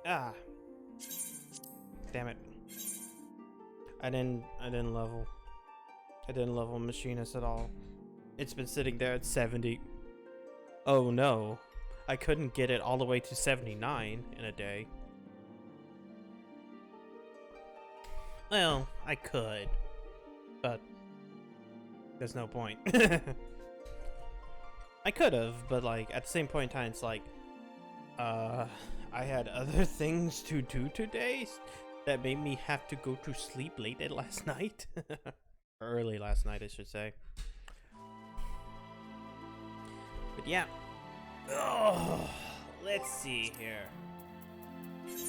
Ah, damn it! I didn't level. I didn't level Machinist at all. It's been sitting there at 70. Oh no, I couldn't get it all the way to 79 in a day. Well, I could, but there's no point. I could have, but like at the same point in time, it's like, I had other things to do today that made me have to go to sleep late at last night. Early last night, I should say. But yeah. Oh, let's see here.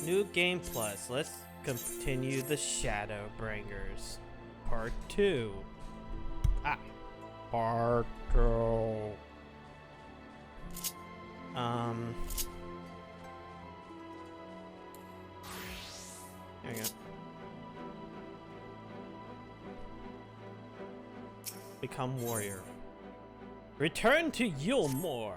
New Game Plus. Let's continue the Shadowbringers. Part 2. Part 2. There we go. Become warrior. Return to Yulmore.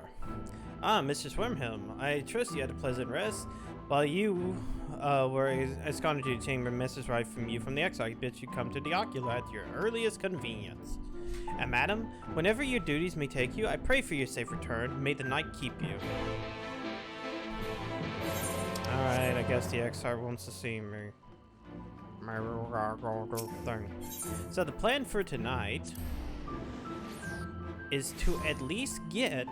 Mr. Swarmhelm, I trust you had a pleasant rest. While you were escorted to the chamber, Mrs. Wright from the exile bids you come to the ocular at your earliest convenience. And madam, whenever your duties may take you, I pray for your safe return. May the night keep you. Alright, I guess the Exarch wants to see me. So the plan for tonight is to at least get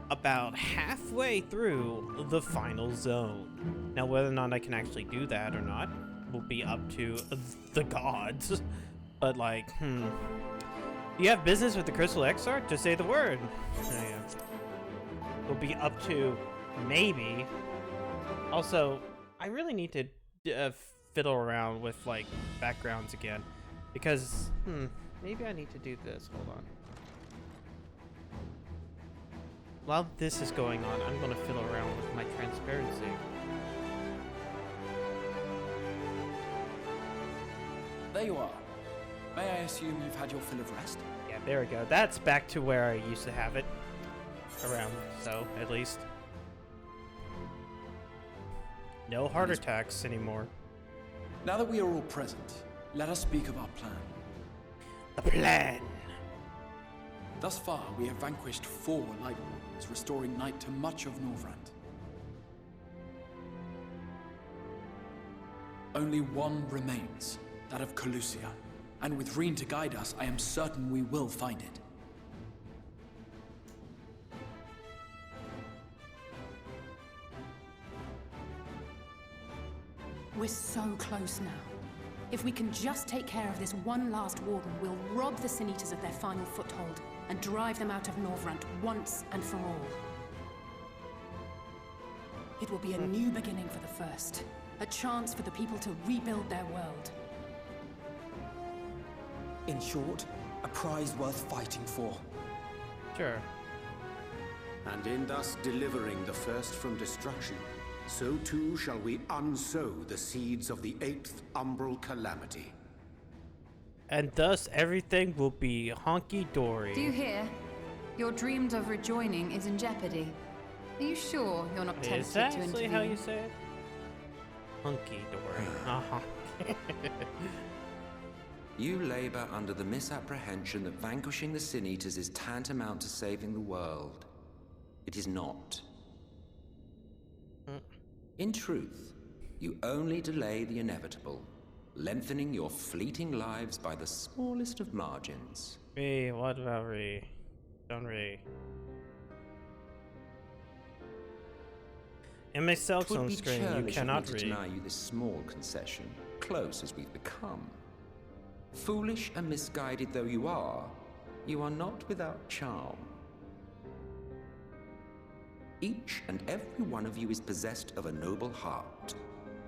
about halfway through the final zone. Now, whether or not I can actually do that or not will be up to the gods. But like, you have business with the Crystal Exarch? Just say the word. Will be up to maybe. Also, I really need to fiddle around with like backgrounds again, because maybe I need to do this. Hold on. While this is going on, I'm gonna fiddle around with my transparency. There you are. May I assume you've had your fill of rest? Yeah, there we go. That's back to where I used to have it. Around, so, at least. No heart attacks anymore. Now that we are all present, let us speak of our plan. The plan! Thus far, we have vanquished 4 Light Warriors, restoring night to much of Norvrand. Only one remains, that of Calusia. And with Reen to guide us, I am certain we will find it. We're so close now. If we can just take care of this one last warden, we'll rob the Sin Eaters of their final foothold and drive them out of Norvrand once and for all. It will be a new beginning for the First. A chance for the people to rebuild their world. In short, a prize worth fighting for. Sure. And in thus delivering the First from destruction, so too shall we unsow the seeds of the 8th Umbral Calamity. And thus everything will be honky-dory. Do you hear? Your dreamed of rejoining is in jeopardy. Are you sure you're not tempted Is that to actually intervene? how you say it? Hunky-dory. Uh-huh. You labor under the misapprehension that vanquishing the Sin Eaters is tantamount to saving the world. It is not. In truth, you only delay the inevitable, lengthening your fleeting lives by the smallest of margins. Ree, what about Ree? Don't Ree. In my cell phone screen, you cannot to read. deny you this small concession, close as we've become. Foolish and misguided though you are not without charm. Each and every one of you is possessed of a noble heart.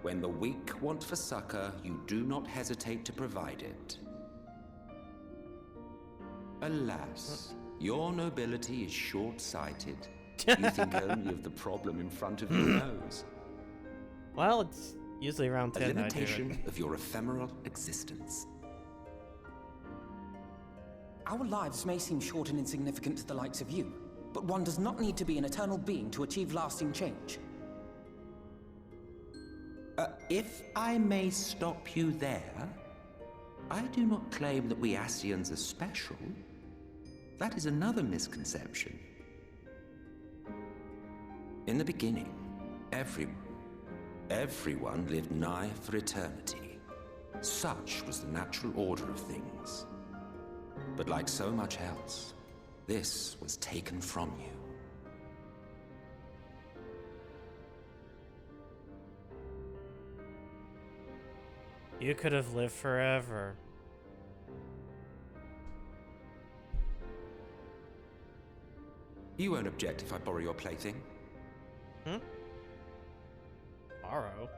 When the weak want for succor, you do not hesitate to provide it. Alas, your nobility is short-sighted. You think only of the problem in front of your nose. Well, it's usually around 10 A I do limitation it. of your ephemeral existence. Our lives may seem short and insignificant to the likes of you, but one does not need to be an eternal being to achieve lasting change. If I may stop you there, I do not claim that we Ascians are special. That is another misconception. In the beginning, everyone lived nigh for eternity. Such was the natural order of things. But like so much else, this was taken from you. You could have lived forever. You won't object if I borrow your plaything? Hmm? Borrow?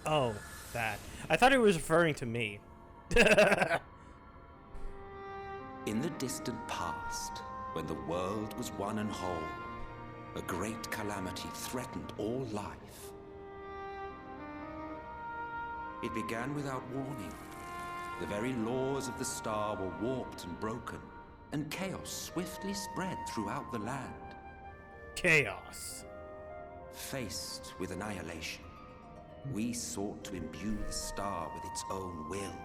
Oh, that. I thought he was referring to me. In the distant past, when the world was one and whole, a great calamity threatened all life. It began without warning. The very laws of the star were warped and broken, and chaos swiftly spread throughout the land. Chaos. Faced with annihilation, we sought to imbue the star with its own will.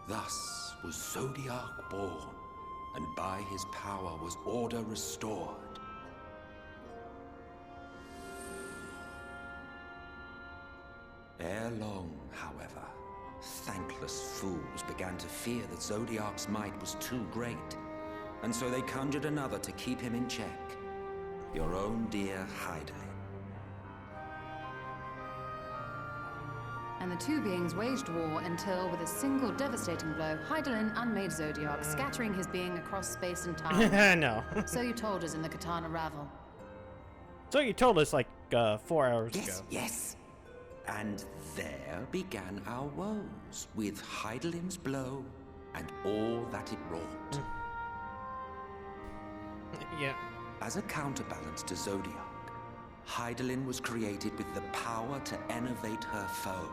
Thus was Zodiac born, and by his power was order restored. Ere long, however, thankless fools began to fear that Zodiac's might was too great, and so they conjured another to keep him in check. Your own dear Hydaelyn. And the two beings waged war until, with a single devastating blow, Hydaelyn unmade Zodiac, scattering his being across space and time. No. So you told us in the Katana Ravel. So you told us like 4 hours ago. Yes. And there began our woes, with Hydaelyn's blow and all that it wrought. Yeah. As a counterbalance to Zodiac, Hydaelyn was created with the power to enervate her foe.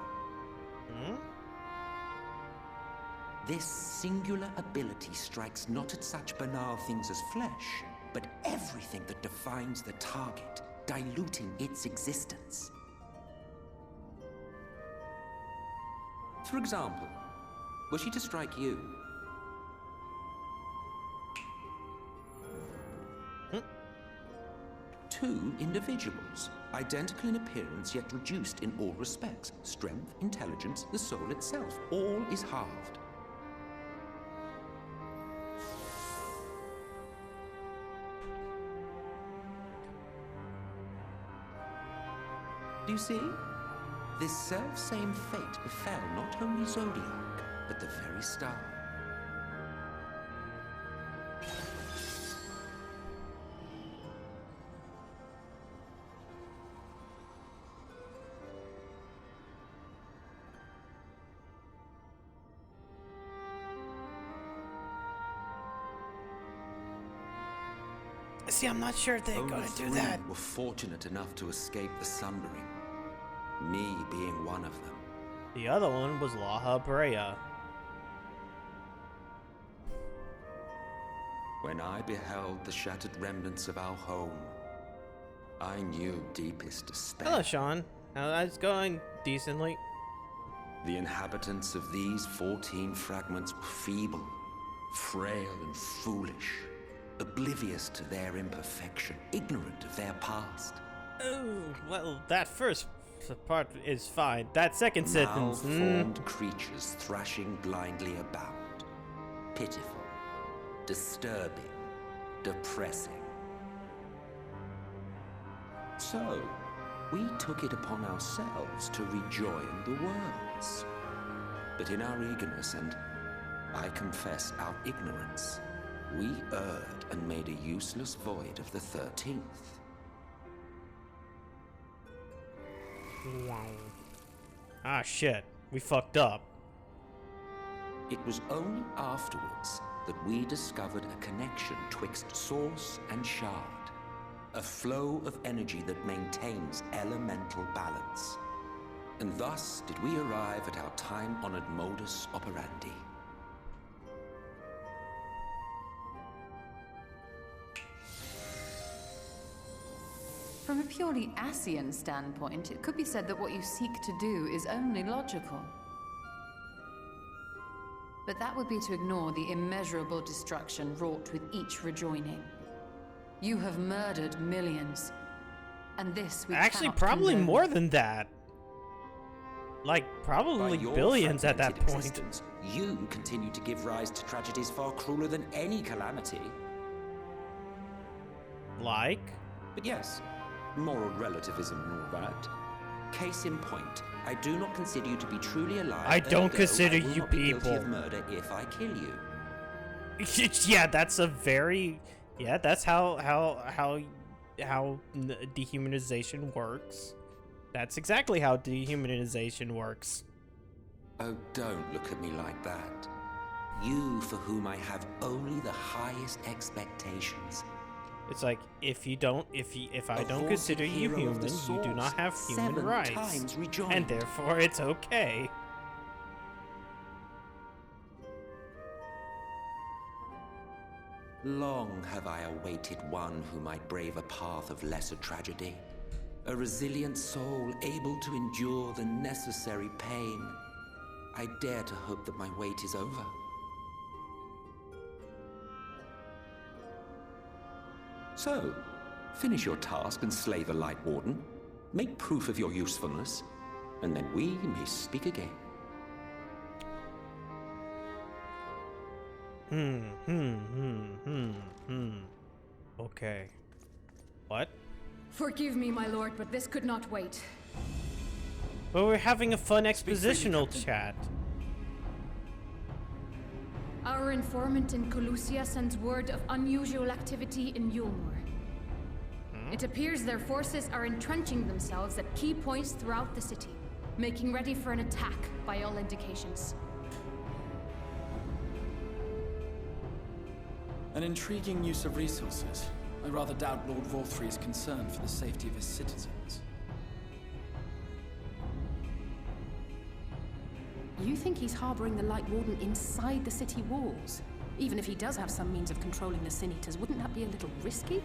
This singular ability strikes not at such banal things as flesh, but everything that defines the target, diluting its existence. For example, were she to strike you? Two individuals, identical in appearance yet reduced in all respects. Strength, intelligence, the soul itself, all is halved. Do you see? This self-same fate befell not only Zodiac, but the very star. See, I'm not sure if they're Only gonna do three that. were fortunate enough to escape the Sundering. Me being one of them. The other one was Laha Brea. When I beheld the shattered remnants of our home, I knew deepest despair. Hello, Sean. That's going decently. The inhabitants of these 14 fragments were feeble, frail and foolish, oblivious to their imperfection, ignorant of their past. Oh, well, that first part is fine. That second sentence. Malformed creatures thrashing blindly about. Pitiful, disturbing, depressing. So, we took it upon ourselves to rejoin the worlds. But in our eagerness and, I confess, our ignorance, we erred and made a useless void of the 13th. Ah, shit. We fucked up. It was only afterwards that we discovered a connection twixt source and shard, a flow of energy that maintains elemental balance. And thus did we arrive at our time-honored modus operandi, From a purely Ascian standpoint, it could be said that what you seek to do is only logical. But that would be to ignore the immeasurable destruction wrought with each rejoining. You have murdered millions, and this we Actually, cannot probably condone. more than that. Like, probably By your billions at that fragmented point. existence, you continue to give rise to tragedies far crueler than any calamity. Like? But yes, moral relativism and all that. Case in point, I do not consider you to be truly alive. I don't ergo, consider I will you not be guilty people. of murder if I kill you. Yeah, that's a very... Yeah, that's how dehumanization works. That's exactly how dehumanization works. Oh, don't look at me like that. You, for whom I have only the highest expectations. It's like, if I don't vaunted consider you hero of the human, you do source, not have human 7 rights. times rejoined. And therefore it's okay. Long have I awaited one who might brave a path of lesser tragedy. A resilient soul able to endure the necessary pain. I dare to hope that my wait is over. So, finish your task and slay the Light Warden. Make proof of your usefulness, and then we may speak again. Okay. What? Forgive me, my lord, but this could not wait. Well, we're having a fun freely, expositional Captain. chat. Our informant in Colusia sends word of unusual activity in Yulmore. It appears their forces are entrenching themselves at key points throughout the city, making ready for an attack by all indications. An intriguing use of resources. I rather doubt Lord Vorthry is concerned for the safety of his citizens. You think he's harboring the Light Warden inside the city walls? Even if he does have some means of controlling the Sin Eaters, wouldn't that be a little risky?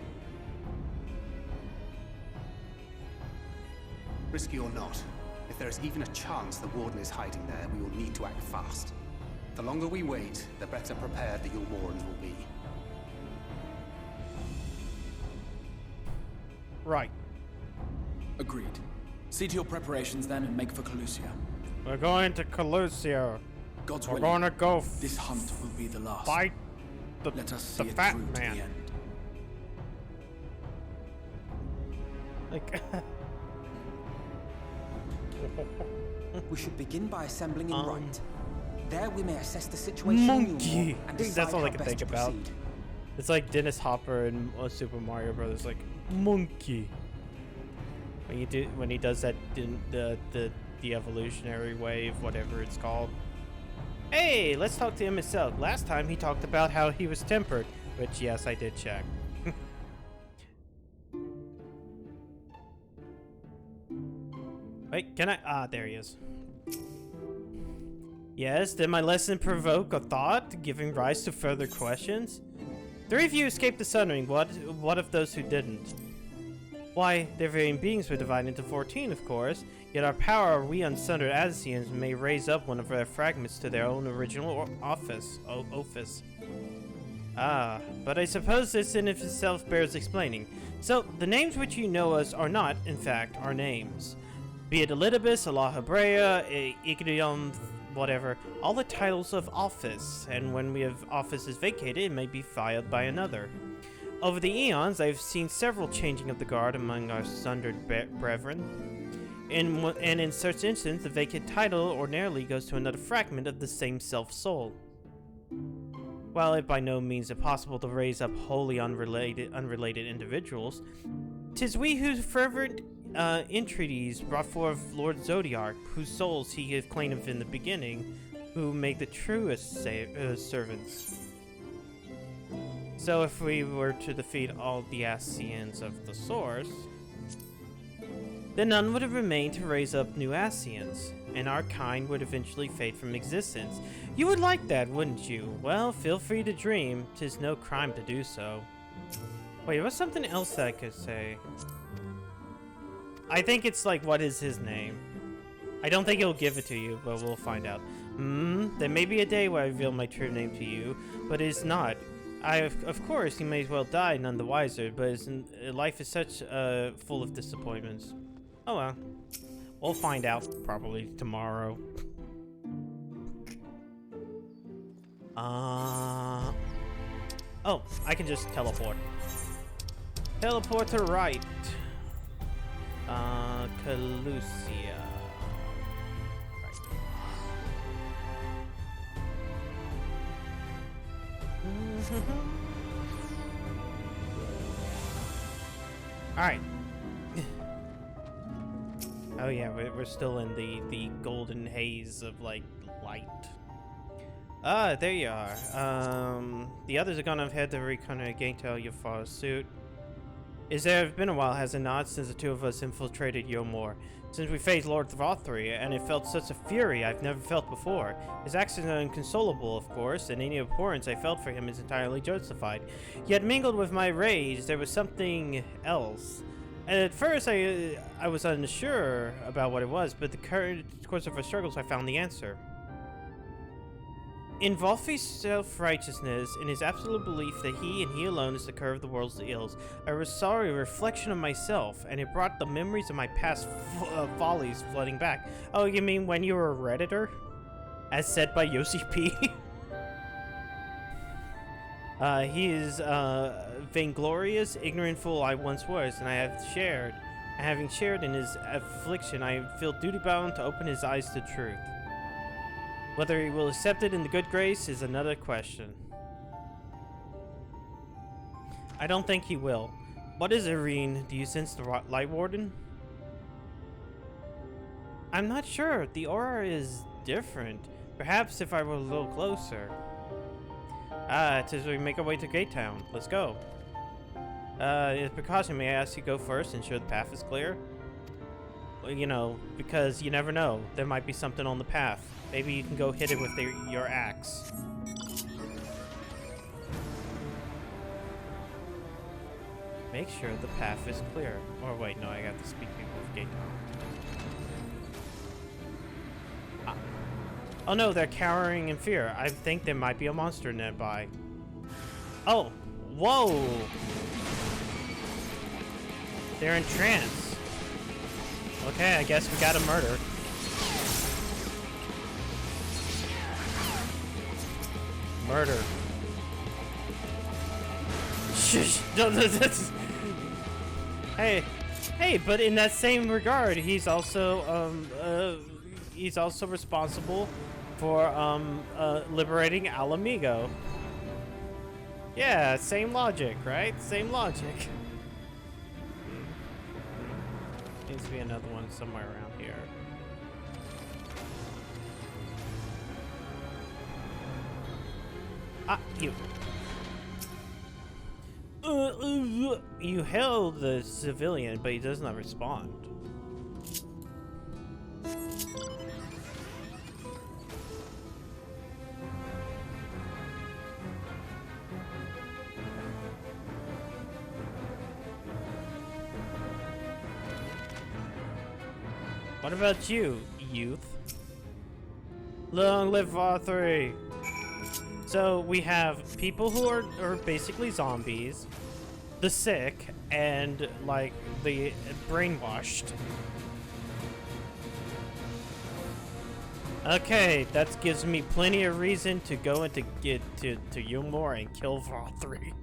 Risky or not, if there is even a chance the Warden is hiding there, we will need to act fast. The longer we wait, the better prepared the Yulmorans will be. Right. Agreed. See to your preparations then and make for Colusia. We're going to Colusia. God's We're willing, gonna go this hunt will be the last. fight the, Let us see the it fat through to the man. end. Like, We should begin by assembling in right. There we may assess the situation in monkey. Yulmore and That's decide all I how can best think to about. proceed. It's like Dennis Hopper in Super Mario Brothers, like monkey. When he does that the evolutionary wave, whatever it's called. Hey, let's talk to him himself. Last time he talked about how he was tempered, which yes, I did check. Wait, can I? Ah, there he is. Yes, did my lesson provoke a thought, giving rise to further questions? 3 of you escaped the Sundering. What of those who didn't? Why, their varying beings were divided into 14, of course. Yet our power, we unsundered Ascians, may raise up one of their fragments to their own original office. Ah, but I suppose this in of itself bears explaining. So, the names which you know us are not, in fact, our names. Be it Elidibus, Allah Hebrea, Ignium, whatever, all the titles of office, and when we have offices vacated, it may be filed by another. Over the eons, I have seen several changing of the guard among our sundered brethren. And in such instance, the vacant title ordinarily goes to another fragment of the same self-soul. While it by no means impossible to raise up wholly unrelated individuals, 'tis we whose fervent entreaties brought forth Lord Zodiark, whose souls he gave claim of in the beginning, who make the truest servants. So if we were to defeat all the Ascians of the Source, then none would have remained to raise up new Ascians, and our kind would eventually fade from existence. You would like that, wouldn't you? Well, feel free to dream. 'Tis no crime to do so. Wait, there was something else that I could say. I think it's like, what is his name? I don't think he'll give it to you, but we'll find out. There may be a day where I reveal my true name to you, but it's not. Of course, you may as well die none the wiser, but life is such full of disappointments. Oh well. We'll find out probably tomorrow. Oh, I can just teleport. Teleport to right. Calusia. Right. Alright. Oh yeah, we're still in the golden haze of, like, light. Ah, there you are. The others are gonna head to recon Gaintail your father's suit. It's been a while, has it not, since the two of us infiltrated Yomor? Since we faced Lord Throthry, and it felt such a fury I've never felt before. His actions are inconsolable, of course, and any abhorrence I felt for him is entirely justified. Yet mingled with my rage, there was something else. And at first, I was unsure about what it was, but the current course of our struggles, I found the answer. In Volfi's self-righteousness, in his absolute belief that he and he alone is the cure of the world's ills, I saw a reflection of myself, and it brought the memories of my past follies flooding back. Oh, you mean when you were a Redditor? As said by Yoshi P. He is vainglorious, ignorant fool I once was, and having shared in his affliction, I feel duty-bound to open his eyes to truth. Whether he will accept it in the good grace is another question. I don't think he will. What is it, Irene? Do you sense the Light Warden? I'm not sure. The aura is different. Perhaps if I were a little closer. It's as we make our way to Gate Town. Let's go. As precaution, may I ask you to go first and ensure the path is clear? Well, you know, because you never know. There might be something on the path. Maybe you can go hit it with your axe. Make sure the path is clear. Or wait, no, I got to speak with Gate Town. Oh no, they're cowering in fear. I think there might be a monster nearby. Oh, whoa! They're in trance. Okay, I guess we got a murder. Murder. Shush! Hey, but in that same regard, he's also responsible for liberating Alamigo. Yeah, same logic, right? Same logic. Needs to be another one somewhere around here. Ah, you. You held the civilian, but he does not respond. What about you, youth? Long live R3! So we have people who are basically zombies, the sick, and like the brainwashed. Okay, that gives me plenty of reason to go and to get to Yomor and kill R3.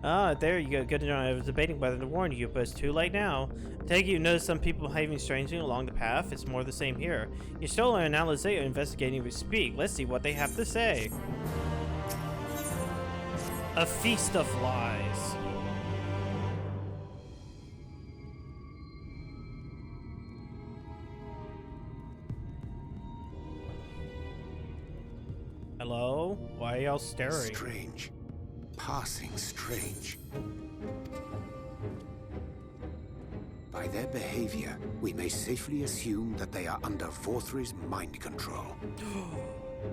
Ah, there you go. Good to know. I was debating whether to warn you, but it's too late now. I take it you notice some people behaving strangely along the path. It's more the same here. Yashola and Alizé are investigating as we speak. Let's see what they have to say. A feast of lies. Hello? Why are y'all staring? Strange. Passing strange. By their behavior, we may safely assume that they are under Vorthry's mind control.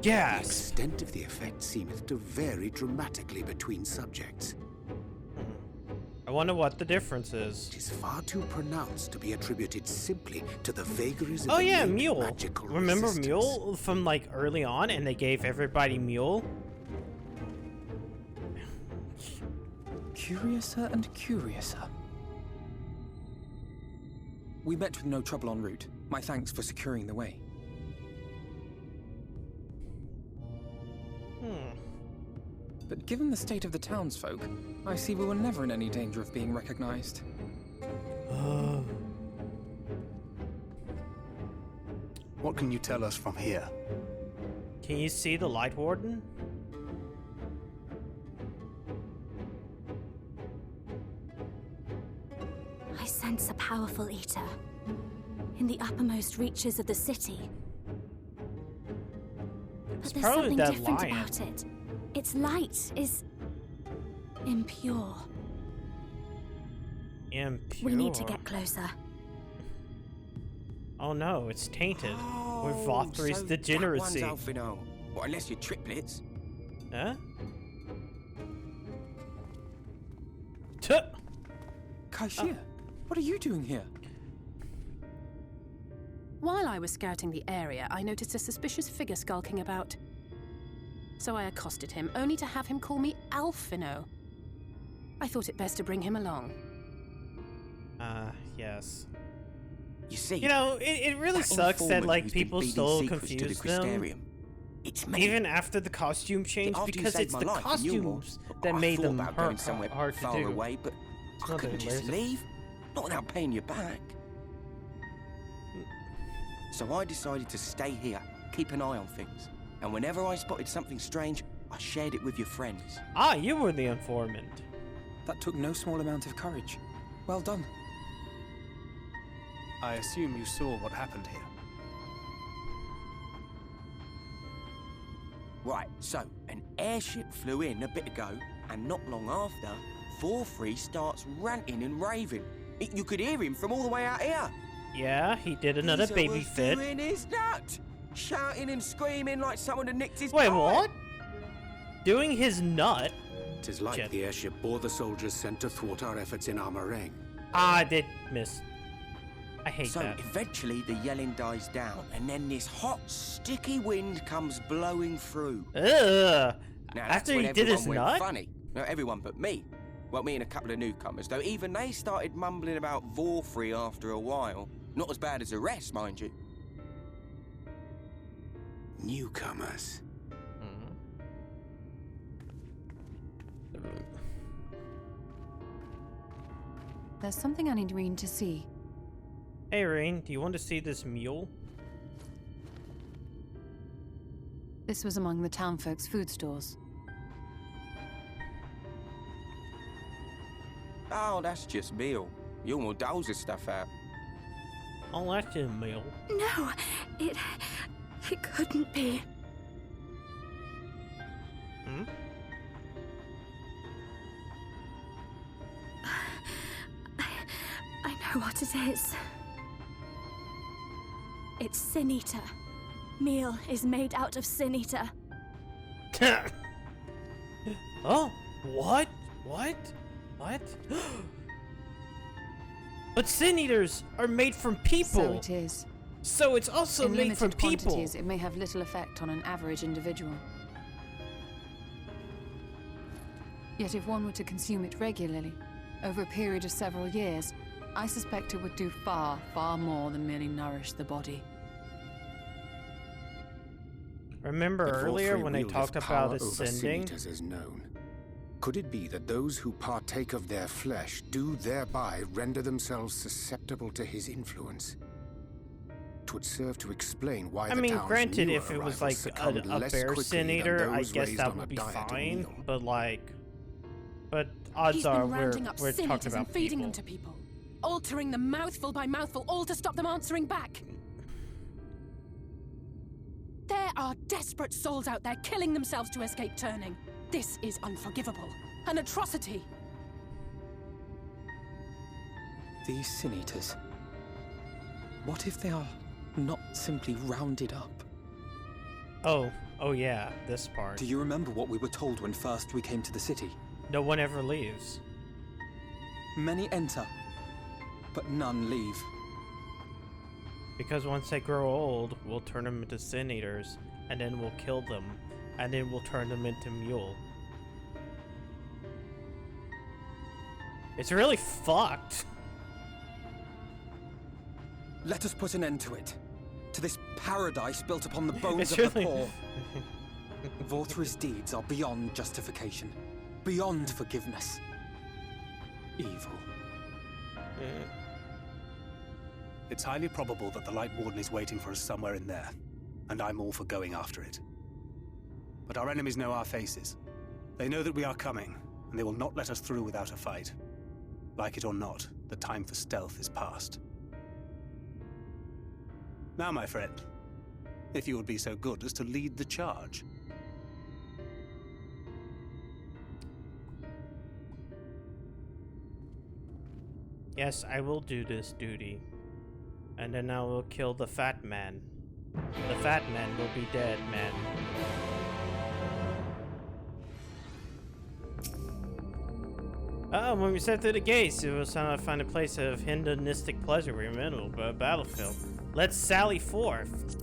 Yes! The extent of the effect seemeth to vary dramatically between subjects. I wonder what the difference is. It is far too pronounced to be attributed simply to the vagaries of Oh the yeah, innate Mule. magical Remember resistance. Mule from like early on, and they gave everybody Mule? Curiouser and curiouser. We met with no trouble en route. My thanks for securing the way. But given the state of the townsfolk, I see we were never in any danger of being recognized. What can you tell us from here? Can you see the Light Warden? I sense a powerful eater in the uppermost reaches of the city. It's But there's probably something that different lion. about it. Its light is impure. Impure. We need to get closer. Oh no, it's tainted with Vothri's so degeneracy. That one's Alphino. Well, unless you're triplets. Huh? Tuh! Kaishir, what are you doing here? While I was scouting the area, I noticed a suspicious figure skulking about. So I accosted him, only to have him call me Alphino. I thought it best to bring him along. Yes. You see, You know, it really that sucks that, informant like, who's been people feeding still secrets to the confuse them. Crystarium. It's me. Even after the costume change, After you because saved it's my the life in Newmore, costumes that I made thought them about going somewhere hard to far do. away, but I not couldn't that just embarrassing. leave, not without paying you back. So I decided to stay here, keep an eye on things, and whenever I spotted something strange, I shared it with your friends. Ah, you were the informant. That took no small amount of courage. Well done. I assume you saw what happened here. Right, so an airship flew in a bit ago, and not long after, Vorfree starts ranting and raving. You could hear him from all the way out here. Yeah, he did another Geezer baby was fit. doing his nut, shouting and screaming like someone had nicked his Wait, pie. what? Doing his nut? 'Tis like Jet. the airship bore the soldiers sent to thwart our efforts in Armorang. Ah, I did miss. I hate So that. eventually the yelling dies down, and then this hot, sticky wind comes blowing through. Ugh. Now, that's After when he did his everyone went nut? funny. Not everyone but me. Well, me and a couple of newcomers, though even they started mumbling about Vorfree after a while. Not as bad as the rest, mind you. Newcomers. There's something I need Reen to see. Hey, Rain, do you want to see this mule? This was among the townfolk's food stores. Oh, that's just meal. You almost doles this stuff out. Oh, that's a mule. No, it couldn't be. Hmm? I know what it is. It's Sin Eater. Meal is made out of Sin Eater. Oh, what? What? What? But sin eaters are made from people. So it is. So it's also In made from limited people. quantities, it may have little effect on an average individual. Yet if one were to consume it regularly, over a period of several years, I suspect it would do far, far more than merely nourish the body. Remember But earlier Vorfree when I wieldeth talked power about over ascending? sin-eaters as known. Could it be that those who partake of their flesh do thereby render themselves susceptible to his influence? 'Twould serve to explain why I the mean, town's granted, newer if it was arrivals like succumbed a less bear quickly sin than eater, I those guess raised that on a would be diet of fine. meal. But odds He's are been rounding up we're sin talking eaters and about feeding people. them to people, altering them mouthful by mouthful, all to stop them answering back. There are desperate souls out there killing themselves to escape turning. This is unforgivable. An atrocity. These Sin Eaters. What if they are not simply rounded up? Oh yeah, this part. Do you remember what we were told when first we came to the city? No one ever leaves. Many enter, but none leave. Because once they grow old, we'll turn them into Sin Eaters, and then we'll kill them, and then we'll turn them into Mule. It's really fucked. Let us put an end to it. To this paradise built upon the bones It's of the really- poor. Vorthri's deeds are beyond justification, beyond forgiveness. Evil. It's highly probable that the Light Warden is waiting for us somewhere in there, and I'm all for going after it. But our enemies know our faces. They know that we are coming, and they will not let us through without a fight. Like it or not, the time for stealth is past. Now, my friend, if you would be so good as to lead the charge. Yes, I will do this duty. And then I will kill the fat man. The fat man will be dead, man. When we set through the gates, it was time to find a place of hedonistic pleasure rememberable by a battlefield. Let's sally forth.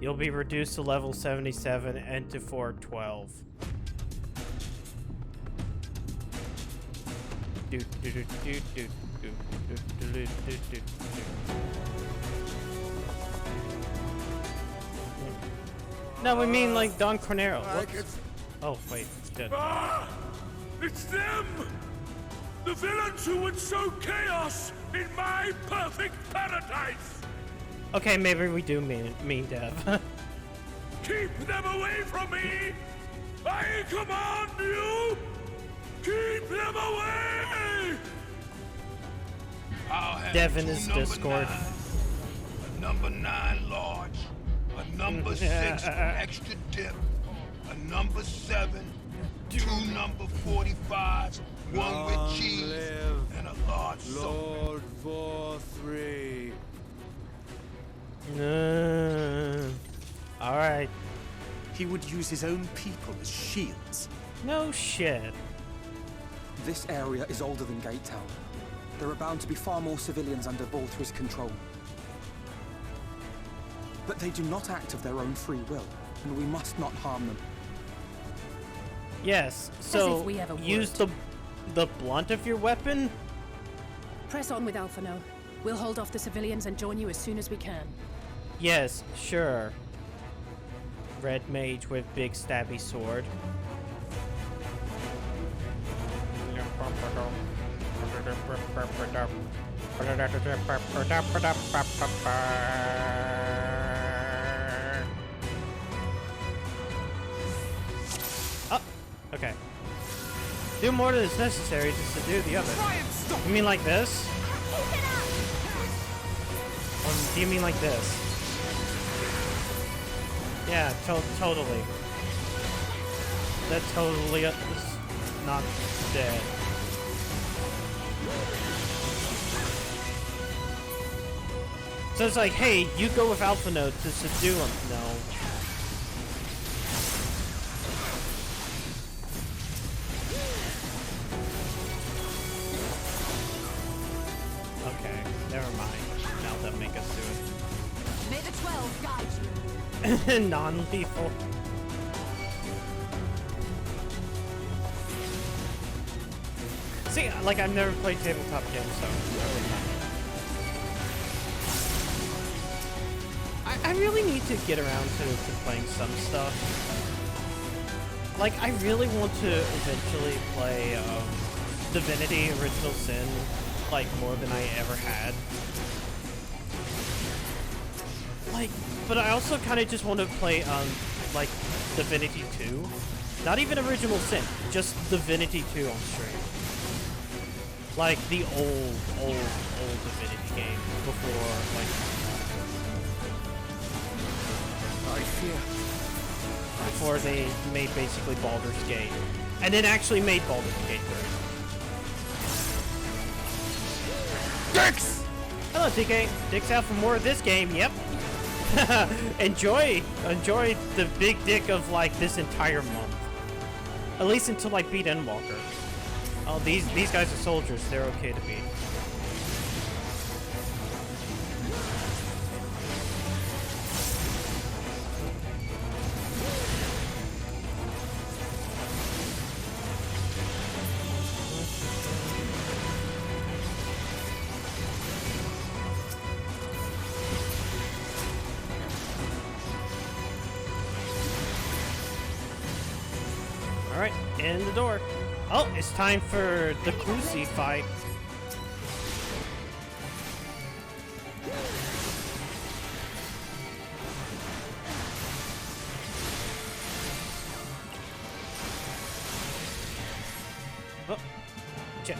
You'll be reduced to level 77 and to 412. No, we mean like Don Cornero. Oh, wait, shit. It's them! The villains who would sow chaos in my perfect paradise! Okay, maybe we do mean Dev. Keep them away from me! I command you! Keep them away! I'll have Devin two is number Discord. 9s, a number 9 large, a number 6 with extra dip, a number 7, 2 number 45s, one with cheese, and a large soda. Lord Vorthri. Alright. He would use his own people as shields. No shit. This area is older than Gate Town. There are bound to be far more civilians under Vorthri's control. But they do not act of their own free will, and we must not harm them. Yes, As so if we ever use would. the blunt of your weapon? Press on with Alphino. We'll hold off the civilians and join you as soon as we can. Yes, sure. Red mage with big stabby sword. Oh, okay. Do more than is necessary just to do the other. You mean like this? Or do you mean like this? Yeah, totally. That totally is not dead. So it's like, hey, you go with Alpha Node to subdue him. No. Okay, never mind. Now they'll make us do it. May the 12 guide you. Non-lethal. See, like, I've never played tabletop games, so really not. I really need to get around to playing some stuff. Like, I really want to eventually play Divinity Original Sin, like, more than I ever had. Like, but I also kind of just want to play, like, Divinity 2. Not even Original Sin, just Divinity 2 on stream. Like, the old Divinity game before, like... Before they made basically Baldur's Gate. And then actually made Baldur's Gate 3. Dix! Hello, DK. Dick's out for more of this game, yep. enjoy the big dick of, like, this entire month. At least until I beat Endwalker. Oh, these guys are soldiers. They're okay to beat. Alright, in the door. Oh, it's time for the Clusi fight. Oh, check.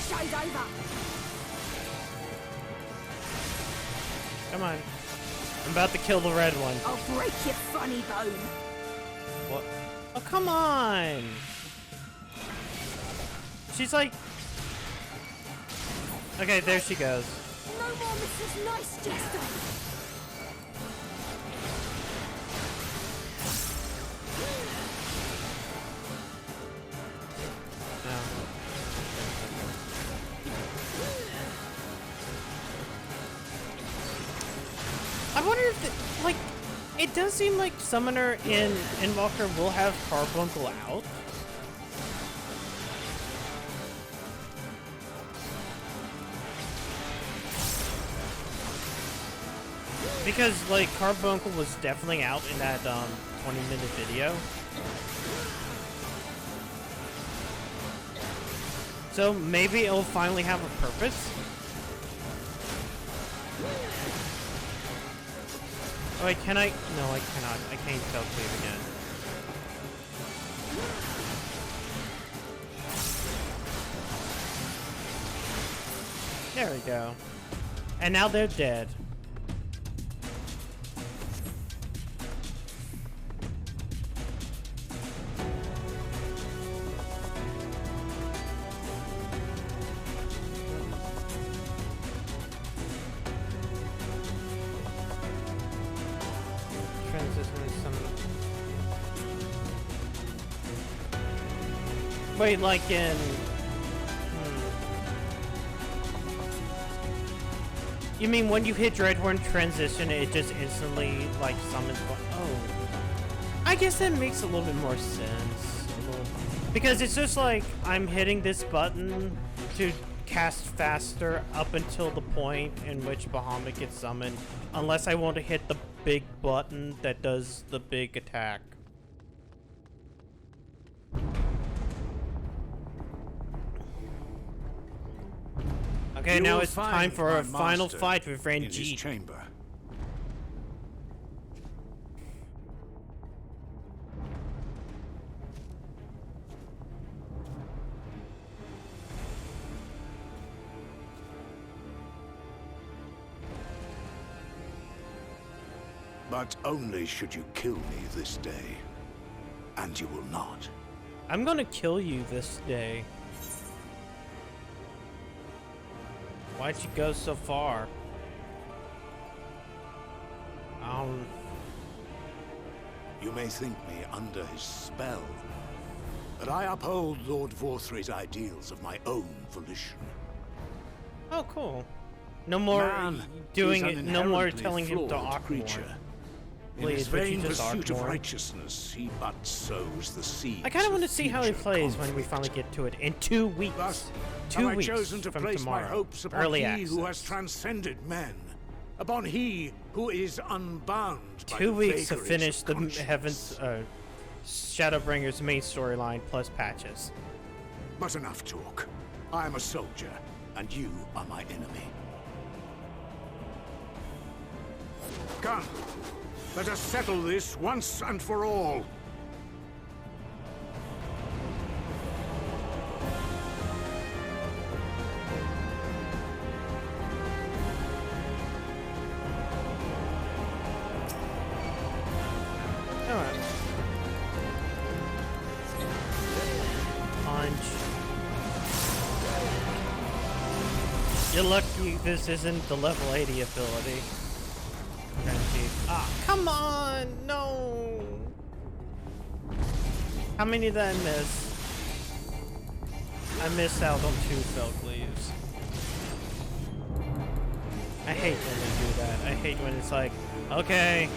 Show's over. Come on. I'm about to kill the red one. I'll break your funny bone. What? Oh, come on! She's like... Okay, there she goes. No more Mrs. Nice Jester. No. I wonder if, like, it does seem like Summoner in Invoker will have Carbuncle out. Because, like, Carbuncle was definitely out in that 20-minute video. So maybe it'll finally have a purpose. Oh, wait, can I? No, I cannot. I can't tell Cleve again. There we go. And now they're dead. Wait, like in... You mean when you hit Dreadhorn transition, it just instantly, like, summons... Oh. I guess that makes a little bit more sense. Because it's just like, I'm hitting this button to cast faster up until the point in which Bahamut gets summoned. Unless I want to hit the big button that does the big attack. Okay, now it's time for a final fight with Ranjit. Chamber. But only should you kill me this day. And you will not. I'm gonna kill you this day. Why'd you go so far? You may think me under his spell, but I uphold Lord Vorthry's ideals of my own volition. Oh, cool. No more Man doing is it. an No more inherently telling him to flawed awk creature. more. In his Please, would you vain just pursuit of awk more? righteousness, he but sows the seeds. I kind of want to of see how he future plays when we conflict. finally get to it in 2 weeks. Thus, 2 have I weeks chosen to from place tomorrow. my hopes upon Early he access. who has transcended men, upon he who is unbound by 2 the weeks to vagaries finish of the conscience. Heaven's Shadowbringers main storyline plus patches. But enough talk. I am a soldier, and you are my enemy. Come, let us settle this once and for all. Alright. Punch. You're lucky this isn't the level 80 ability. Grand Chief. Ah, come on! No! How many did I miss? I missed out on 2 Felk leaves. I hate when they do that. I hate when it's like, okay.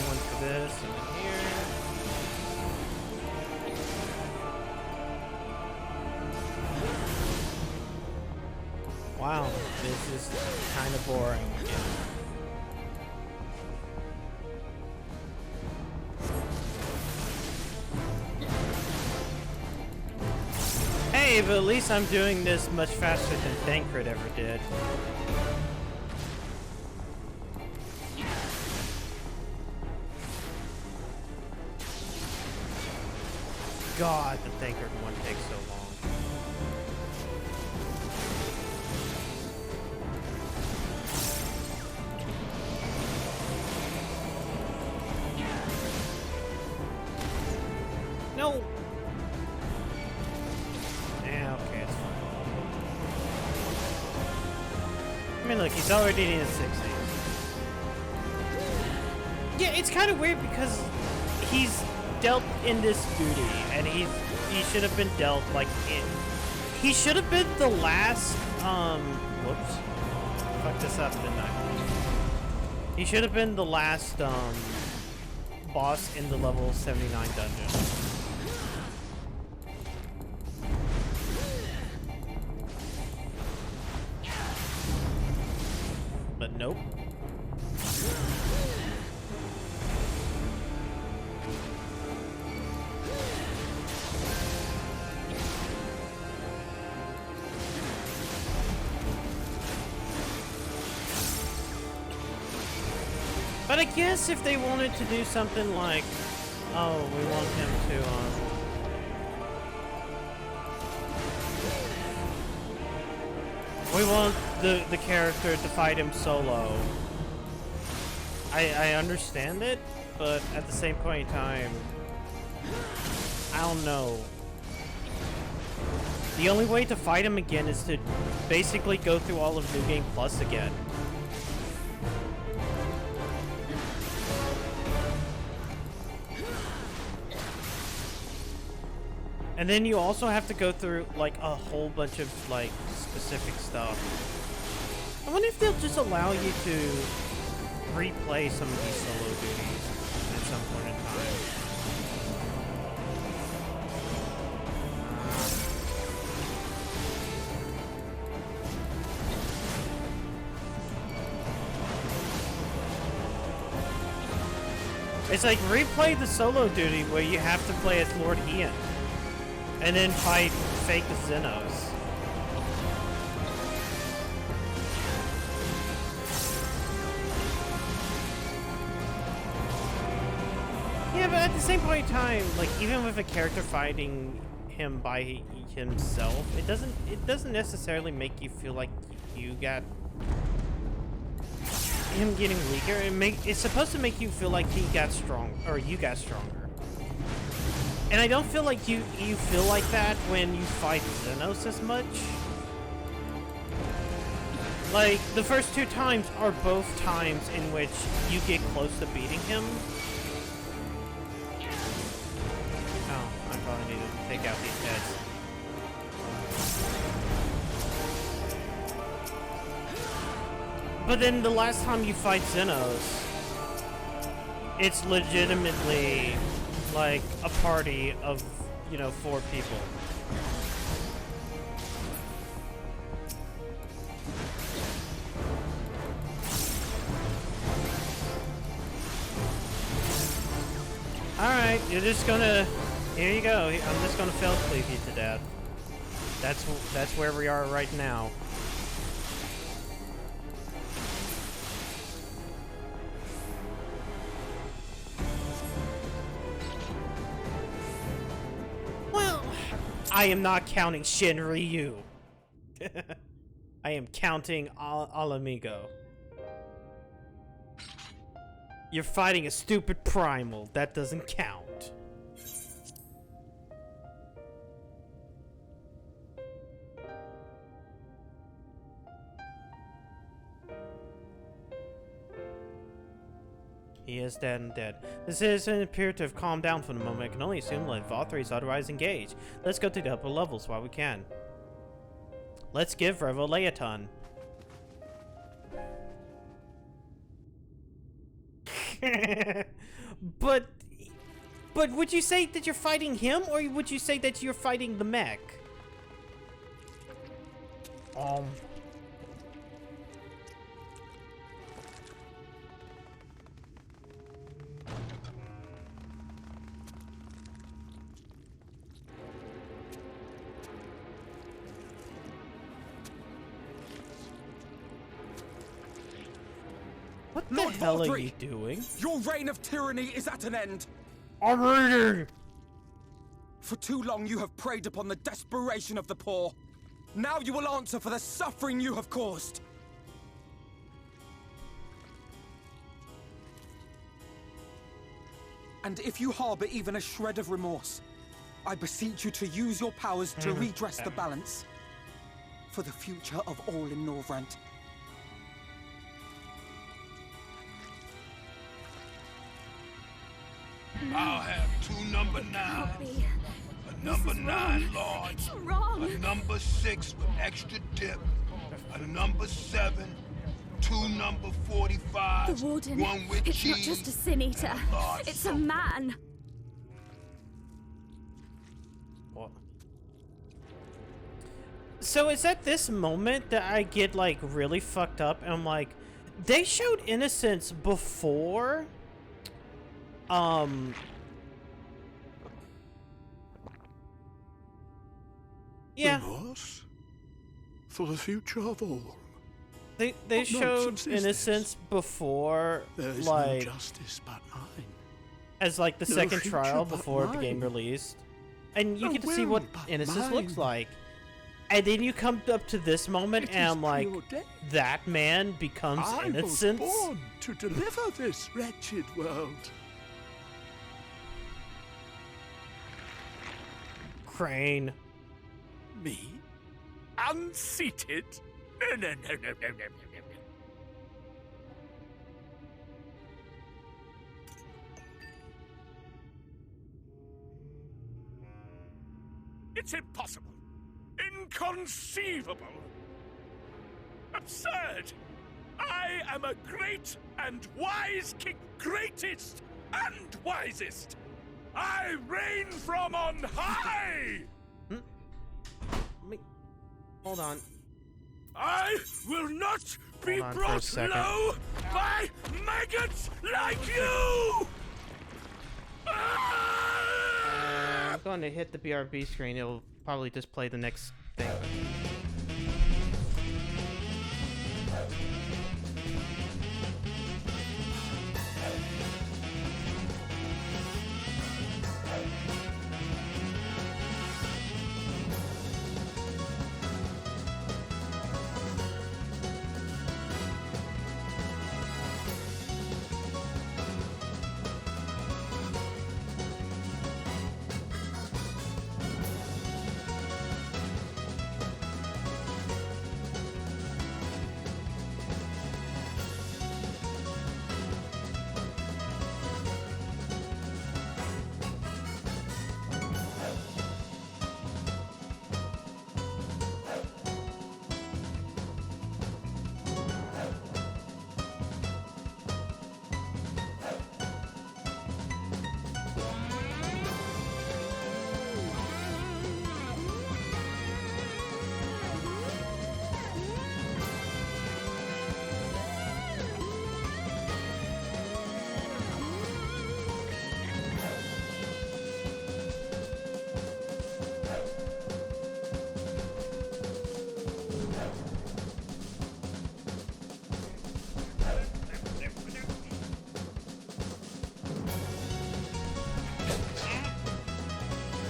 One for this and here. Wow, this is kind of boring again. Hey, but at least I'm doing this much faster than Thancred ever did. God, the Thancred one takes so long. No! Yeah, okay, it's fine. I mean, look, he's already in 60. Yeah, it's kind of weird because he's dealt in this duty, and he should have been dealt, like, he should have been the last, whoops. Fuck this up, didn't I? He should have been the last, boss in the level 79 dungeon. But nope. But I guess if they wanted to do something like, oh, we want him to, we want the character to fight him solo. I understand it, but at the same point in time, I don't know. The only way to fight him again is to basically go through all of New Game Plus again. And then you also have to go through, like, a whole bunch of, like, specific stuff. I wonder if they'll just allow you to replay some of these solo duties at some point in time. It's like, replay the solo duty where you have to play as Lord Ian. And then fight fake Xenos. Yeah, but at the same point in time, like, even with a character fighting him by himself, it doesn't necessarily make you feel like you got him getting weaker. It's supposed to make you feel like he got strong, or you got stronger. And I don't feel like you feel like that when you fight Xenos as much. Like, the first 2 times are both times in which you get close to beating him. Oh, I probably need to take out these heads. But then the last time you fight Xenos, it's legitimately like a party of, 4 people. Alright, you're just gonna, here you go, I'm just gonna fail cleave you to death. That's where we are right now. I am not counting Shinryu. I am counting Alamigo. You're fighting a stupid primal. That doesn't count. He is dead and dead. The citizen appeared to have calmed down for the moment. I can only assume that Voth is otherwise engaged. Let's go to the upper levels while we can. Let's give Revel a ton. But would you say that you're fighting him, or would you say that you're fighting the mech? What the Lord hell are Valdry, you doing? Your reign of tyranny is at an end. I'm reading! For too long you have preyed upon the desperation of the poor. Now you will answer for the suffering you have caused. And if you harbor even a shred of remorse, I beseech you to use your powers to redress the balance. For the future of all in Norvrant. I'll have two number 9s, a number 9 large, a number 6 with extra dip, a number 7, two number 45s, The Warden, one with it's cheese, not just a Sin Eater. and a large It's a soda. man. What? So is at this moment that I get like really fucked up and I'm like, they showed innocence before yeah, Remorse? For the future of all. they What showed nonsense is innocence before, There is like, no justice but mine. as like the No second future trial but before the mine. game released, and you No get to see what will but innocence looks mine. like, and then you come up to this moment It and is I'm like, preordained. that man becomes I innocent. was born to deliver this wretched world. Crane. Me? Unseated? No. It's impossible. Inconceivable. Absurd. I am a great and wise king. Greatest and wisest. I reign from on high. Hold on. I will not be Hold on for a brought second. low by maggots like you! I'm going to hit the BRB screen. It'll probably display the next thing.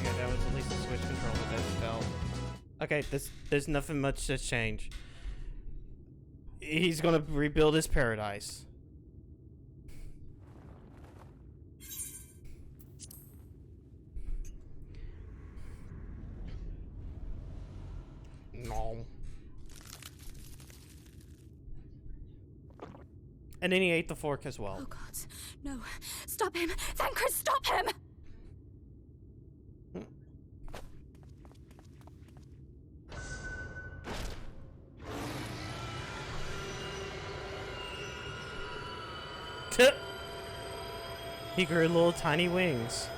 Okay, that was at least a switch controller that fell. Okay, there's nothing much to change. He's gonna rebuild his paradise. No. And then he ate the fork as well. Oh God, no. Stop him! Thancred, stop him! He grew little tiny wings.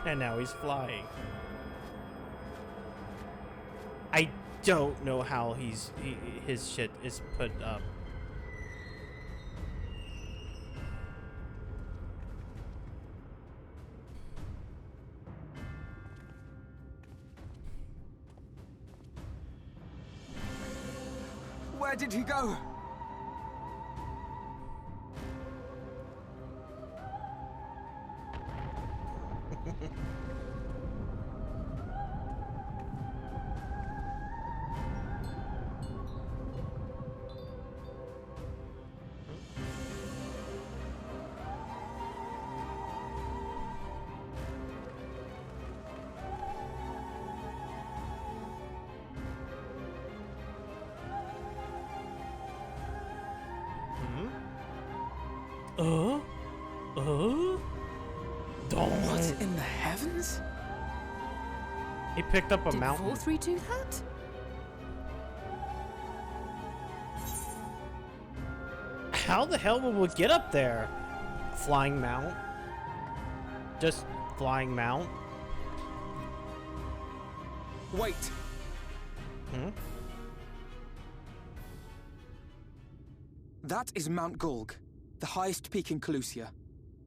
And now he's flying. I don't know how his shit is put up. Where did he go? What in the heavens? He picked up a mountain. Did 4-3 do that? How the hell will we get up there? Flying mount? Just flying mount? Wait. Hmm? That is Mount Gulg, the highest peak in Calusia.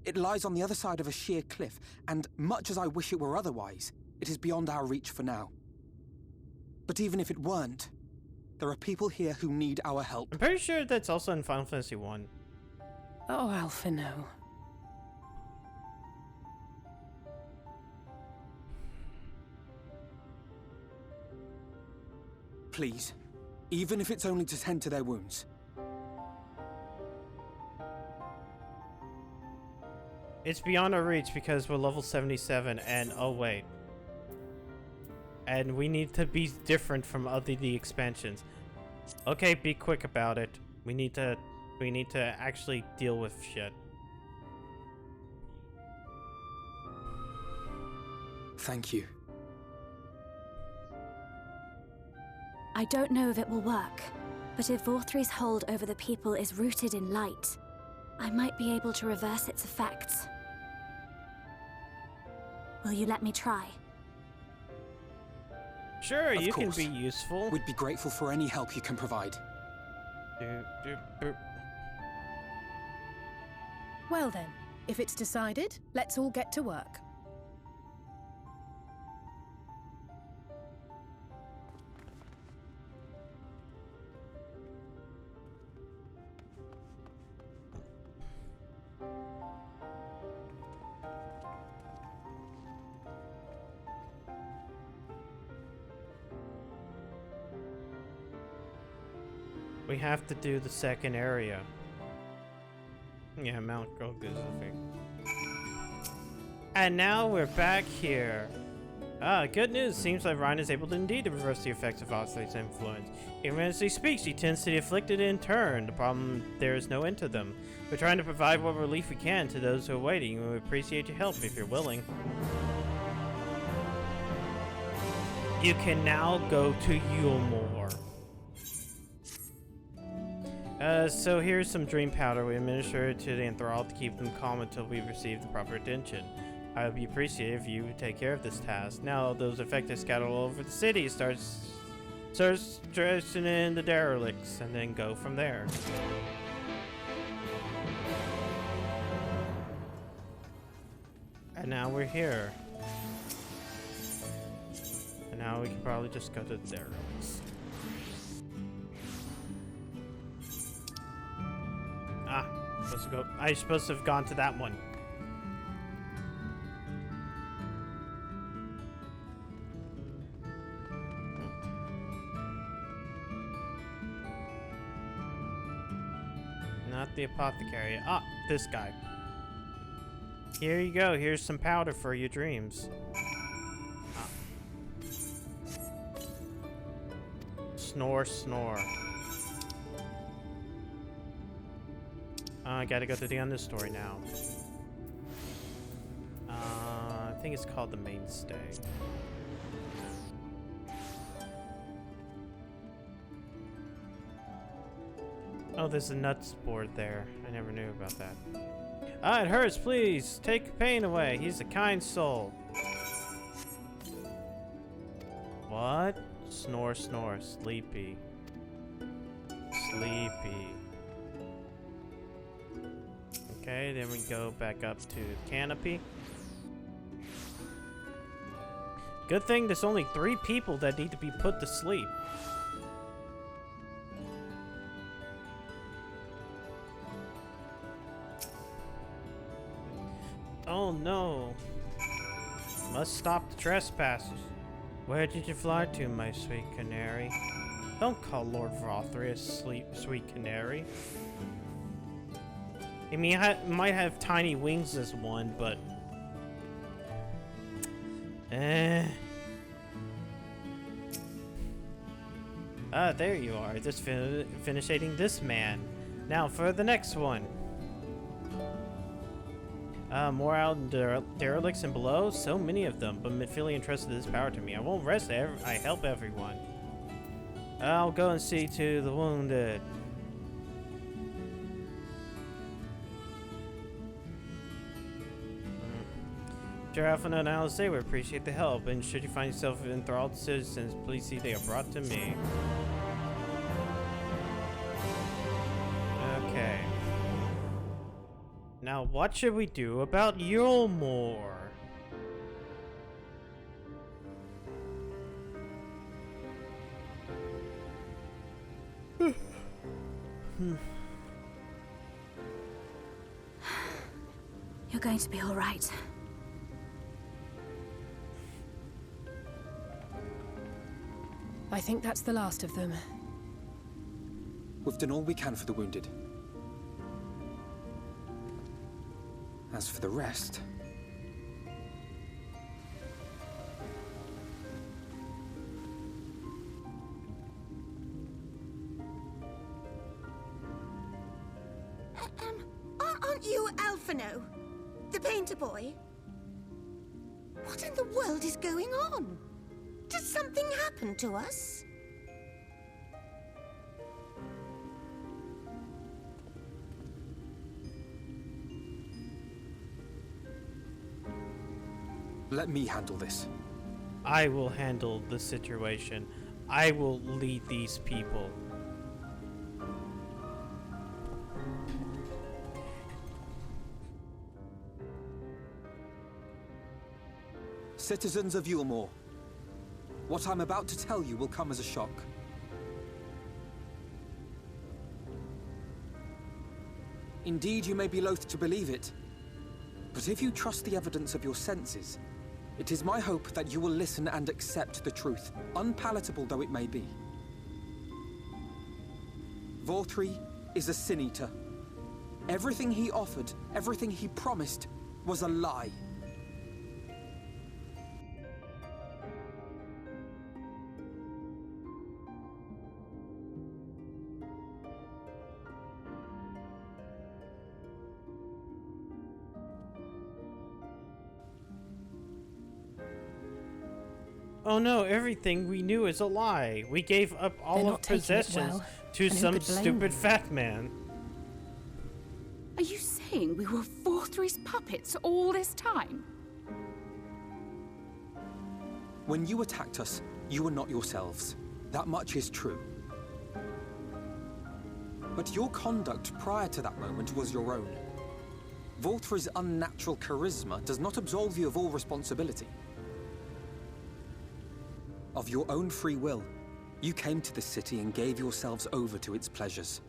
It lies on the other side of a sheer cliff, and much as I wish it were otherwise, it is beyond our reach for now. But even if it weren't, there are people here who need our help. I'm pretty sure that's also in Final Fantasy 1. Oh, Alphino. Please, even if it's only to tend to their wounds. It's beyond our reach because we're level 77 and oh wait. And we need to be different from the expansions. Okay, be quick about it. We need to actually deal with shit. Thank you. I don't know if it will work, but if Vorthri's hold over the people is rooted in light, I might be able to reverse its effects. Will you let me try? Sure, Of you can course. be useful. We'd be grateful for any help you can provide. Well then, if it's decided, let's all get to work. We have to do the second area. Yeah, Mount Gulg is the thing. And now we're back here. Good news. Seems like Ryan is able to indeed to reverse the effects of Oxlade's influence. Even as he speaks, he tends to the afflicted in turn. The problem, there is no end to them. We're trying to provide what relief we can to those who are waiting, and we appreciate your help if you're willing. You can now go to Yulmore. So here's some dream powder. We administer it to the enthralled to keep them calm until we receive the proper attention. I would be appreciative if you would take care of this task. Now those affected scattered all over the city. Starts stressing in the derelicts and then go from there. And now we're here. And now we can probably just go to the derelicts. Ah, supposed to go. I supposed to have gone to that one. Not the apothecary. Ah, this guy. Here you go. Here's some powder for your dreams. Ah. Snore, snore. I gotta go to the end of the story now. I think it's called the Mainstay. Oh, there's a nuts board there. I never knew about that. Ah, it hurts, please. Take pain away. He's a kind soul. What? Snore, snore. Sleepy. Sleepy. Okay, then we go back up to the canopy. Good thing there's only 3 people that need to be put to sleep. Oh no. Must stop the trespassers. Where did you fly to, my sweet canary? Don't call Lord Vothry a sweet canary. I mean, might have tiny wings as one, but... Ah, there you are. Just finishing this man. Now for the next one. More out in derelicts and below? So many of them, but feeling entrusted this power to me. I won't rest I help everyone. I'll go and see to the wounded. Sure, Alpha and Alice, we appreciate the help, and should you find yourself enthralled citizens, please see they are brought to me. Okay. Now, what should we do about Yulmore? You're going to be all right. I think that's the last of them. We've done all we can for the wounded. As for the rest... Aren't you Alphino? The painter boy? What in the world is going on? Did something happen to us? Let me handle this. I will handle the situation. I will lead these people. Citizens of Yulmore, what I'm about to tell you will come as a shock. Indeed, you may be loath to believe it, but if you trust the evidence of your senses, it is my hope that you will listen and accept the truth, unpalatable though it may be. Vothry is a sin eater. Everything he offered, everything he promised, was a lie. Oh no, everything we knew is a lie. We gave up all of possessions to some stupid fat man. Are you saying we were Vothry's puppets all this time? When you attacked us, you were not yourselves. That much is true. But your conduct prior to that moment was your own. Vothry's unnatural charisma does not absolve you of all responsibility. Of your own free will, you came to this city and gave yourselves over to its pleasures.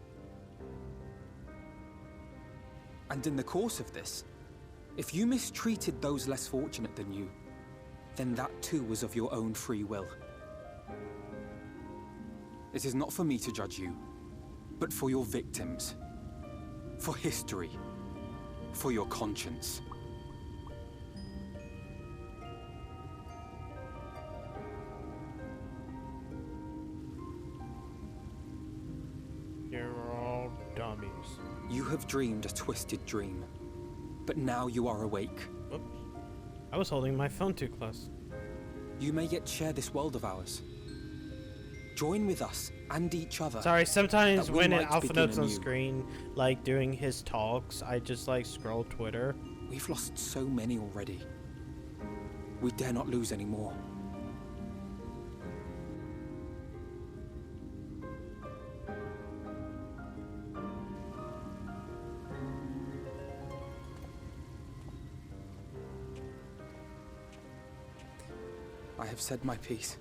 And in the course of this, if you mistreated those less fortunate than you, then that too was of your own free will. It is not for me to judge you, but for your victims, for history, for your conscience. dummies. You have dreamed a twisted dream, but now you are awake. Whoops. I was holding my phone too close. You may yet share this world of ours. Join with us and each other. Sorry, sometimes that we when might Alpha begin Note's on anew. screen, like doing his talks, I just like scroll Twitter. We've lost so many already. We dare not lose any more. I have said my piece.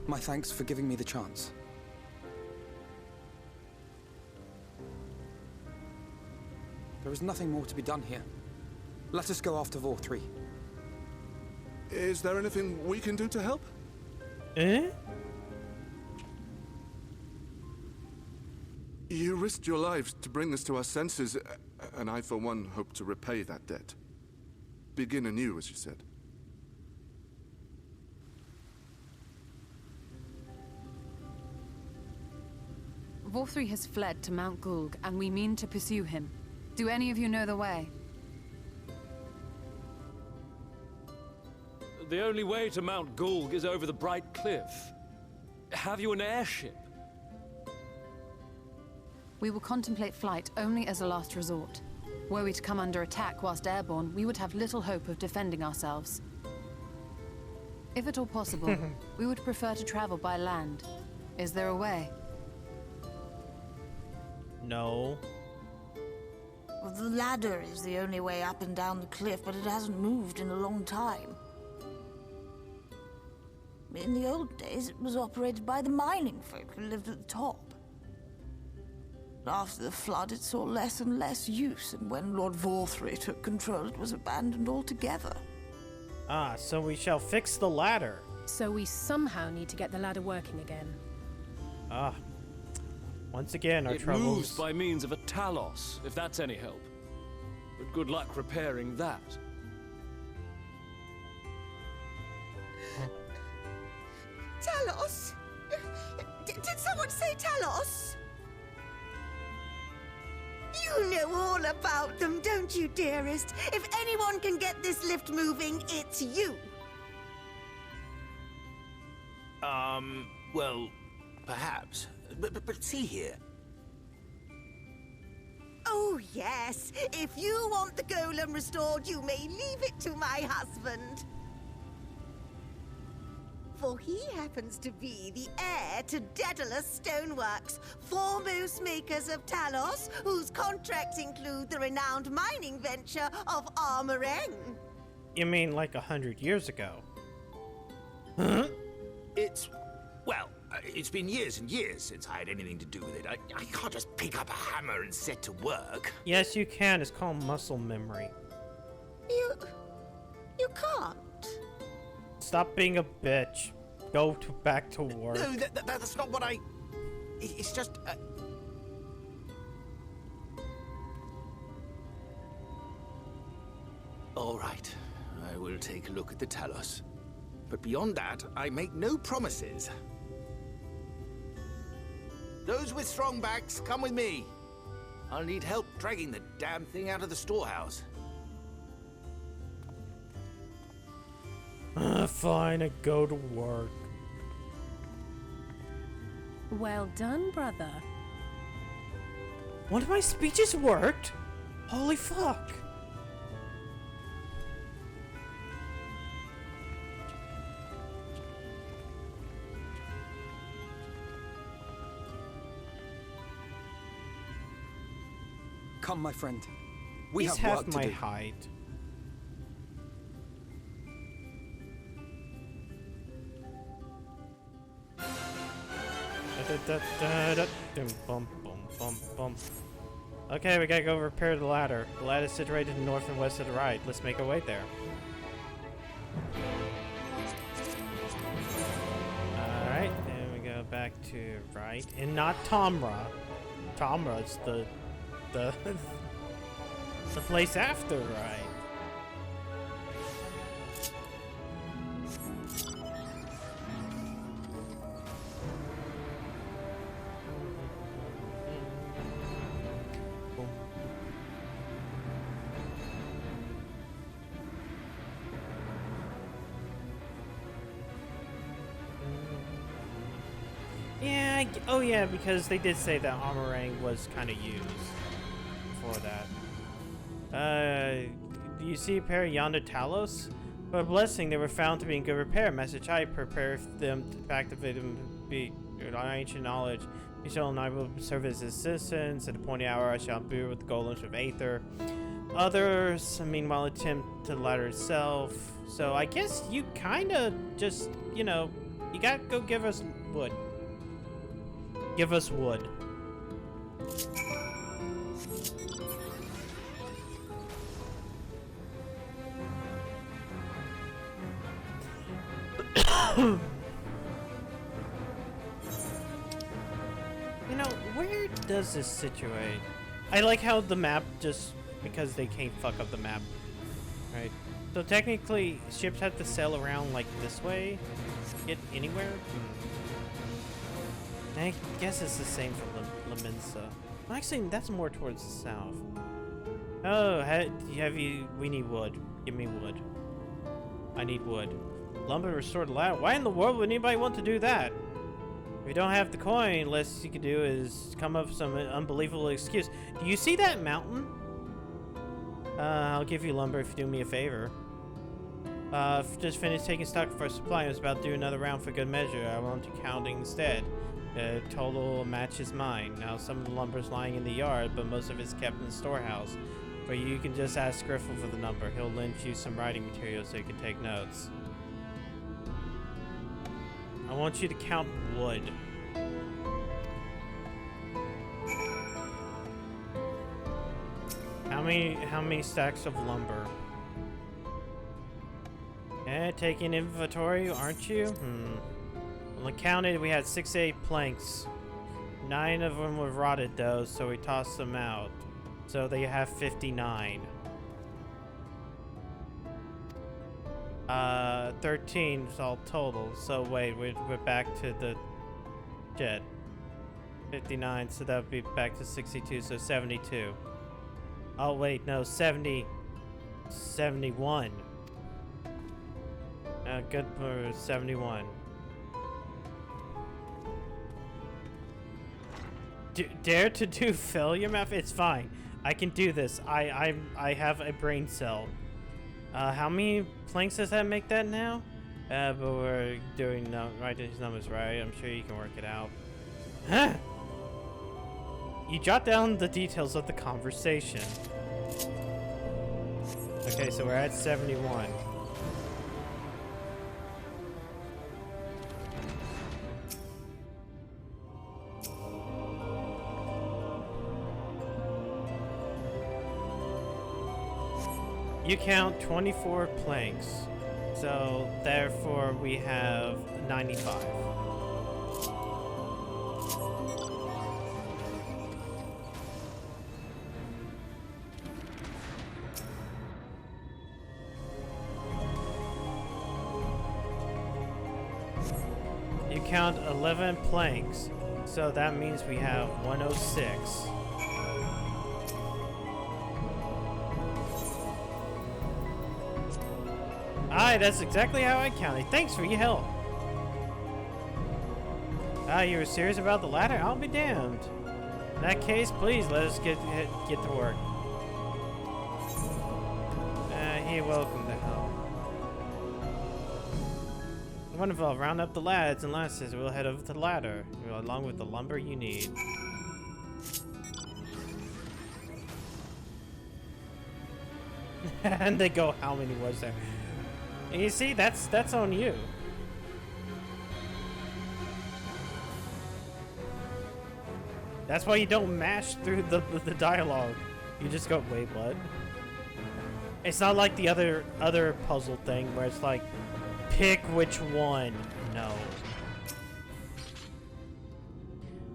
My thanks for giving me the chance. There is nothing more to be done here. Let us go after Vor 3. Is there anything we can do to help? Eh? You risked your lives to bring us to our senses, and I, for one, hope to repay that debt. Begin anew, as you said. Vor 3 has fled to Mount Gulg, and we mean to pursue him. Do any of you know the way? The only way to Mount Gulg is over the Bright Cliff. Have you an airship? We will contemplate flight only as a last resort. Were we to come under attack whilst airborne, we would have little hope of defending ourselves. If at all possible, we would prefer to travel by land. Is there a way? No. Well, the ladder is the only way up and down the cliff, but it hasn't moved in a long time. In the old days, it was operated by the mining folk who lived at the top. After the flood, it saw less and less use, and when Lord Vor 3 took control, it was abandoned altogether. Ah, so we shall fix the ladder. So we somehow need to get the ladder working again. Ah. Once again, our It troubles. moves by means of a talos, if that's any help. But good luck repairing that. Talos? Did someone say Talos? You know all about them, don't you, dearest? If anyone can get this lift moving, it's you. Well, perhaps. But see here. Oh, yes. If you want the golem restored, you may leave it to my husband. For he happens to be the heir to Daedalus Stoneworks, foremost makers of Talos, whose contracts include the renowned mining venture of Armoreng. You mean like 100 years ago? It's been years and years since I had anything to do with it. I can't just pick up a hammer and set to work. Yes, you can. It's called muscle memory. You can't. Stop being a bitch. Go back to work. No, that's not what I... It's just... All right, I will take a look at the Talos. But beyond that, I make no promises. Those with strong backs, come with me. I'll need help dragging the damn thing out of the storehouse. Fine, I go to work. Well done, brother. One of my speeches worked? Holy fuck. Come, my friend. We He's have half work to my do. height. Okay, we gotta go repair the ladder. The ladder is situated north and west of the ride. Let's make our way there. Alright, then we go back to right. And not Tomra. Tomra's the the place after right. Oh yeah, because they did say that armorang was kind of used for that. Do you see a pair yonder Talos? For a blessing, they were found to be in good repair. Message I prepare them to activate them be ancient knowledge. Michelle and I will serve as assistants. At the appointed hour, I shall be with the golems of Aether. Others, meanwhile, attempt to the ladder itself. So I guess you kind of just, you know, you gotta go give us wood. Give us wood. You know, where does this situate? I like how the map just, because they can't fuck up the map, right? So technically, ships have to sail around like this way to get anywhere? I guess it's the same for Laminsa. Well, actually, that's more towards the south. Oh, we need wood. Give me wood. I need wood. Lumber restored ladder. Why in the world would anybody want to do that? If you don't have the coin, least you could do is come up with some unbelievable excuse. Do you see that mountain? I'll give you lumber if you do me a favor. Just finished taking stock for supply. I was about to do another round for good measure. I want to counting instead. The total matches mine. Now some of the lumber's lying in the yard, but most of it's kept in the storehouse. But you can just ask Griffle for the number. He'll lend you some writing material so you can take notes. I want you to count wood. How many stacks of lumber? Yeah, taking inventory, aren't you? Well, I counted, we had 68 planks. 9 of them were rotted though, so we tossed them out. So they have 59. 13 is all total. So wait, we're back to the jet. 59, so that would be back to 62, so 72. Oh wait, no, 70. 71. Good for 71. Dare to do failure math? It's fine. I can do this. I have a brain cell. How many planks does that make that now? But we're doing right these numbers right. I'm sure you can work it out. Huh? You jot down the details of the conversation. Okay, so we're at 71. You count 24 planks, so therefore we have 95. You count 11 planks, so that means we have 106. Aye, that's exactly how I counted. Thanks for your help. Ah, you were serious about the ladder? I'll be damned. In that case, please let us get to work. You're welcome to help. Wonderful. Round up the lads and lasses. We'll head over to the ladder, along with the lumber you need. And they go, how many was there? And you see, that's on you. That's why you don't mash through the dialogue. You just go, wait, what? It's not like the other puzzle thing where it's like, pick which one. No.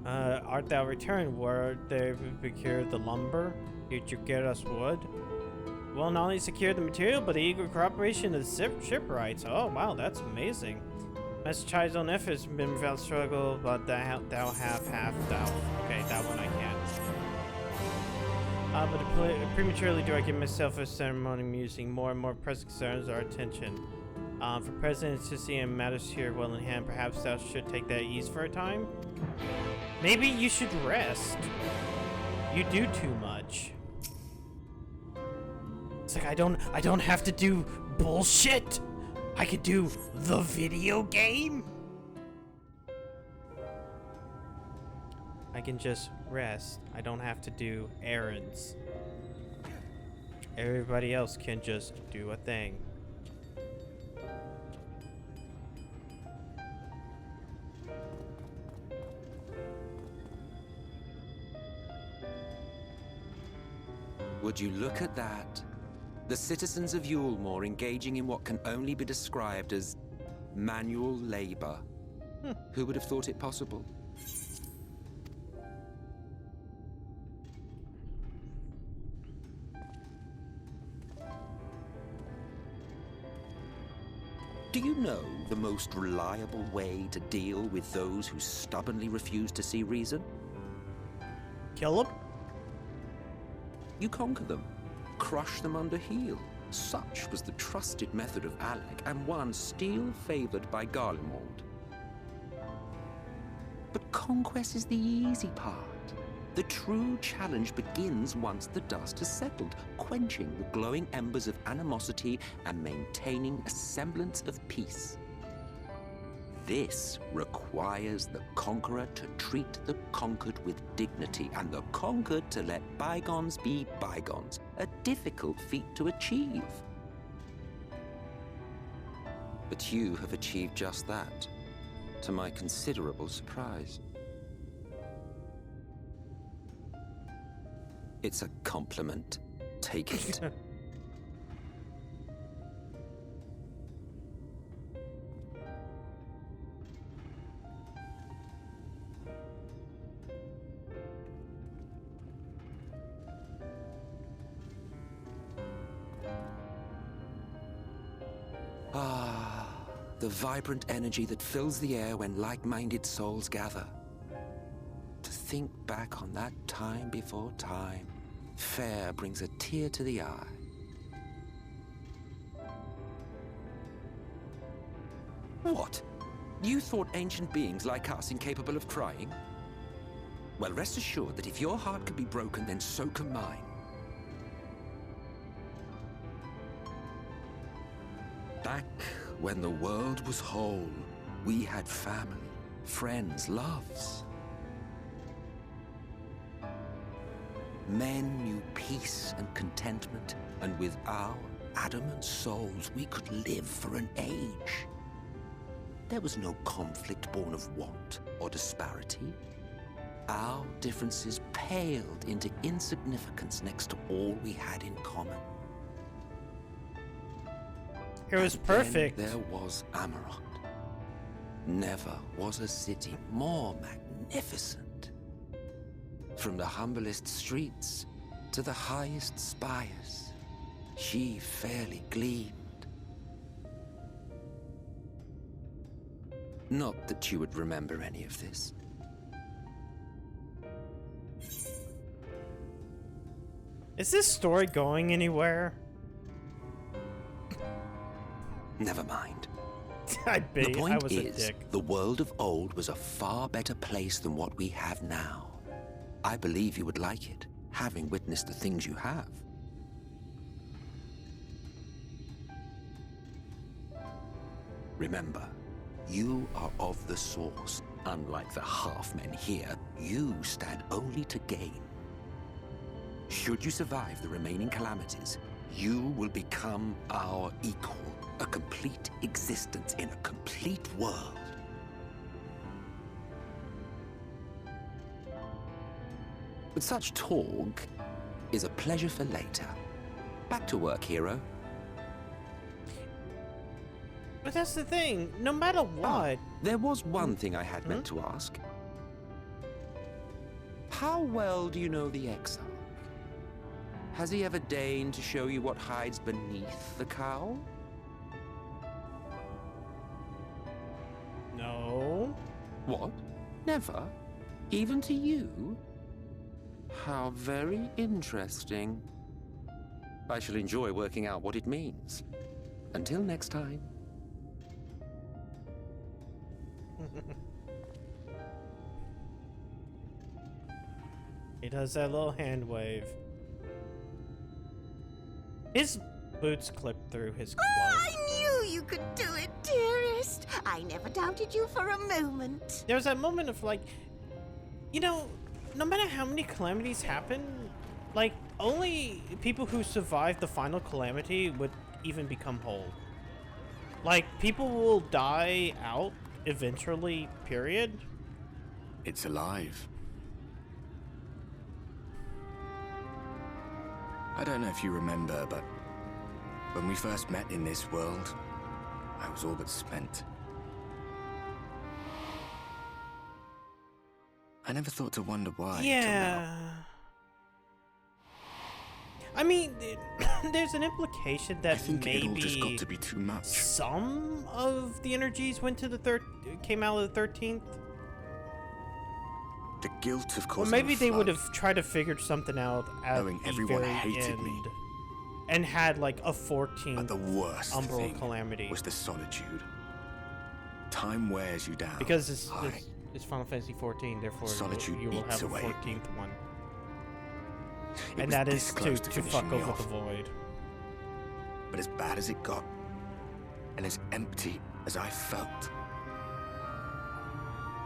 Art thou returned? Were they procured the lumber? Did you get us wood? Well, not only secured the material, but the eager cooperation of the shipwrights. Oh, wow, that's amazing. Master Chai's own efforts have been without struggle, but thou have half thou. Okay, that one I can't. But prematurely do I give myself a ceremony musing. More and more pressing concerns our attention. For presidents to see in matters here well in hand, perhaps thou should take that ease for a time? Maybe you should rest. You do too much. It's like I don't have to do bullshit. I could do the video game. I can just rest. I don't have to do errands. Everybody else can just do a thing. Would you look at that? The citizens of Yulmore engaging in what can only be described as manual labor. Who would have thought it possible? Do you know the most reliable way to deal with those who stubbornly refuse to see reason? Kill them? You conquer them, crush them under heel. Such was the trusted method of Alec, and one still favored by Garlemald. But conquest is the easy part. The true challenge begins once the dust has settled, quenching the glowing embers of animosity and maintaining a semblance of peace. This requires the conqueror to treat the conquered with dignity, and the conquered to let bygones be bygones, a difficult feat to achieve. But you have achieved just that, to my considerable surprise. It's a compliment. Take it. The vibrant energy that fills the air when like-minded souls gather. To think back on that time before time, fair brings a tear to the eye. What? You thought ancient beings like us incapable of crying? Well, rest assured that if your heart can be broken, then so can mine. Back when the world was whole, we had family, friends, loves. Men knew peace and contentment, and with our adamant souls, we could live for an age. There was no conflict born of want or disparity. Our differences paled into insignificance next to all we had in common. It was perfect. Then there was Amarant. Never was a city more magnificent. From the humblest streets to the highest spires, she fairly gleamed. Not that you would remember any of this. Is this story going anywhere? Never mind. The point is, the world of old was a far better place than what we have now. I believe you would like it, having witnessed the things you have. Remember, you are of the source. Unlike the half-men here, you stand only to gain. Should you survive the remaining calamities, you will become our equal. A complete existence in a complete world. But such talk is a pleasure for later. Back to work, hero. But that's the thing, no matter what. There was one thing I had meant to ask. How well do you know the Exarch? Has he ever deigned to show you what hides beneath the cowl? No. What? Never? Even to you? How very interesting. I shall enjoy working out what it means. Until next time, He does that little hand wave. His boots clip through his clothes. I knew you could do it, dearest. I never doubted you for a moment. There's that moment of like, you know, no matter how many calamities happen, like only people who survive the final calamity would even become whole. Like people will die out eventually, period. It's alive. I don't know if you remember, but when we first met in this world, I was all but spent. I never thought to wonder why. Yeah. I mean, there's an implication that maybe it all just got to be too much. Some of the energies went to the came out of the 13th. The guilt of Or course. maybe they would have tried to figure something out at knowing the everyone very hated end me. and had like a 14th But the worst umbral thing calamity. was the solitude. Time wears you down. Because it's Final Fantasy 14, therefore solitude you will eats have a away. 14th one. It And was that this is close to finishing fuck me over off. the void. But as bad as it got, and as empty as I felt,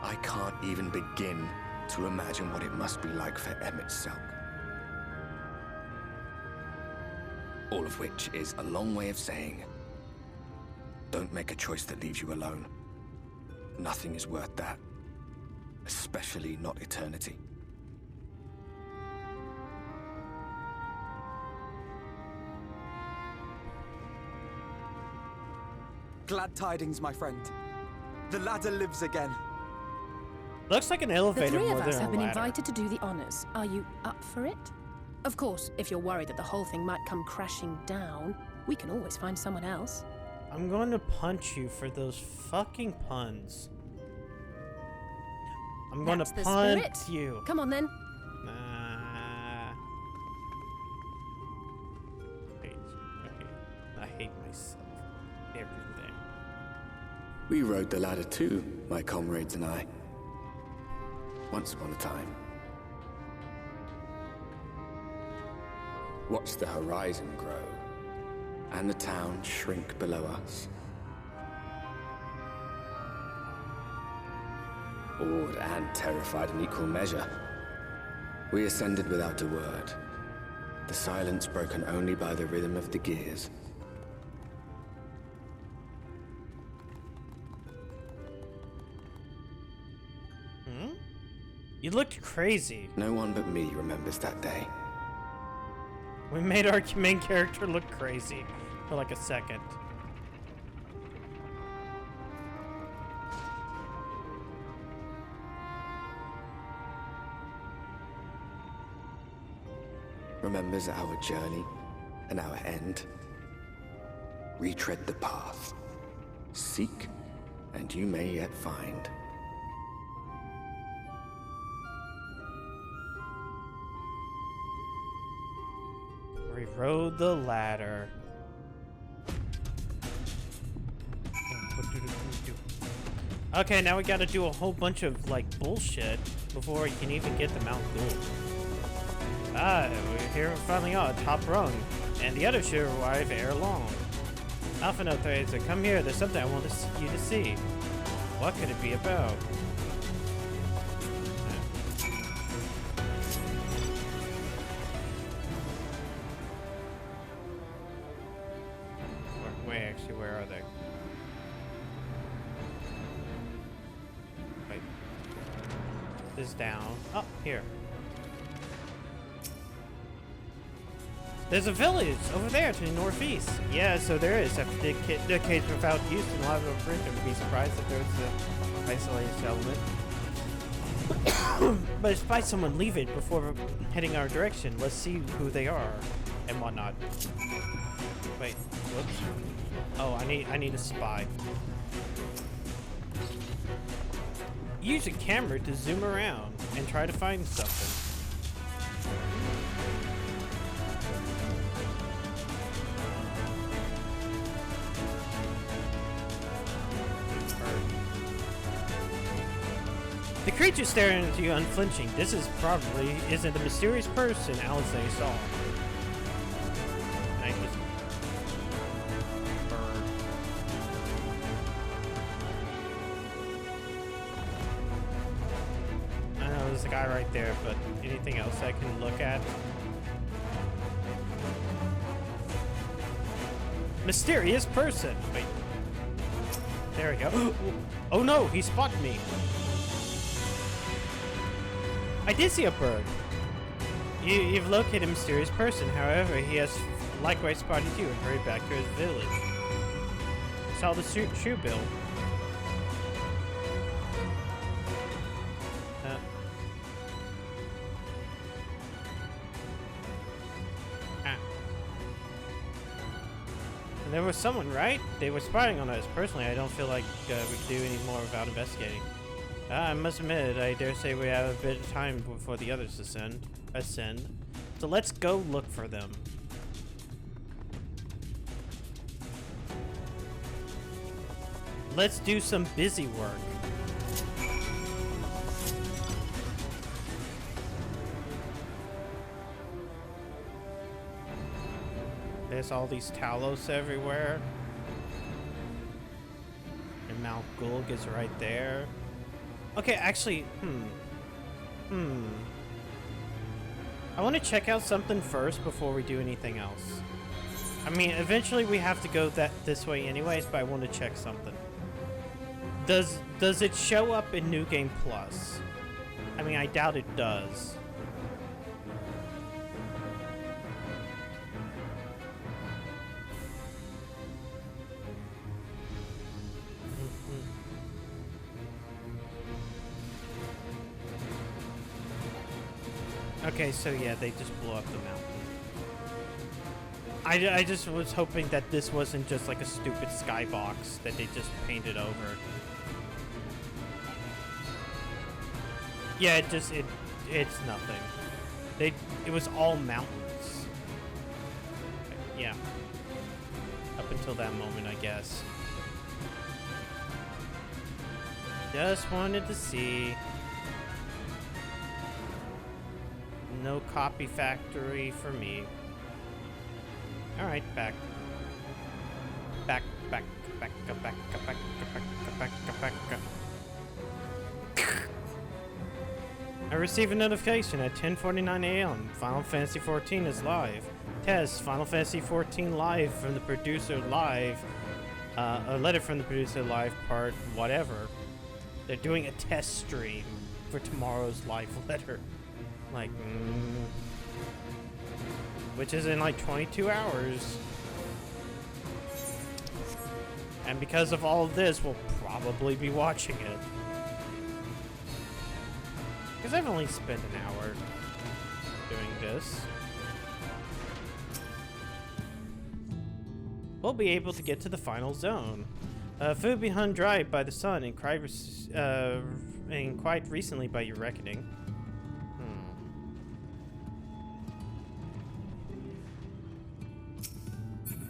I can't even begin to imagine what it must be like for Emmett Selk. All of which is a long way of saying, don't make a choice that leaves you alone. Nothing is worth that, especially not eternity. Glad tidings, my friend. The ladder lives again. Looks like an elevator The three more of us than have a been ladder. invited to do the honors. Are you up for it? Of course, if you're worried that the whole thing might come crashing down, we can always find someone else. I'm going to punch you for those fucking puns. I'm going That's to the punch spirit. you. Come on then. Nah. I hate myself. Everything. We rode the ladder too, my comrades and I. Once upon a time. Watched the horizon grow, and the town shrink below us. Awed and terrified in equal measure, we ascended without a word, the silence broken only by the rhythm of the gears. You looked crazy. No one but me remembers that day. We made our main character look crazy for like a second. Remembers our journey and our end. Retread the path. Seek, and you may yet find. We rode the ladder. Okay, now we gotta do a whole bunch of, like, bullshit before we can even get the Mount Gould. Ah, we're here finally on top rung, and the others should arrive ere long. Alpha Note Tracer, come here, there's something I want you to see. What could it be about? Where are they? Wait. This is down. Oh, here. There's a village over there to the northeast. Yeah, so there is. After decades without use and a lot of bridge, I would be surprised if there's an isolated settlement. But despite someone leave it before heading our direction, let's see who they are and whatnot. Wait, whoops. Oh, I need a spy. Use a camera to zoom around and try to find something. The creature staring at you unflinching. This isn't the mysterious person Alizé saw. And I just... Bird. I know there's a guy right there, but anything else I can look at? Mysterious person! Wait. There we go. Oh no, he spotted me. I did see a bird. You've located a mysterious person. However, he has likewise spotted you and hurried back to his village. Saw the shoe bill. And there was someone, right? They were spying on us. Personally, I don't feel like we can do any more without investigating. I must admit, I dare say we have a bit of time before the others ascend. So let's go look for them. Let's do some busy work. There's all these Talos everywhere. And Mount Gulg is right there. Okay, actually, I want to check out something first before we do anything else. I mean, eventually we have to go this way anyways, but I want to check something. Does it show up in New Game Plus? I mean, I doubt it does. Okay, so yeah, they just blew up the mountain. I just was hoping that this wasn't just like a stupid skybox that they just painted over. Yeah, it's nothing. It was all mountains. Yeah. Up until that moment, I guess. Just wanted to see. No copy factory for me. Alright, back. I received a notification at 10:49 a.m. Final Fantasy XIV is live. Test Final Fantasy XIV live from the producer live. A letter from the producer live part whatever. They're doing a test stream for tomorrow's live letter. Like, which is in like 22 hours. And because of all of this, we'll probably be watching it. Because I've only spent an hour doing this. We'll be able to get to the final zone. Food behind dried by the sun and quite recently by your reckoning.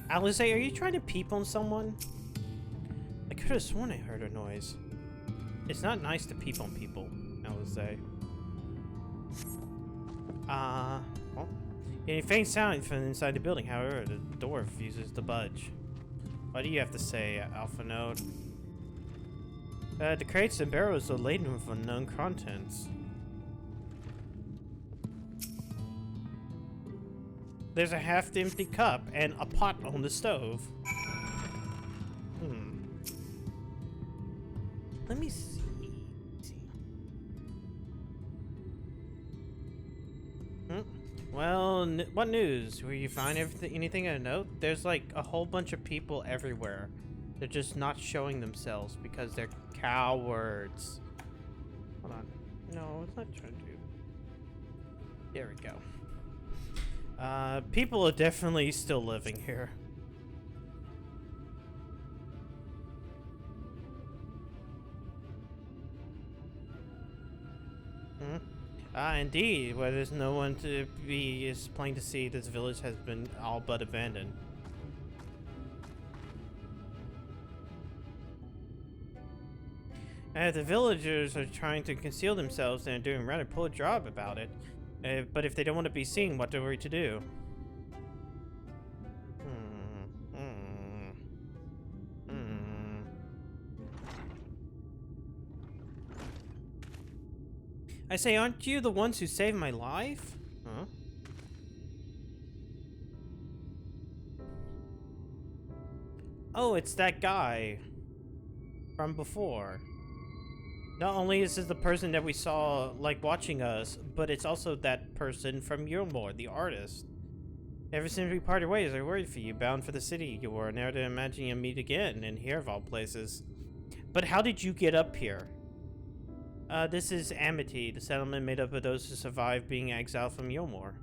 Alizé, are you trying to peep on someone? I could have sworn I heard a noise. It's not nice to peep on people, Alizé. Well, any faint sound from inside the building, however, the door refuses to budge. What do you have to say, Alpha Node? The crates and barrels are laden with unknown contents. There's a half-empty cup and a pot on the stove. Let me see. Well, what news? Will you find anything of note? There's like a whole bunch of people everywhere. They're just not showing themselves because they're cowards. Hold on. No, it's not trying to. There we go. People are definitely still living here. Indeed. Where there's no one to be, it's plain to see this village has been all but abandoned. The villagers are trying to conceal themselves and are doing a rather poor job about it. But if they don't want to be seen, what are we to do? I say, aren't you the ones who saved my life? Huh? Oh, it's that guy from before. Not only is this the person that we saw, like, watching us, but it's also that person from Yulmore, the artist. Ever since we parted ways, I worried for you, bound for the city you were, never to imagine you'll meet again, and here of all places. But how did you get up here? This is Amity, the settlement made up of those who survived being exiled from Yulmore.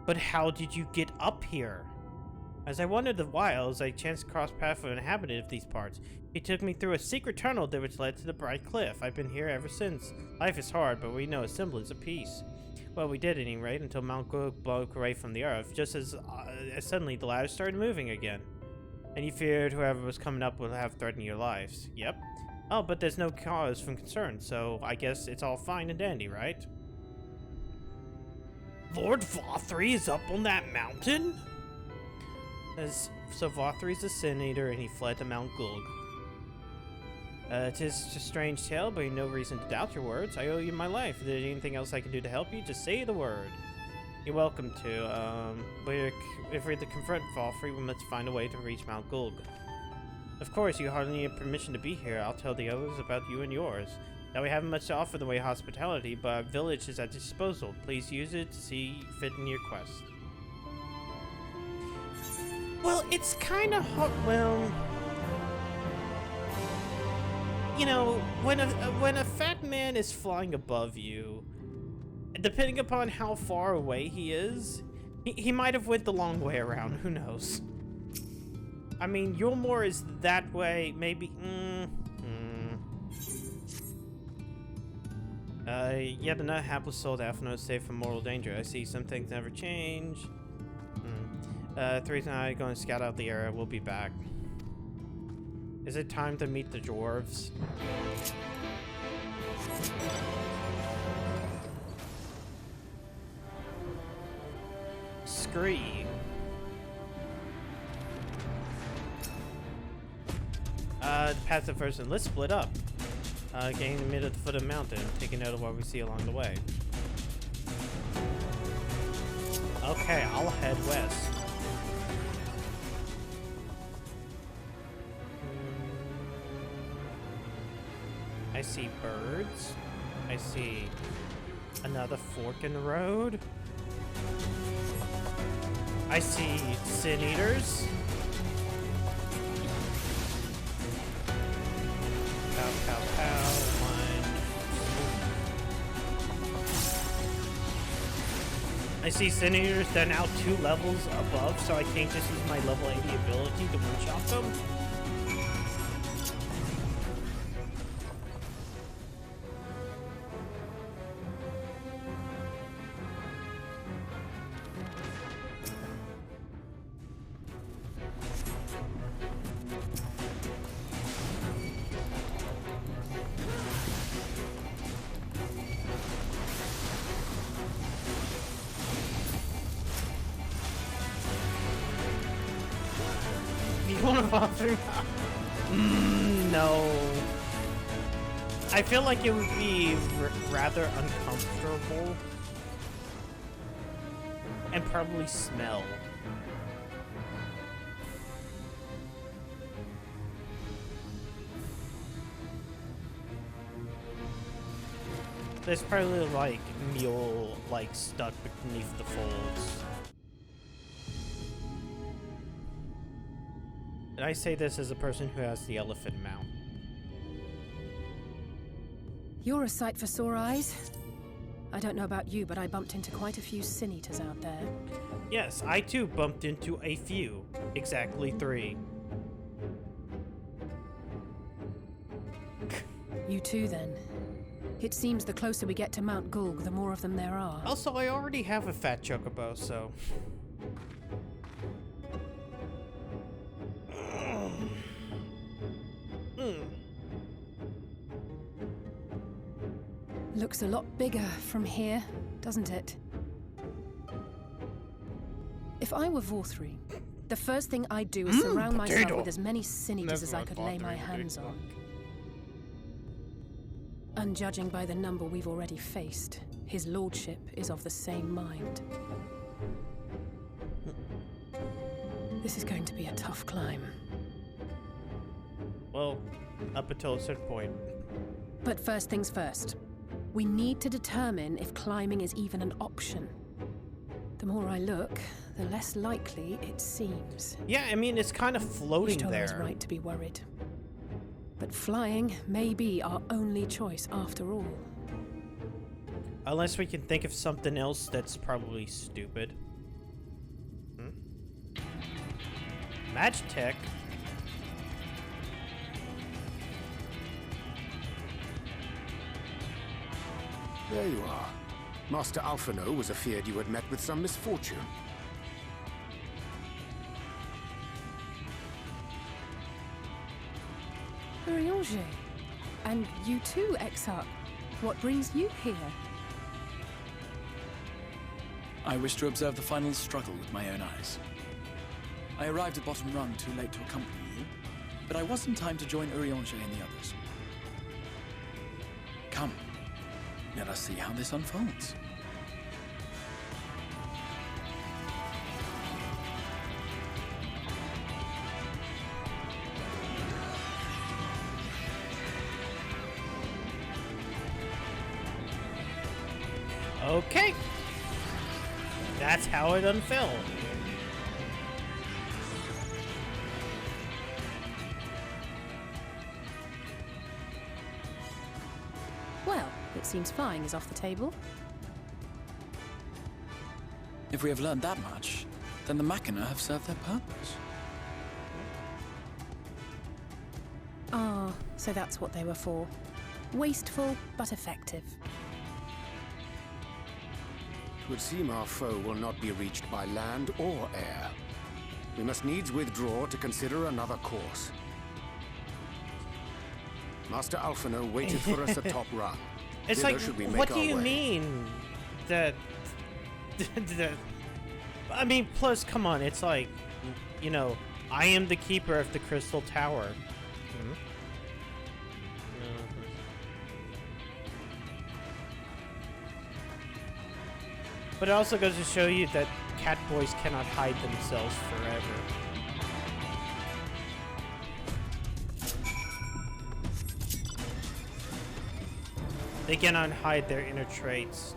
But how did you get up here? As I wandered the wilds, I chanced to cross paths with an inhabitant of these parts. He took me through a secret tunnel which led to the Bright Cliff. I've been here ever since. Life is hard, but we know a semblance of peace. Well, we did at any rate, until Mount Gug broke away from the earth, just as suddenly the ladder started moving again. And you feared whoever was coming up would have threatened your lives. Yep. Oh, but there's no cause for concern, so I guess it's all fine and dandy, right? Lord Vothri is up on that mountain? So Vothri's a Sin Eater, and he fled to Mount Gulg. It is a strange tale, but no reason to doubt your words. I owe you my life. If there's anything else I can do to help you, just say the word. You're welcome to. If we're to confront Vothri, we must find a way to reach Mount Gulg. Of course, you hardly need permission to be here. I'll tell the others about you and yours. Now, we haven't much to offer in the way of hospitality, but our village is at your disposal. Please use it to see fit in your quest. Well, it's kind of hard. Well, you know, when a fat man is flying above you, depending upon how far away he is, he might have went the long way around. Who knows? I mean, Yulmore is that way. Maybe. Yet another hapless soul to have no safe from mortal danger. I see some things never change. Therese and I are going to scout out the area. We'll be back. Is it time to meet the dwarves? Scree. The passive person. Let's split up. Getting in the middle of the foot of the mountain, taking note of what we see along the way. Okay, I'll head west. I see birds. I see another fork in the road. I see Sin Eaters. Pow, pow, pow. I see Sin Eaters that are now 2 levels above, so I can't just use my level 80 ability to one-shot them. No. I feel like it would be rather uncomfortable and probably smell. There's probably like mule like stuck beneath the folds. And I say this as a person who has the elephant mount. You're a sight for sore eyes. I don't know about you, but I bumped into quite a few Sin Eaters out there. Yes, I too bumped into a few. Exactly 3. You too, then. It seems the closer we get to Mount Gulg, the more of them there are. Also, I already have a fat chocobo, so... Looks a lot bigger from here, doesn't it? If I were Vorthri, the first thing I'd do is surround myself with as many sin eaters as I could lay my hands on. And judging by the number we've already faced, his lordship is of the same mind. This is going to be a tough climb. Well, up until a certain point. But first things first. We need to determine if climbing is even an option. The more I look, the less likely it seems. Yeah, I mean, it's kind of floating Ishtar is there. right to be worried. But flying may be our only choice after all. Unless we can think of something else that's probably stupid. Magitech? There you are. Master Alphino was afeard you had met with some misfortune. Urianger. And you too, Exarch. What brings you here? I wish to observe the final struggle with my own eyes. I arrived at Bottom Rung too late to accompany you, but I was in time to join Urianger and the others. Come, let us see how this unfolds. Okay. That's how it unfell. Well, it seems flying is off the table. If we have learned that much, then the Machina have served their purpose. Ah, so that's what they were for. Wasteful, but effective. It would seem our foe will not be reached by land or air. We must needs withdraw to consider another course. Master Alphino waited for us atop Rung. It's Thither like, should we make what our do you way. mean that... I mean, plus, come on, it's like, you know, I am the keeper of the Crystal Tower. But it also goes to show you that cat boys cannot hide themselves forever. They cannot hide their inner traits.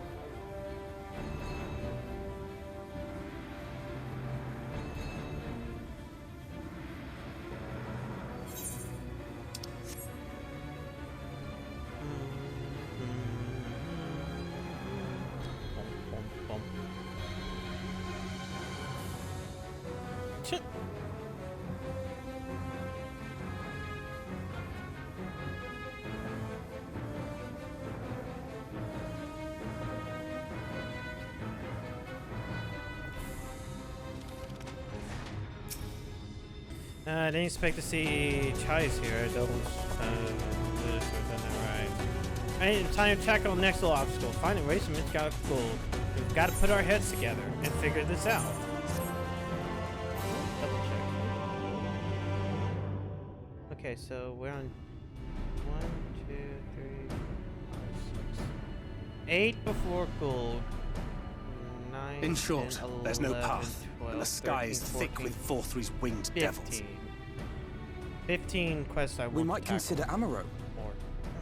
I didn't expect to see Chai's here. I don't. Alright. Time to tackle the next little obstacle. Finding ways to make gold. We've got to put our heads together and figure this out. Double check. Okay, so we're on 1, 2, 3, 4, 5, 6, 8 before gold. 9. In short, 10, there's no 11, path, 12, and the sky 13, is thick 14, with Vorthri's winged 15. devils. 15 quests I want We might to tackle. consider Amaro. More.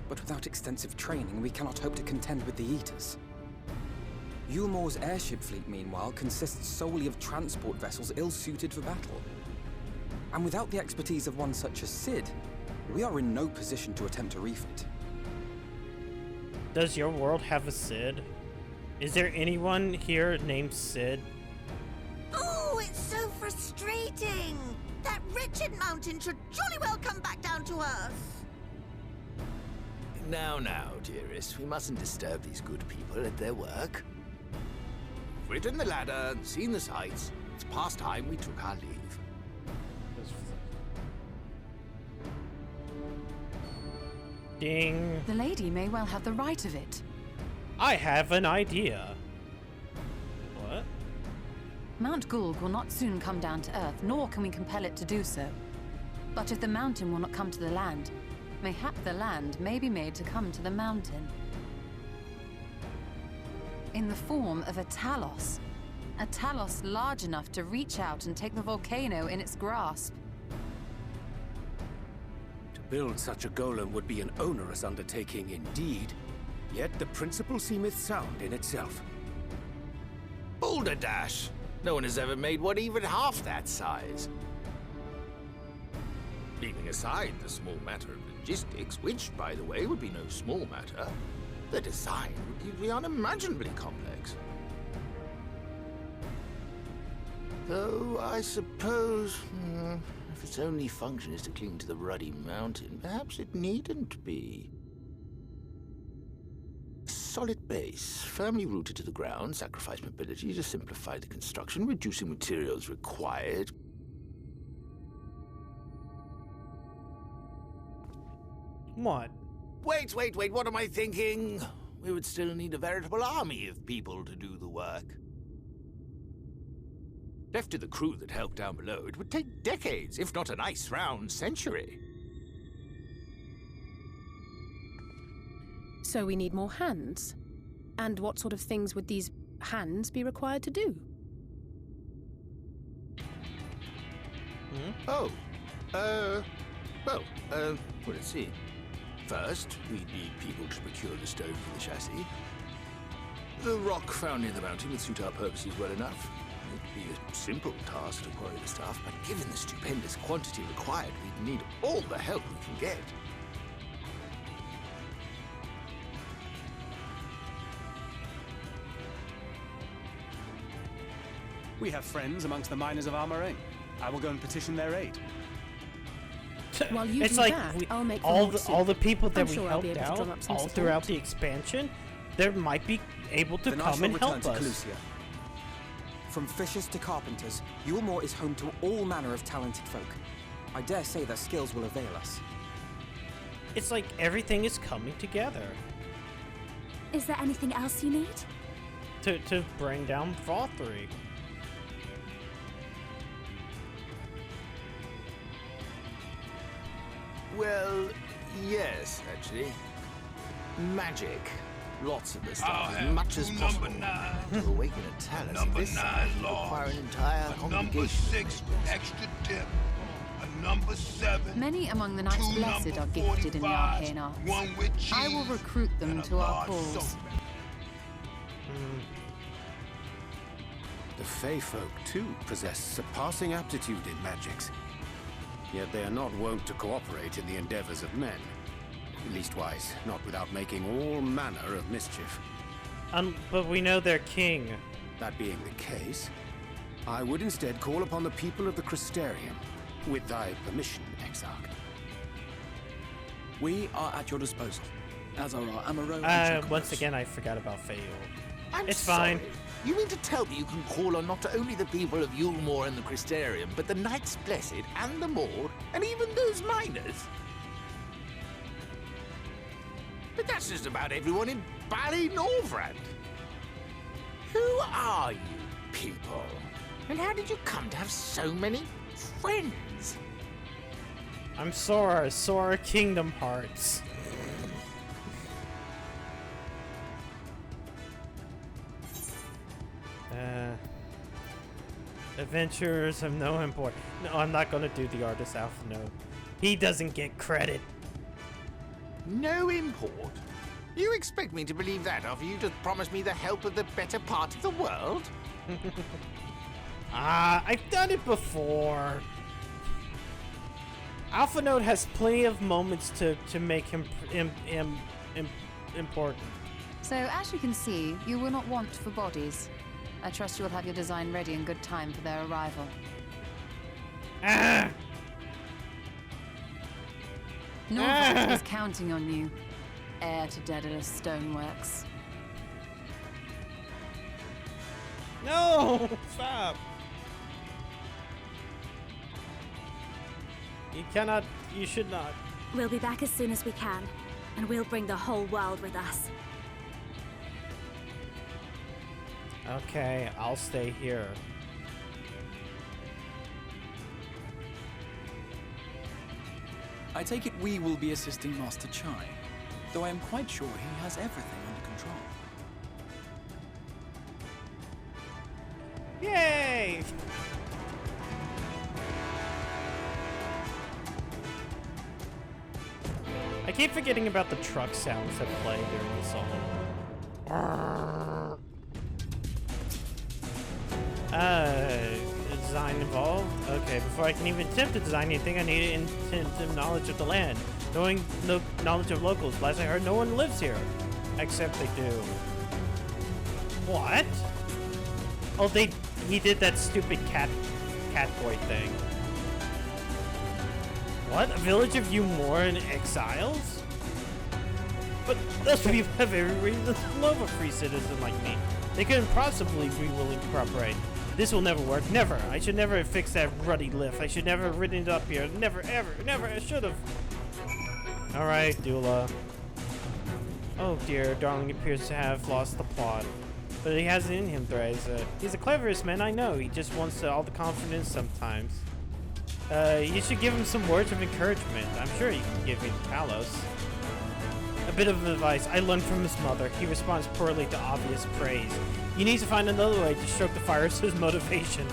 But without extensive training, we cannot hope to contend with the Eaters. Yulmor's airship fleet, meanwhile, consists solely of transport vessels ill-suited for battle. And without the expertise of one such as Cid, we are in no position to attempt a refit. Does your world have a Cid? Is there anyone here named Cid? Oh, it's so frustrating! That wretched mountain should jolly well come back down to earth! Now, dearest, we mustn't disturb these good people at their work. We've ridden the ladder and seen the sights. It's past time we took our leave. Ding. The lady may well have the right of it. I have an idea. What? Mount Gulg will not soon come down to Earth, nor can we compel it to do so. But if the mountain will not come to the land, mayhap the land may be made to come to the mountain. In the form of a Talos. A Talos large enough to reach out and take the volcano in its grasp. To build such a golem would be an onerous undertaking indeed. Yet the principle seemeth sound in itself. Balderdash! No one has ever made one even half that size. Leaving aside the small matter of logistics, which, by the way, would be no small matter, the design would be unimaginably complex. Though, I suppose, if its only function is to cling to the ruddy mountain, perhaps it needn't be. A solid base, firmly rooted to the ground, sacrifice mobility to simplify the construction, reducing materials required. What? Wait, what am I thinking? We would still need a veritable army of people to do the work. Left to the crew that helped down below, it would take decades, if not a nice round century. So we need more hands. And what sort of things would these hands be required to do? Well, let's see. First, we'd need people to procure the stone for the chassis. The rock found near the mountain would suit our purposes well enough. It'd be a simple task to quarry the stuff, but given the stupendous quantity required, we'd need all the help we can get. We have friends amongst the miners of Armorain. I will go and petition their aid. While you It's do like that, we, I'll make all more soup. all the people that I'm we sure I'll be helped able to drum out up some all support. throughout the expansion, there might be able to Then I come shall and return help to us. Calusia. From fishers to carpenters, Yulmore is home to all manner of talented folk. I dare say their skills will avail us. It's like everything is coming together Is there anything else you need? to bring down Valkyrie. Well, yes, actually. Magic. Lots of the stuff, as much as possible. To awaken a talent of this size would require an entire Number 6 extra dip. A number 7. Many among the Knights Blessed are gifted in the arcane arts. One with cheese. I will recruit them to our cause. The Fey folk, too, possess surpassing aptitude in magics. Yet they are not wont to cooperate in the endeavors of men. Leastwise, not without making all manner of mischief. But we know their king. That being the case, I would instead call upon the people of the Crystarium. With thy permission, Exarch. We are at your disposal, as are our Amaro and Once again, I forgot about Fayul. It's sorry. fine. You mean to tell me you can call on not only the people of Yulmore and the Crystarium, but the Knights Blessed and the Maud, and even those miners? But that's just about everyone in Ballynorvrand. Who are you people? And how did you come to have so many friends? I'm Sora Kingdom Hearts. Adventurers of no import. No, I'm not gonna do the artist Alpha Note. He doesn't get credit. No import? You expect me to believe that after you just promised me the help of the better part of the world? I've done it before. Alpha Note has plenty of moments to make him important. So, as you can see, you will not want for bodies. I trust you will have your design ready in good time for their arrival. Norvrand is counting on you, heir to Daedalus Stoneworks. No! Stop! You cannot, you should not. We'll be back as soon as we can, and we'll bring the whole world with us. Okay, I'll stay here. I take it we will be assisting Master Chai, though I am quite sure he has everything under control. Yay! I keep forgetting about the truck sounds that play during the song. Design involved? Okay, before I can even attempt to design anything, I need intensive knowledge of the land. Knowing no knowledge of locals. Last I heard, no one lives here. Except they do. What? Oh, he did that stupid cat boy thing. What? A village of Umoran exiles? But those people have every reason to love a free citizen like me. They couldn't possibly be willing to cooperate. This will never work. Never. I should never have fixed that ruddy lift. I should never have ridden it up here. Never, ever, never. I should have. Alright, Dula. Oh dear, Darling appears to have lost the plot. But he has it in him, Theresa. He's the cleverest man I know. He just wants all the confidence sometimes. You should give him some words of encouragement. I'm sure he can give you Talos. A bit of advice I learned from his mother. He responds poorly to obvious praise. You need to find another way to stroke the fire of his motivation.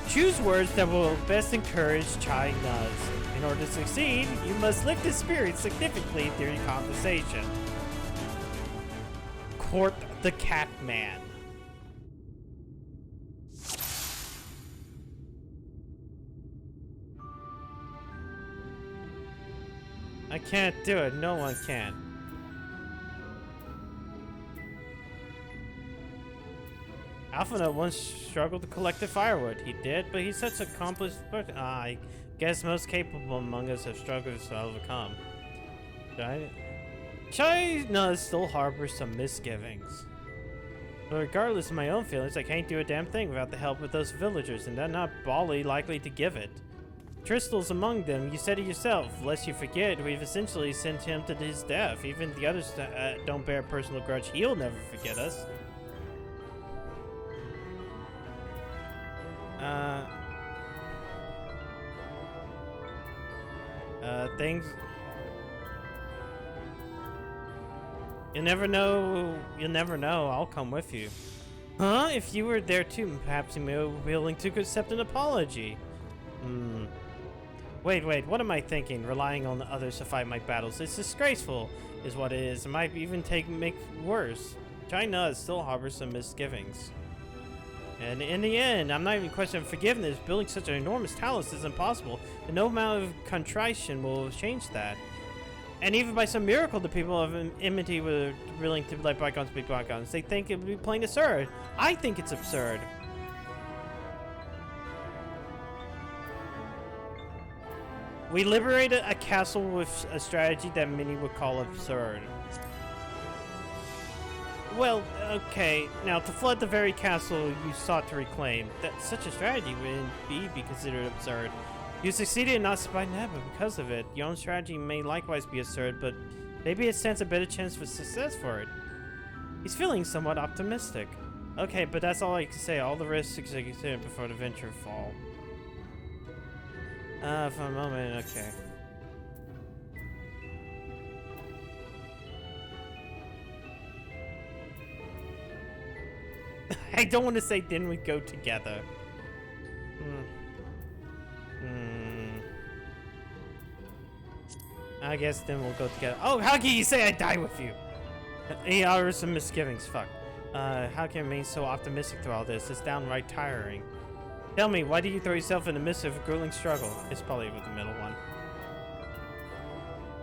Choose words that will best encourage Chai Nuz. In order to succeed, you must lift his spirits significantly during conversation. Court the Catman. I can't do it. No one can. Alphina once struggled to collect the firewood. He did, but he's such an accomplished person. I guess most capable among us have struggled to overcome. Chai still harbors some misgivings. But regardless of my own feelings, I can't do a damn thing without the help of those villagers, and they're not bally likely to give it. Tristle's among them. You said it yourself. Lest you forget, we've essentially sent him to his death. Even the others don't bear a personal grudge. He'll never forget us. Things... You'll never know. You'll never know. I'll come with you. Huh? If you were there too, perhaps you may be willing to accept an apology. Wait, what am I thinking? Relying on the others to fight my battles. It's disgraceful, is what it is. It might even make worse. China still harbors some misgivings. And in the end, I'm not even questioning forgiveness. Building such an enormous talus is impossible, and no amount of contrition will change that. And even by some miracle, the people of enmity were willing to let bygones be bygones. They think it would be plain absurd. I think it's absurd. We liberated a castle with a strategy that many would call absurd. Well, okay, now to flood the very castle you sought to reclaim, that such a strategy would be considered absurd. You succeeded in not surviving that, but because of it, your own strategy may likewise be absurd, but maybe it stands a better chance for success for it. He's feeling somewhat optimistic. Okay, but that's all I can say. All the risks executed before the venture fall. For a moment, okay. I don't want to say didn't we go together. I guess then we'll go together. Oh, how can you say I die with you? He harbors some misgivings, fuck. How can you remain so optimistic through all this? It's downright tiring. Tell me, why do you throw yourself in the midst of a grueling struggle? It's probably with the middle one.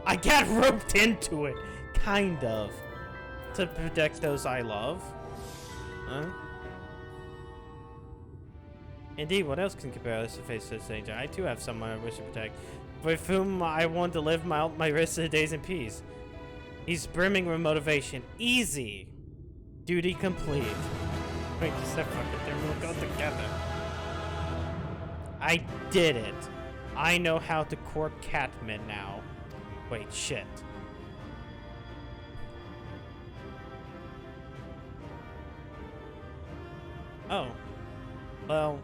I got roped into it, kind of. To protect those I love. Huh? Indeed, what else can compare us to face this danger? I too have someone I wish to protect, with whom I want to live my rest of the days in peace. He's brimming with motivation. Easy. Duty complete. Wait, just a fuck it, then we'll go together. I did it. I know how to court Catman now. Wait, shit. Oh. Well,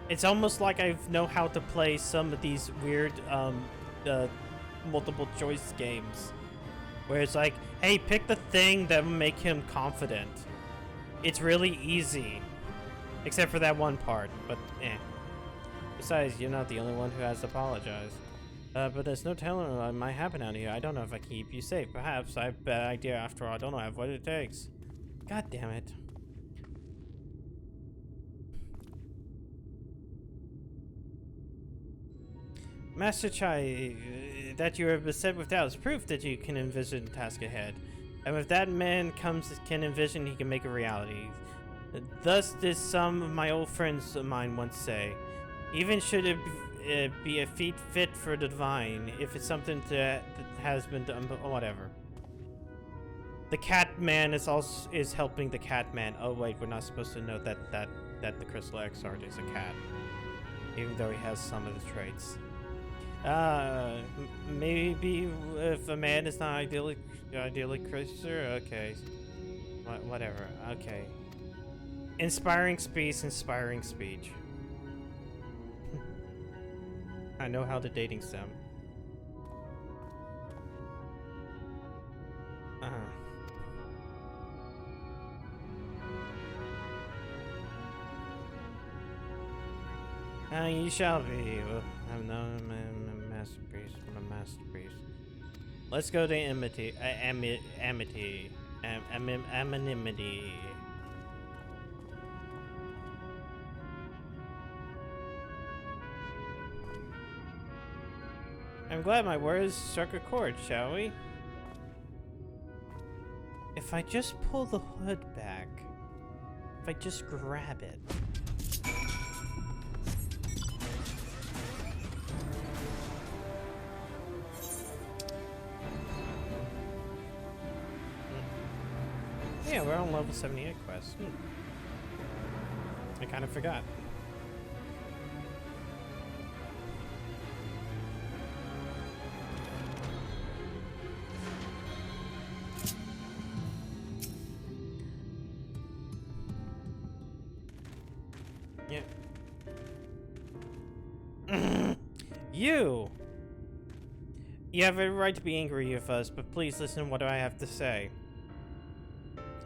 it's almost like I know how to play some of these weird multiple choice games. Where it's like, hey, pick the thing that will make him confident. It's really easy. Except for that one part, but eh. Besides, you're not the only one who has apologized. But there's no telling what might happen out here. I don't know if I can keep you safe. Perhaps I have a bad idea after all. I don't know. I have what it takes. God damn it. Master Chai, that you are beset with doubt is proof that you can envision the task ahead. And if that man can envision, he can make a reality. Thus did some of my old friends of mine once say. Even should it be a feat fit for the divine, if it's something that has been done, but whatever. The cat man is helping the cat man. Oh wait, we're not supposed to know that the Crystal Exarch is a cat, even though he has some of the traits. Maybe if a man is not ideally Christian, okay, whatever. Okay, inspiring speech. I know how the dating sim. You shall be. I'm not a masterpiece. I'm a masterpiece. Let's go to amity. Anonymity. I'm glad my words struck a chord, shall we? If I just pull the hood back, if I just grab it. Yeah, we're on level 78 quest. I kind of forgot. Yeah. You have every right to be angry with us, but please listen to what I have to say.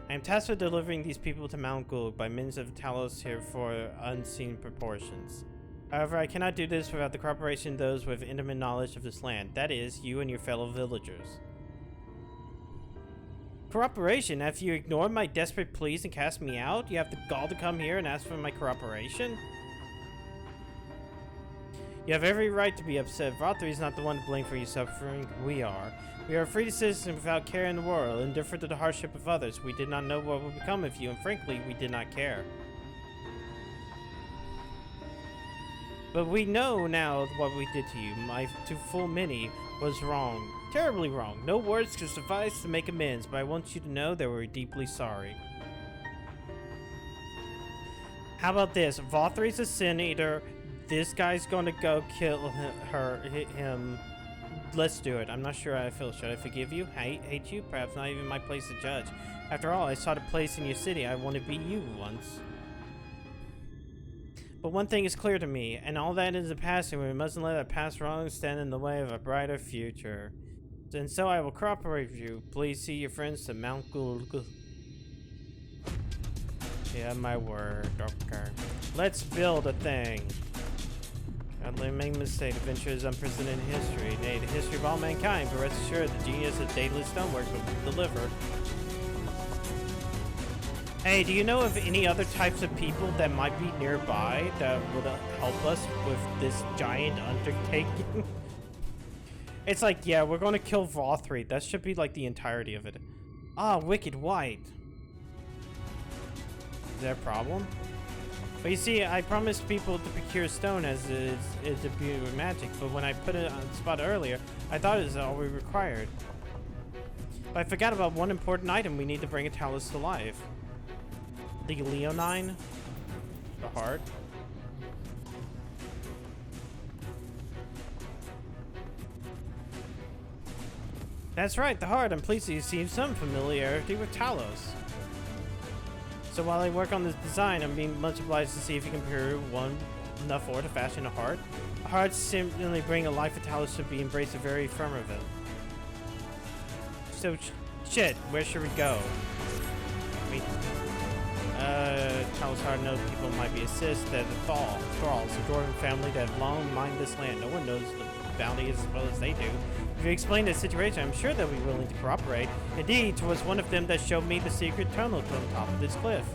I am tasked with delivering these people to Mount Gulg by means of Talos here for unseen proportions. However, I cannot do this without the cooperation of those with intimate knowledge of this land. That is, you and your fellow villagers. Cooperation? After you ignored my desperate pleas and cast me out, you have the gall to come here and ask for my cooperation? You have every right to be upset. Vothri is not the one to blame for your suffering. We are. We are free citizens without care in the world, indifferent to the hardship of others. We did not know what would become of you, and frankly, we did not care. But we know now what we did to you. My to fool many was wrong. Terribly wrong. No words could suffice to make amends, but I want you to know that we're deeply sorry. How about this? Vothri's a sin eater. This guy's gonna go kill him. Let's do it. I'm not sure how I feel. Should I forgive you? Hate you? Perhaps not even my place to judge. After all, I sought a place in your city. I want to be you once. But one thing is clear to me, and all that is the past, and we mustn't let our past wrongs stand in the way of a brighter future. And so I will cooperate with you. Please see your friends to Mount Gulg. Yeah, my word. Okay. Let's build a thing. God, let me make a mistake. Adventure is unprecedented in history. Nay, the history of all mankind, but rest assured, the genius of Daedalus Stoneworks will deliver. Hey, do you know of any other types of people that might be nearby that would help us with this giant undertaking? It's like, yeah, we're going to kill Vothri. That should be like the entirety of it. Ah, Wicked White. Is there a problem? But you see, I promised people to procure stone as it's a beauty with magic, but when I put it on the spot earlier, I thought it was all we required. But I forgot about one important item we need to bring a Talos to life. The Leonine? The heart? That's right, the heart. I'm pleased to see some familiarity with Talos. So while I work on this design, I'm being much obliged to see if you can procure one enough ore to fashion a heart. A heart simply bring a life of Talos should be embraced very firm of it. So, shit, where should we go? Talos Heart knows people might be assist. They're the thralls, a dwarven family that have long mined this land. No one knows the bounty as well as they do. If you explain the situation, I'm sure they'll be willing to cooperate. Indeed, it was one of them that showed me the secret tunnel to the top of this cliff.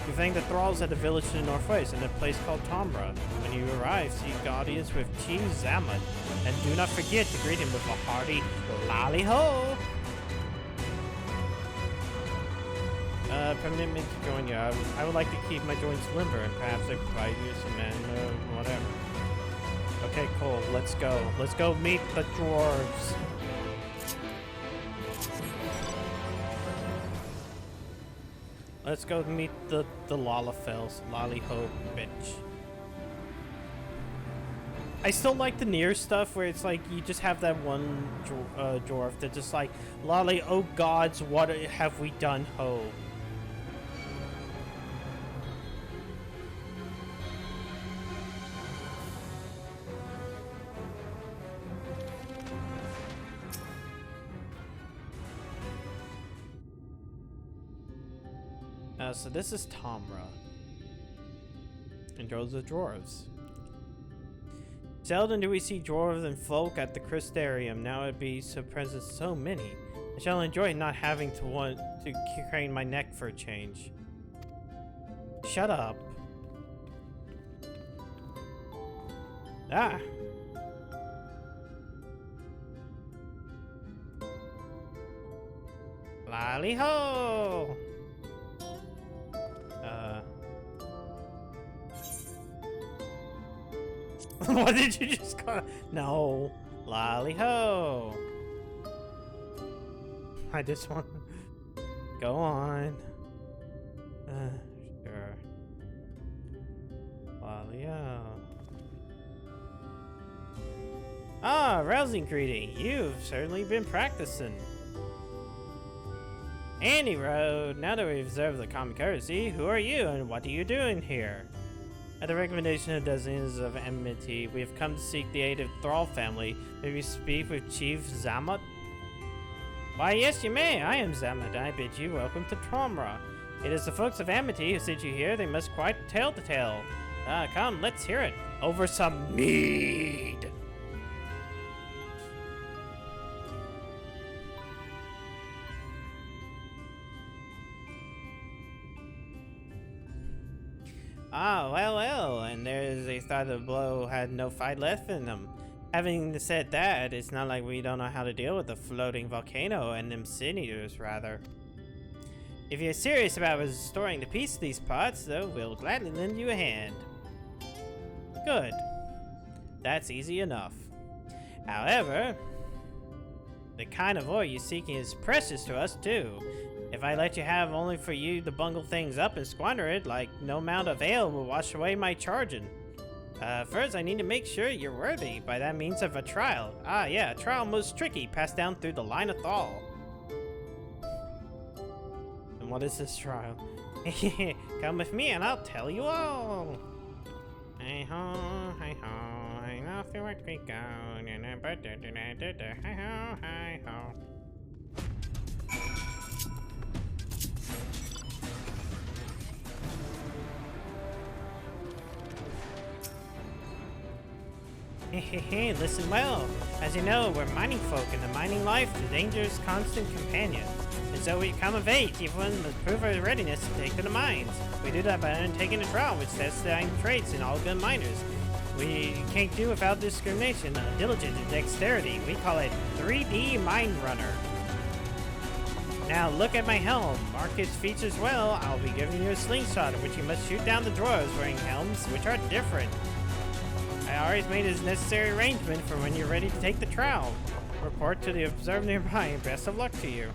You find the thralls at the village to the northwest in a place called Tomra. When you arrive, seek audience with Chief Zamat, and do not forget to greet him with a hearty lolly-ho! Permit me to join you. I would like to keep my joints limber, and perhaps I could provide you some whatever. Okay, cool. Let's go. Let's go meet the dwarves. Let's go meet the Lalafels. Lolly-ho, bitch. I still like the near stuff where it's like you just have that one dwarf that's just like, Lolly, oh gods, what have we done, ho? So this is Tomra. And those are dwarves. Seldom do we see dwarves and folk at the Crystarium. Now it be so present so many. I shall enjoy not having to want to crane my neck for a change. Shut up. Ah. Lolly-ho! What did you just call? No. Lolly-ho! I just want to go on. Sure. Lolly-ho. Ah, rousing greeting. You've certainly been practicing. Any road, now that we've observed the common courtesy, who are you and what are you doing here? At the recommendation of dozens of enmity, we have come to seek the aid of the Thrall family. May we speak with Chief Zamat? Why, yes, you may. I am Zamat. I bid you welcome to Tomra. It is the folks of Amity who sent you here. They must quite tell the tale. Come, let's hear it. Over some mead. Ah, well, and there's a thought the blow had no fight left in them. Having said that, it's not like we don't know how to deal with the floating volcano and them sin eaters, rather. If you're serious about restoring the peace of these parts, though, we'll gladly lend you a hand. Good. That's easy enough. However, the kind of ore you're seeking is precious to us, too. If I let you have only for you to bungle things up and squander it, like no amount of ale will wash away my charging. First I need to make sure you're worthy, by that means of a trial. Ah yeah, a trial most tricky, passed down through the line of Thal. And what is this trial? Come with me and I'll tell you all. Hey ho, hey ho, hey off to work we go. Hey ho, hey ho. Hey, listen well. As you know, we're mining folk, and the mining life is a dangerous, constant companion. And so we come of age, everyone must prove our readiness to take to the mines. We do that by undertaking a trial which tests the traits in all good miners. We can't do without discrimination, diligence, and dexterity. We call it 3D Mine Runner. Now look at my helm. Mark its features well. I'll be giving you a slingshot in which you must shoot down the dwarves wearing helms which are different. I always made his necessary arrangement for when you're ready to take the trowel. Report to the observer nearby, and best of luck to you.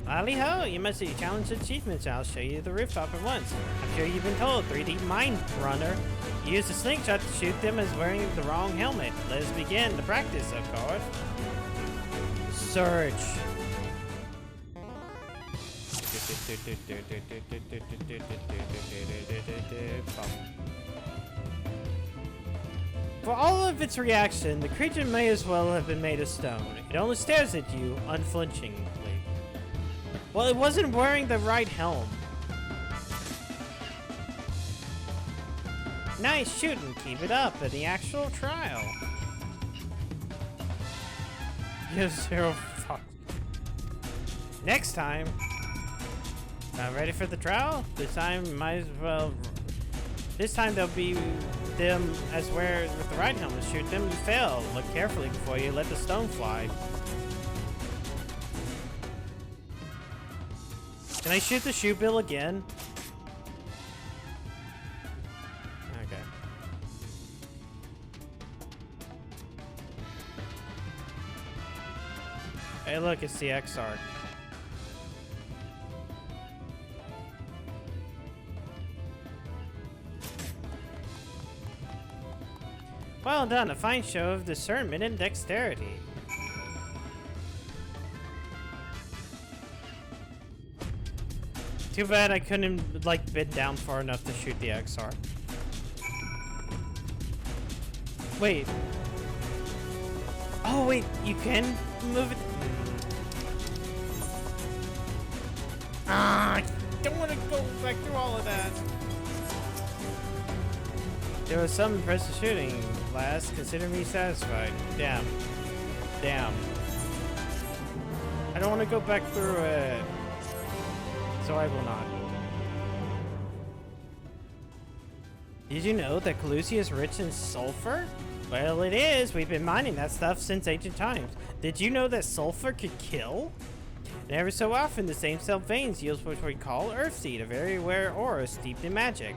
Lolly-ho, you must see challenge achievements. I'll show you the rooftop at once. I'm sure you've been told, 3D Mine Runner. Use the slingshot to shoot them as wearing the wrong helmet. Let us begin the practice, of course. Search. For all of its reaction, the creature may as well have been made of stone. It only stares at you unflinchingly. Well, it wasn't wearing the right helm. Nice shooting, keep it up in the actual trial. You have 0 fuck. Next time. Ready for the trial? This time might as well. This time they'll be them as where with the right helmet. Shoot them, you fail. Look carefully before you let the stone fly. Can I shoot the shoe bill again? Okay. Hey look, it's the X-Arc. Well done, a fine show of discernment and dexterity. Too bad I couldn't, like, bend down far enough to shoot the XR. Wait. Oh, wait, you can move it? Ah, I don't want to go back through all of that. There was some impressive shooting, lass. Consider me satisfied. Damn. Damn. I don't want to go back through it. So I will not. Did you know that Calusia is rich in sulfur? Well, it is. We've been mining that stuff since ancient times. Did you know that sulfur could kill? And every so often, the same cell veins yields what we call Earthseed, a very rare aura steeped in magic.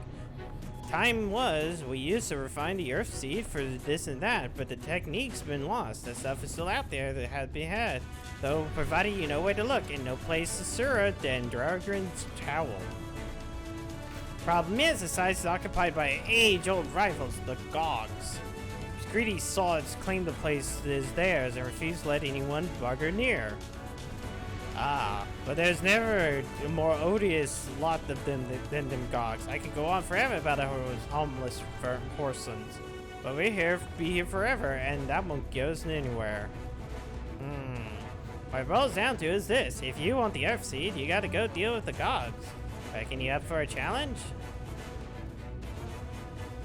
Time was, we used to refine the Earthseed for this and that, but the technique's been lost. That stuff is still out there that had been had, though provided you know where to look, and no place is surer than Dragon's Tower. Problem is, the site is occupied by age-old rivals, the Gogs. Greedy sods claim the place is theirs and refuse to let anyone bugger near. Ah, but there's never a more odious lot of them than them Gogs. I could go on forever about those homeless persons, but we're here, be here forever, and that won't get us anywhere. What it boils down to is this: if you want the Earthseed, you gotta go deal with the Gogs. Reckon you up for a challenge?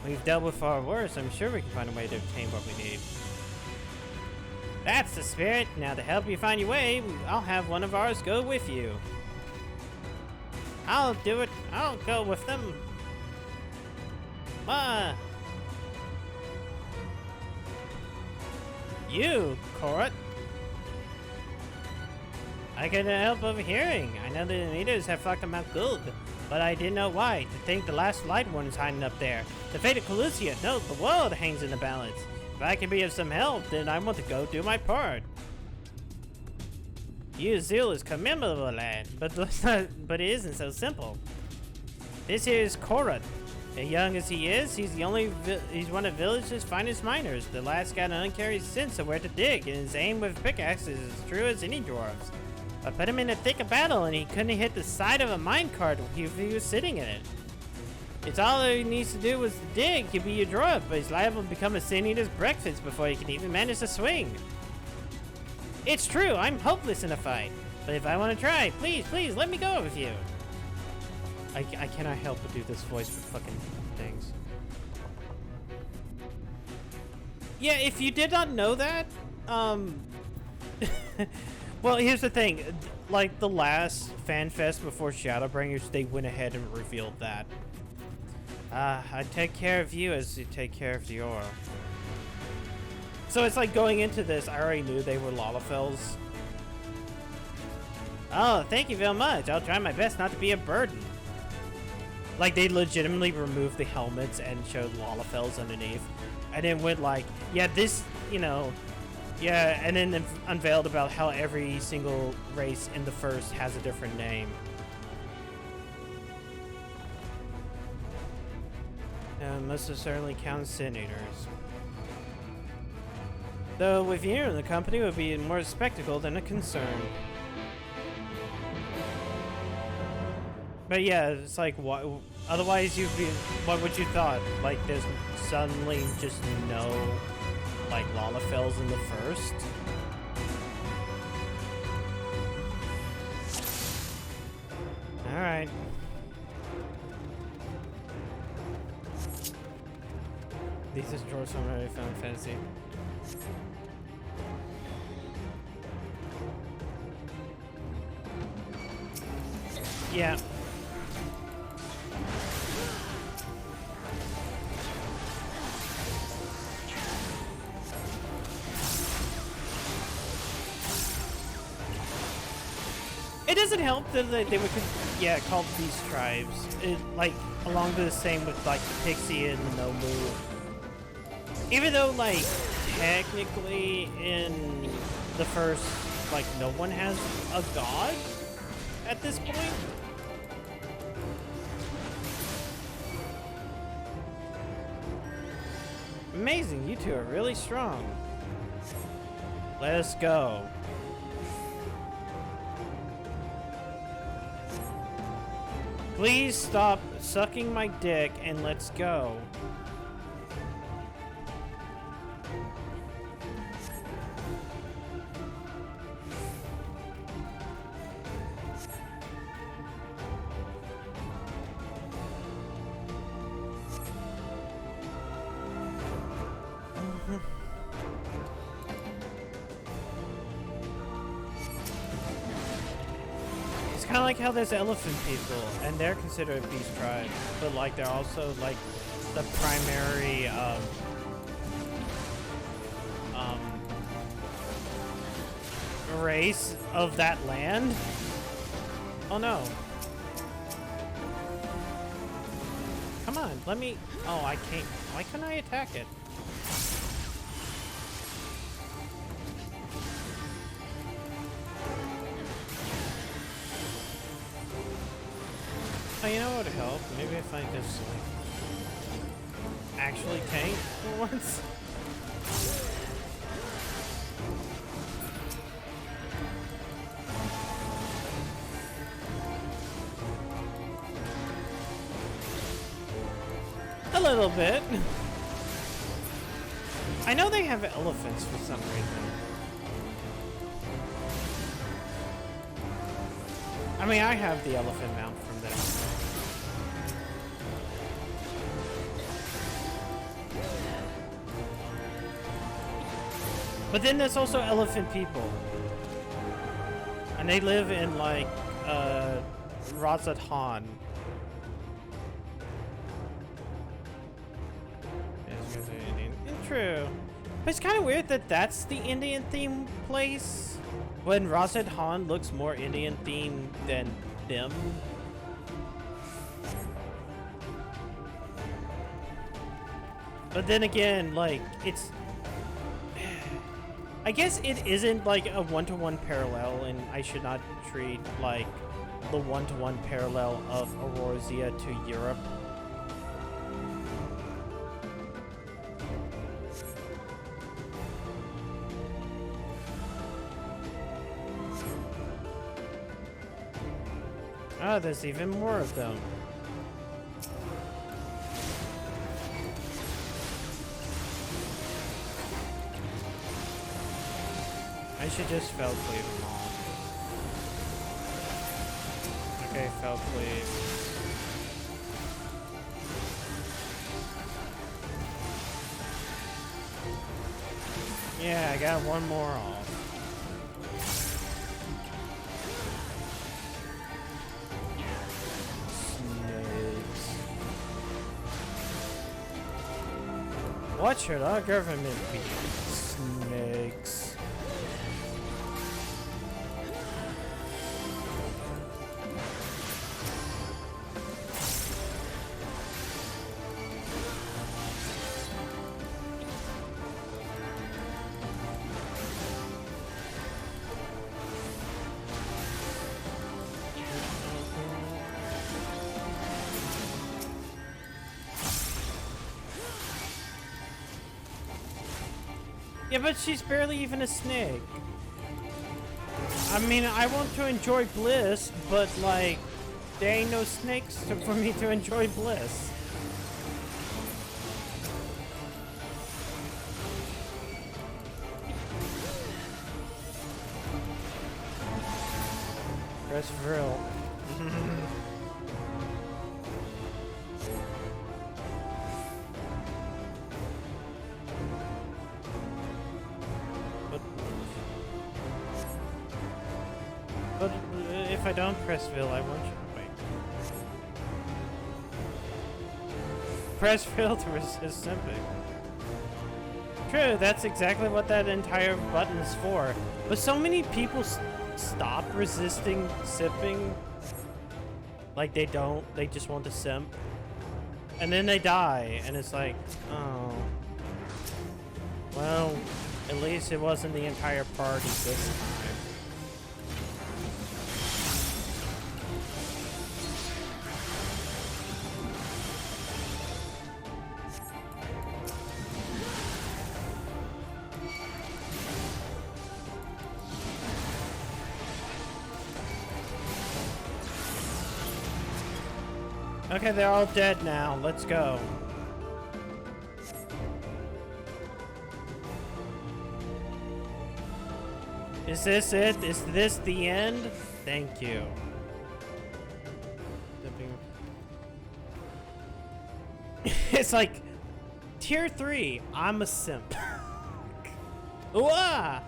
We've dealt with far worse. I'm sure we can find a way to obtain what we need. That's the spirit. Now to help you find your way, I'll have one of ours go with you. I'll do it. I'll go with them. You, Korat. I couldn't help overhearing. I know the leaders have fucked them out good, but I didn't know why. To think the last light one is hiding up there. The fate of Calusia. No, the world hangs in the balance. If I can be of some help, then I want to go do my part. Your zeal is commendable, lad, but it isn't so simple. This here is Korat. As young as he is, he's one of the village's finest miners. The lad's got an uncarried sense of where to dig, and his aim with pickaxes is as true as any dwarf's. I put him in the thick of battle, and he couldn't hit the side of a minecart if he was sitting in it. It's all he needs to do was to dig. He'll be your draw, but he's liable to become a sin eater's breakfast before he can even manage to swing. It's true, I'm hopeless in a fight. But if I want to try, please, please, let me go with you. I cannot help but do this voice for fucking things. Yeah, if you did not know that, well, here's the thing. Like, the last fan fest before Shadowbringers, they went ahead and revealed that. I take care of you as you take care of the aura. So it's like going into this, I already knew they were Lalafels. Oh, thank you very much. I'll try my best not to be a burden. Like, they legitimately removed the helmets and showed Lalafels underneath. And then went like, yeah, this, you know, yeah, and then unveiled about how every single race in the first has a different name. Must have certainly counted senators. Though with you in the company would be more a spectacle than a concern. But yeah, it's like, what? Otherwise, you'd be. What would you thought? Like, there's suddenly just no, like, Lalafels in the first. All right. These are drawers from my Final Fantasy. Yeah. It doesn't help that they would, yeah, call these tribes. It, like, along the same with, like, the Pixie and the Nomu. Even though, like, technically in the first, like, no one has a god at this point. Amazing, you two are really strong. Let us go. Please stop sucking my dick and let's go. It's kind of like how there's elephant people, and they're considered a beast tribe, but like they're also like the primary race of that land. Oh no! Come on, let me. Oh, I can't. Why couldn't I attack it? Oh, you know what would help? Maybe if I just, like, actually tank for once? A little bit. I know they have elephants for some reason. I mean, I have the elephant mount from them. But then there's also elephant people. And they live in, like, Razat Han. True. But it's kind of weird that that's the Indian theme place when Razat Han looks more Indian themed than them. But then again, like, it's... I guess it isn't like a one-to-one parallel, and I should not treat, like, the one-to-one parallel of Aurorsia to Europe. Oh, there's even more of them. I should just fell cleave them all. Okay, fell cleave. Yeah, I got one more off. What should our government be? Snakes. Yeah, but she's barely even a snake. I mean, I want to enjoy bliss, but like, there ain't no snakes for me to enjoy bliss. Press Vril. But if I don't press Vril, I won't. Wait. Press Vril to resist simping. True, that's exactly what that entire button is for. But so many people stop resisting sipping. Like they don't, they just want to simp. And then they die, and it's like, oh. Well, at least it wasn't the entire party this time. Okay, they're all dead now. Let's go. Is this it? Is this the end? Thank you. It's like tier 3. I'm a simp. Ooh, ah!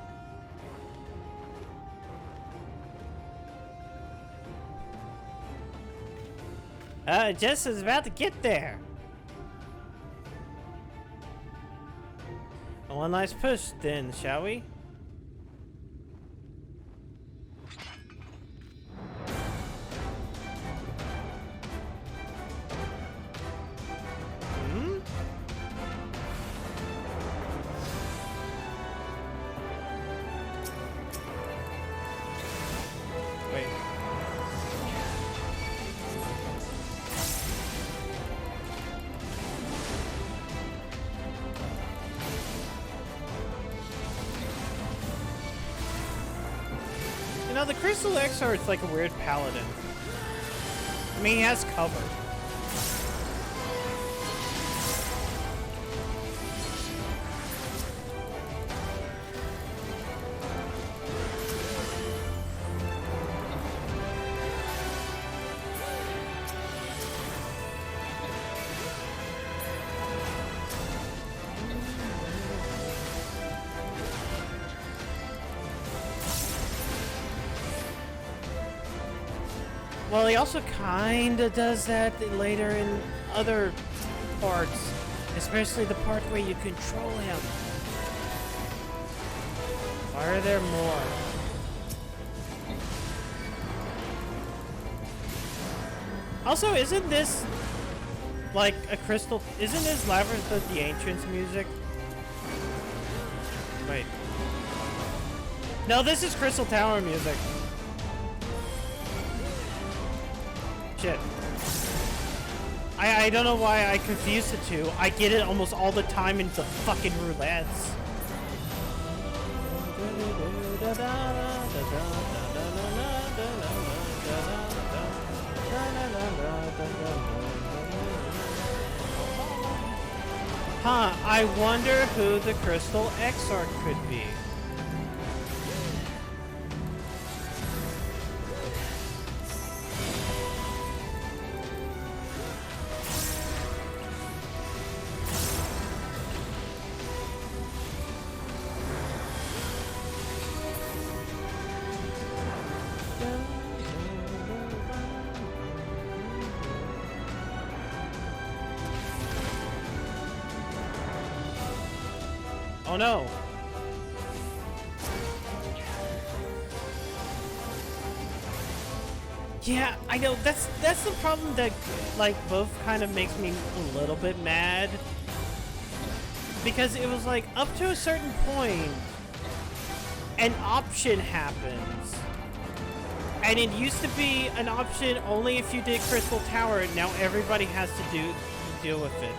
Jess is about to get there. One last push then, shall we? No, the Crystal XR is like a weird paladin. I mean, he has cover. Well, he also kinda does that later in other parts, especially the part where you control him. Why are there more? Also, isn't this like a crystal? Isn't this Labyrinth of the Ancients music? Wait. No, this is Crystal Tower music. Shit. I don't know why I confused the two. I get it almost all the time in the fucking roulettes. Huh, I wonder who the Crystal Exarch could be. Oh no! Yeah, I know, that's the problem that, like, both kind of makes me a little bit mad. Because it was like, up to a certain point, an option happens. And it used to be an option only if you did Crystal Tower, and now everybody has to deal with it.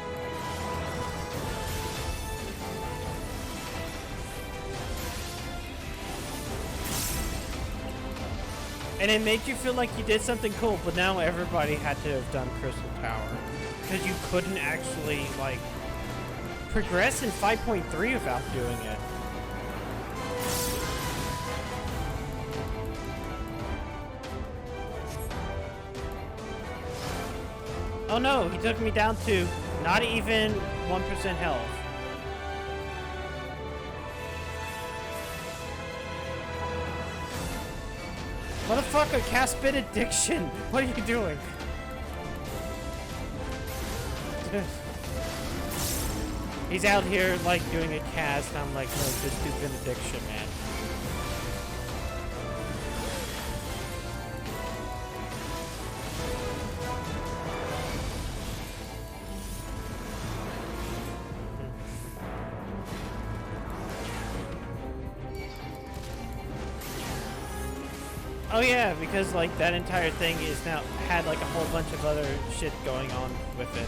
And it made you feel like you did something cool, but now everybody had to have done Crystal Tower. Because you couldn't actually, like, progress in 5.3 without doing it. Oh no, he took me down to not even 1% health. Motherfucker, cast Spit Addiction! What are you doing? He's out here, like, doing a cast, and I'm like, no, just do Benediction, man. Oh yeah, because like that entire thing is now had like a whole bunch of other shit going on with it.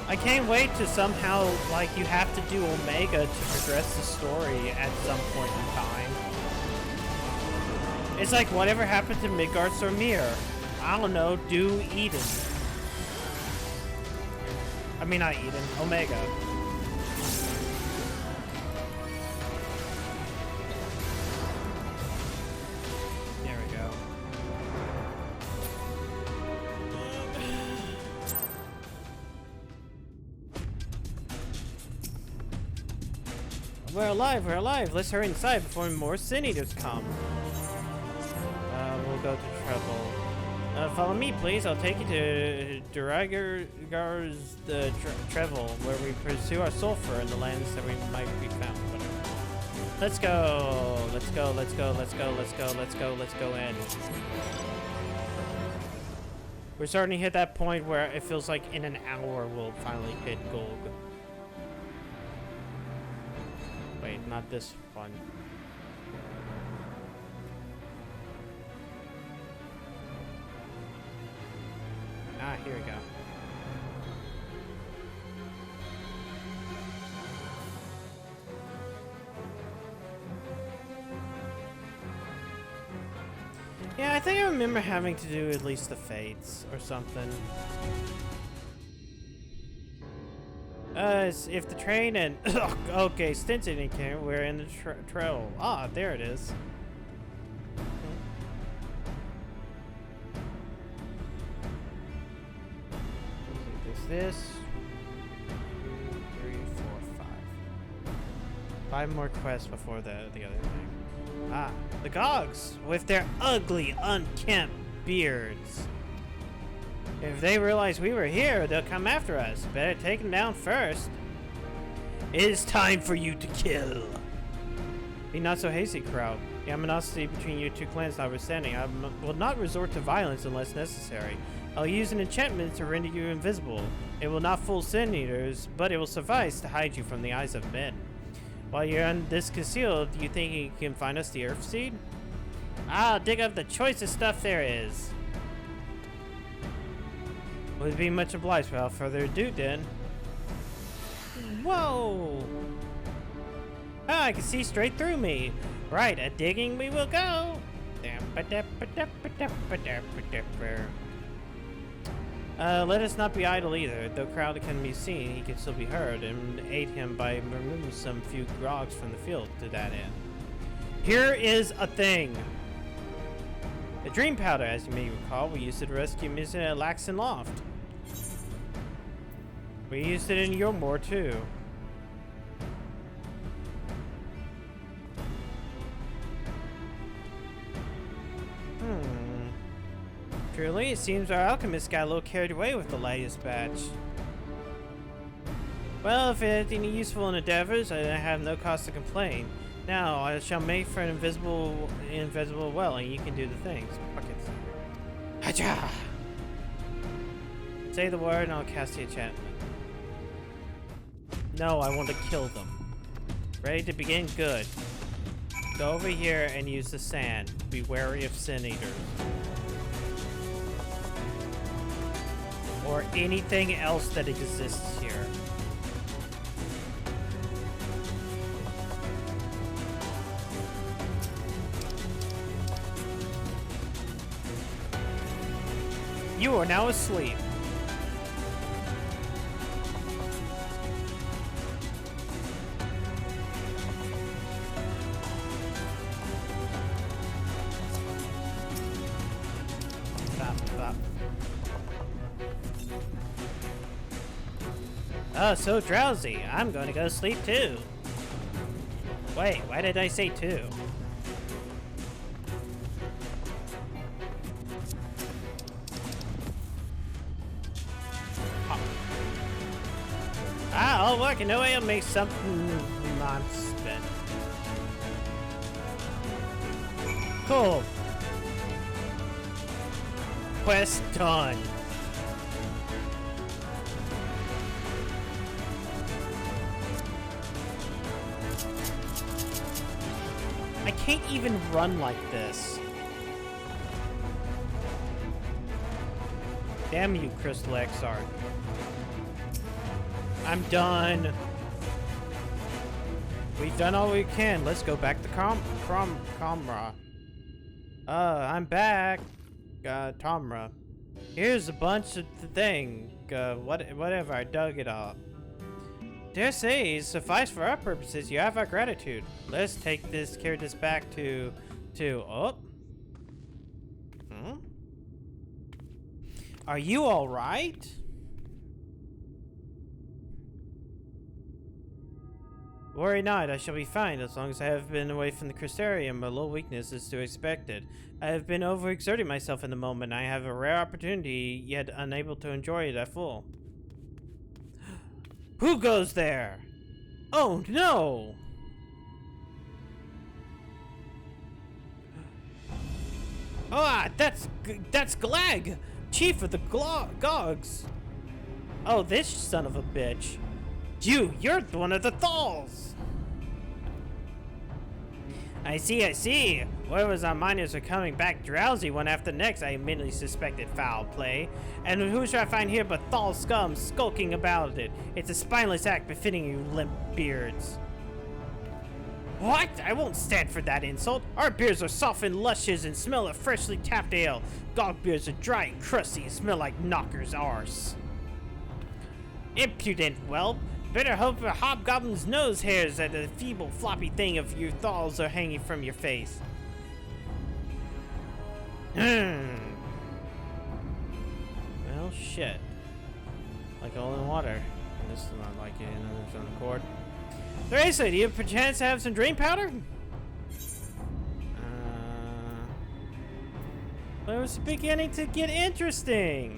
I can't wait to somehow, like, you have to do Omega to progress the story at some point in time. It's like, whatever happened to Midgard's or Mir? I don't know, do Eden. I mean, not Eden, Omega. There we go. We're alive, we're alive. Let's hurry inside before more sin eaters come. We'll go to Treble. Follow me, please. I'll take you to Duragar's Treble, where we pursue our sulfur in the lands that we might be found. Whatever. Let's go. Let's go. Let's go. Let's go. Let's go. Let's go. Let's go in. We're starting to hit that point where it feels like in an hour we'll finally hit gold. Wait, not this one. Ah, here we go. Yeah, I think I remember having to do at least the fates or something. If the train and okay, Stinson came, we're in the trail. Ah, there it is. This 2, 3, 4, 5. 5 more quests before the other thing. Ah, the Gogs with their ugly, unkempt beards. If they realize we were here, they'll come after us. Better take them down first. It is time for you to kill. Be not so hasty, crowd. The animosity between you two clans notwithstanding, I will not resort to violence unless necessary. I'll use an enchantment to render you invisible. It will not fool sin eaters, but it will suffice to hide you from the eyes of men. While you're on this concealed, do you think you can find us the Earth Seed? I'll dig up the choicest stuff there is. Would be much obliged. Without further ado, then. Whoa! Ah, I can see straight through me. Right, a digging we will go. Let us not be idle either. Though crowd can be seen, he can still be heard, and aid him by removing some few grogs from the field to that end. Here is a thing. The dream powder, as you may recall, we used it to rescue Ms. Laxon Loft. We used it in Yomor too. Truly, it seems our alchemist got a little carried away with the latest batch. Well, if it had any useful endeavors, I have no cause to complain. Now, I shall make for an invisible well, and you can do the things. Buckets. Hacha! Say the word, and I'll cast the enchantment. No, I want to kill them. Ready to begin? Good. Go over here and use the sand. Be wary of sin eaters. Or anything else that exists here. You are now asleep. Oh, so drowsy. I'm going to go sleep too. Wait, why did I say two? Ah, I'll work in no way I'll make something non-spin. Cool. Quest done. I can't even run like this. Damn you, Crystal Exarch. I'm done. We've done all we can. Let's go back to Comra. I'm back. Tomra. Here's a bunch of the thing. Whatever, I dug it up. Dare say, suffice for our purposes, you have our gratitude. Let's carry this back to, oh. Hmm? Are you alright? Worry not, I shall be fine. As long as I have been away from the Crystarium, a little weakness is to be expected. I have been overexerting myself in the moment. I have a rare opportunity, yet unable to enjoy it at full. Who goes there? Oh no! Ah, that's Glag, chief of the Gogs. Oh, this son of a bitch. You're one of the Thals. I see. Where was our miners are coming back drowsy one after the next? I immediately suspected foul play. And who should I find here but Thal scum skulking about it? It's a spineless act befitting you limp beards. What? I won't stand for that insult. Our beers are soft and luscious and smell of freshly tapped ale. Gog beers are dry and crusty and smell like knocker's arse. Impudent whelp. Better hope a hobgoblin's nose hairs at the feeble floppy thing of your Thals are hanging from your face. Well, shit. Like oil and water. And this is not like it, and there's on the cord. Theresa, do you perchance have some drain powder? Well, it was beginning to get interesting.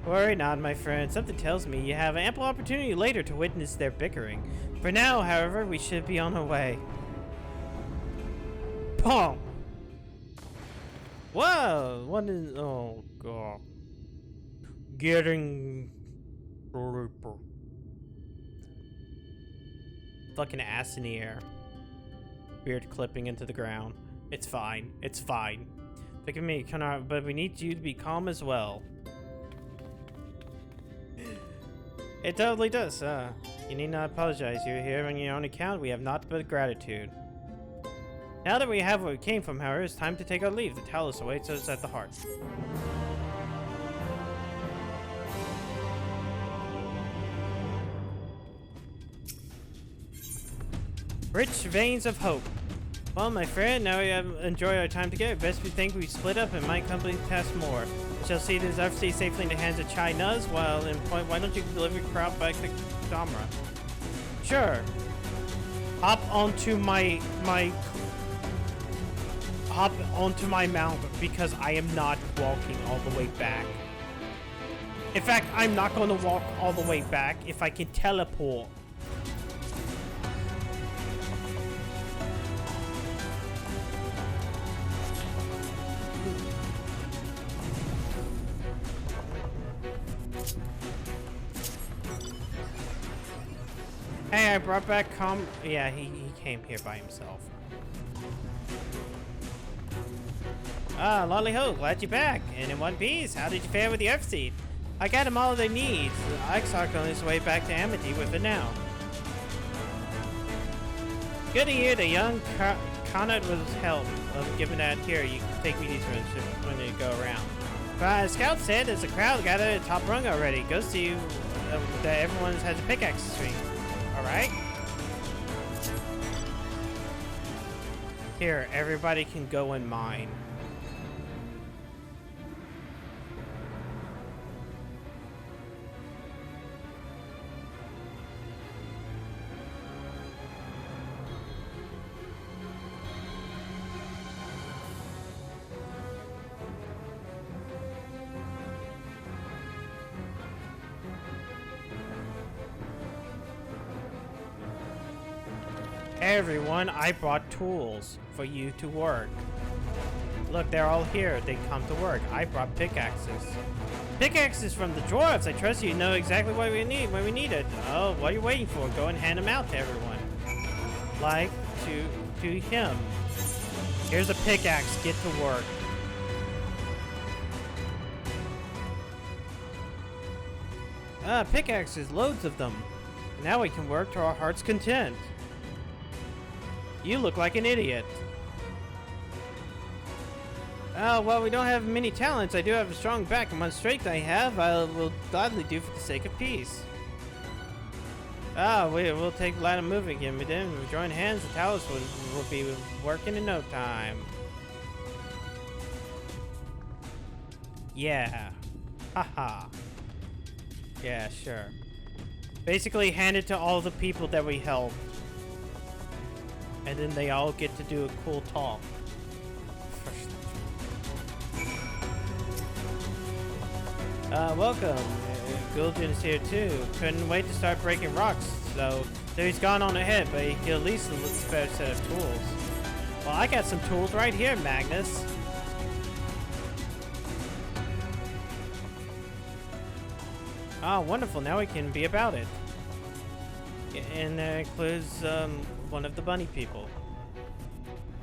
Worry not, my friend. Something tells me you have ample opportunity later to witness their bickering. For now, however, we should be on our way. Pong! Whoa! What is... Oh, God. Getting... Fucking ass in the air. Beard clipping into the ground. It's fine. It's fine. Forgive me, but we need you to be calm as well. It totally does. You need not apologize. You're here on your own account. We have naught but gratitude. Now that we have what we came from, however, it's time to take our leave. The Talos awaits us at the heart. Rich veins of hope. Well, my friend, now we have enjoyed our time together. Best we think we split up and might complete the task more. We shall see this RC safely in the hands of Chai Nuz, while in point, why don't you deliver the crowd back to Damra? Sure. Hop onto my mount, because I am not walking all the way back. In fact, I'm not going to walk all the way back if I can teleport. Hey, I brought back Yeah, he came here by himself. Ah, lolly ho, glad you're back. And in one piece, how did you fare with the Earthseed? I got them all their needs. Ixark on his way back to Amity with it now. Good to hear the young Conrad was help of giving that here. You can take me these rooms when you go around. But Scout said there's a crowd gathered at the top rung already. Go see that everyone has a pickaxe to swing. Alright? Here, everybody can go in mine. Hey everyone, I brought tools for you to work. Look, they're all here. They come to work. I brought pickaxes. Pickaxes from the dwarves. I trust you know exactly what we need when we need it. Oh, what are you waiting for? Go and hand them out to everyone. Like to him. Here's a pickaxe. Get to work. Pickaxes, loads of them. Now we can work to our heart's content. You look like an idiot. Oh, well, we don't have many talents. I do have a strong back, and one strength I have, I will gladly do for the sake of peace. We'll take light on moving again, but then we join hands, the Talos will be working in no time. Yeah. Haha. Yeah, sure. Basically, hand it to all the people that we helped. And then they all get to do a cool talk. Welcome. Gul'dan is here too. Couldn't wait to start breaking rocks, so he's gone on ahead, but he at least looks a better set of tools. Well, I got some tools right here, Magnus. Ah, wonderful. Now we can be about it. And that includes one of the bunny people.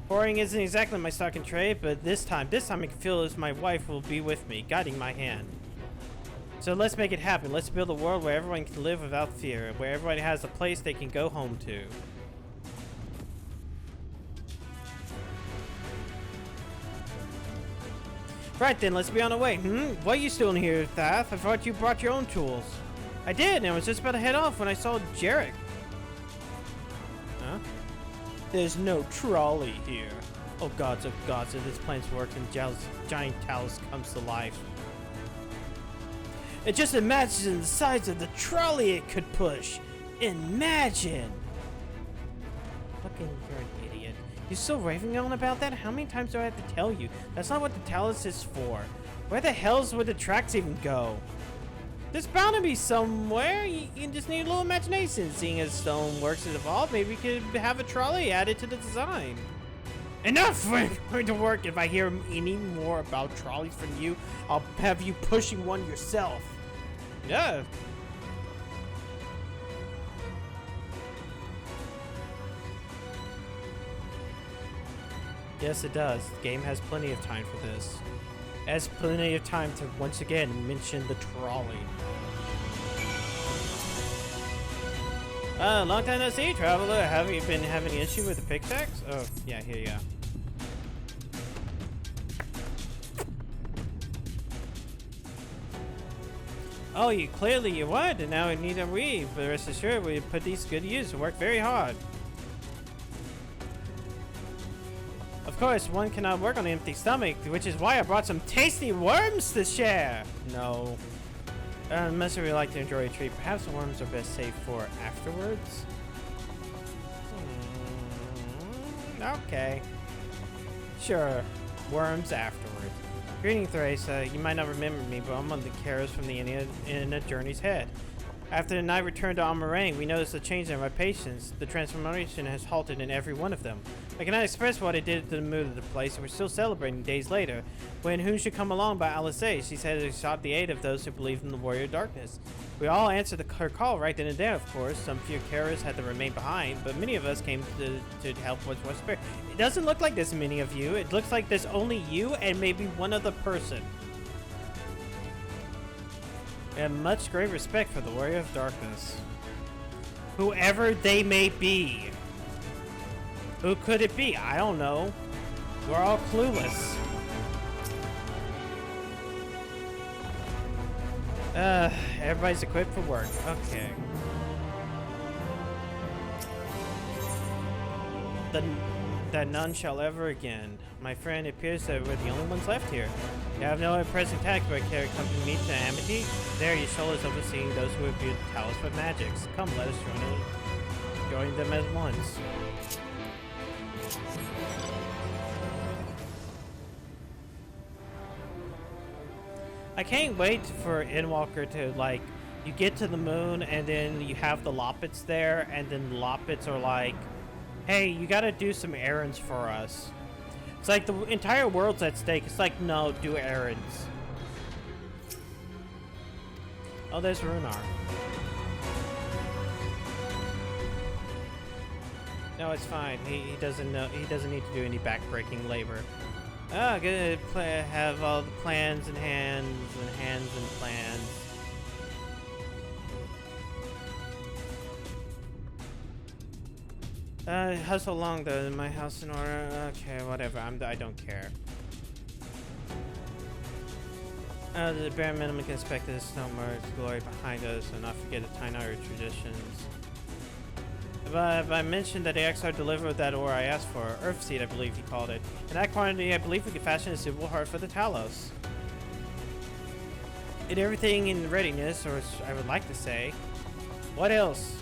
Pouring isn't exactly my stock and trade, but this time I can feel as my wife will be with me, guiding my hand. So let's make it happen. Let's build a world where everyone can live without fear, where everybody has a place they can go home to. Right then, let's be on our way. What are you still in here, Thath? I thought you brought your own tools. I did, and I was just about to head off when I saw Jarek. Huh? There's no trolley here. Oh gods, if this plan's working, giant Talos comes to life. And just imagine the size of the trolley it could push. Imagine! Fucking, you're an idiot. You're still raving on about that? How many times do I have to tell you? That's not what the Talos is for. Where the hell's would the tracks even go? There's bound to be somewhere. You just need a little imagination. Seeing as Stoneworks has evolved, maybe we could have a trolley added to the design. Enough! We're going to work. If I hear any more about trolleys from you, I'll have you pushing one yourself. Yeah. Yes, it does. The game has plenty of time for this. It has plenty of time to once again mention the trolley. Long time no see, traveler. Have you been having an issue with the pickaxe? Oh, yeah, here you go. Oh, you would, and now we need a weave. But rest assured, we put these good to use and work very hard. Of course, one cannot work on an empty stomach, which is why I brought some tasty worms to share. No. Unless you would like to enjoy a treat, perhaps the worms are best saved for afterwards. Okay. Sure. Worms afterwards. Greeting, Thrace. You might not remember me, but I'm one of the carers from the in a journey's head. After the night returned to Amarang, we noticed a change in our patients. The transformation has halted in every one of them. I cannot express what it did to the mood of the place, and we're still celebrating days later. When Who Should Come Along by Alice, she said it sought the aid of those who believed in the Warrior of Darkness. We all answered her call right then and there, of course. Some few carers had to remain behind, but many of us came to help what's more spare. It doesn't look like there's many of you. It looks like there's only you and maybe one other person. And much great respect for the Warrior of Darkness. Whoever they may be. Who could it be? I don't know. We're all clueless. Everybody's equipped for work. Okay. That none shall ever again. My friend, it appears that we're the only ones left here. You have no present task, but can accompany me to Amity. There, your soul is overseeing those who have viewed the Talos with magics. Come, let us join them as ones. I can't wait for Endwalker to, like, you get to the moon and then you have the Loppets there, and then the Loppets are like, hey, you gotta do some errands for us. It's like the entire world's at stake. It's like, no, do errands. Oh, there's Runar. No, it's fine. He doesn't know. He doesn't need to do any backbreaking labor. Oh, good. Have all the plans in hands and plans. Hustle along though. My house in order. Okay, whatever. I don't care. The bare minimum can expect the snowmark's glory behind us, and not forget to tie our traditions. If I mentioned that the XR delivered that ore I asked for, Earth Seed, I believe he called it. In that quantity, I believe we could fashion a suitable heart for the Talos. Did everything in readiness, or I would like to say. What else?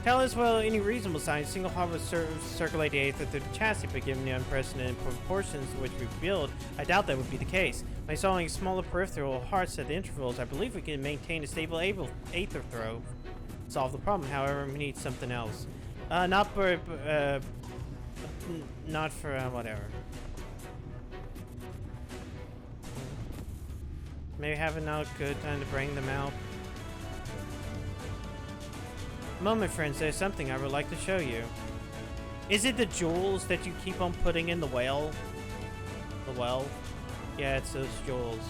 Tell us, well, any reasonable sign, single heart would circulate the Aether through the chassis, but given the unprecedented proportions which we build, I doubt that would be the case. By installing smaller peripheral hearts at the intervals, I believe we can maintain a stable Aether throw. Solve the problem, however, we need something else. Not for whatever. Maybe having now good time to bring them out. Moment, friends, there's something I would like to show you. Is it the jewels that you keep on putting in the well? The well? Yeah, it's those jewels.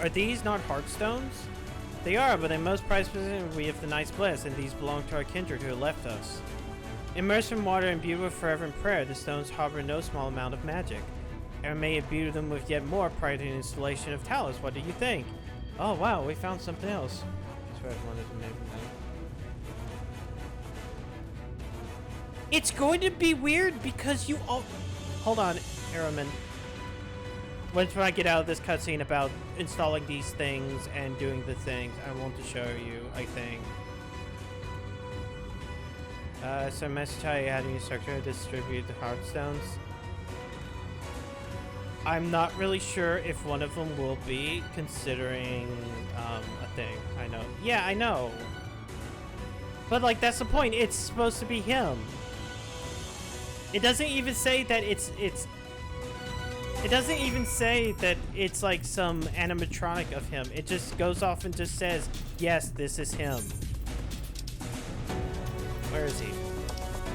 Are these not heartstones? They are, but in most prized possessions we have the Knight's Bliss, and these belong to our kindred who left us. Immersed in water and imbued with fervent prayer, the stones harbor no small amount of magic. And may imbue them with yet more prior to the installation of Talos. What do you think? Oh wow, we found something else. It's going to be weird because you all... Hold on, Araman. Once I get out of this cutscene about installing these things and doing the things, I want to show you, I think. So message how you had a new structure to distribute the heartstones. I'm not really sure if one of them will be, considering a thing. I know. Yeah, I know. But like, that's the point. It's supposed to be him. It doesn't even say that it doesn't even say that it's like some animatronic of him. It just goes off and just says, yes, this is him. Where is he?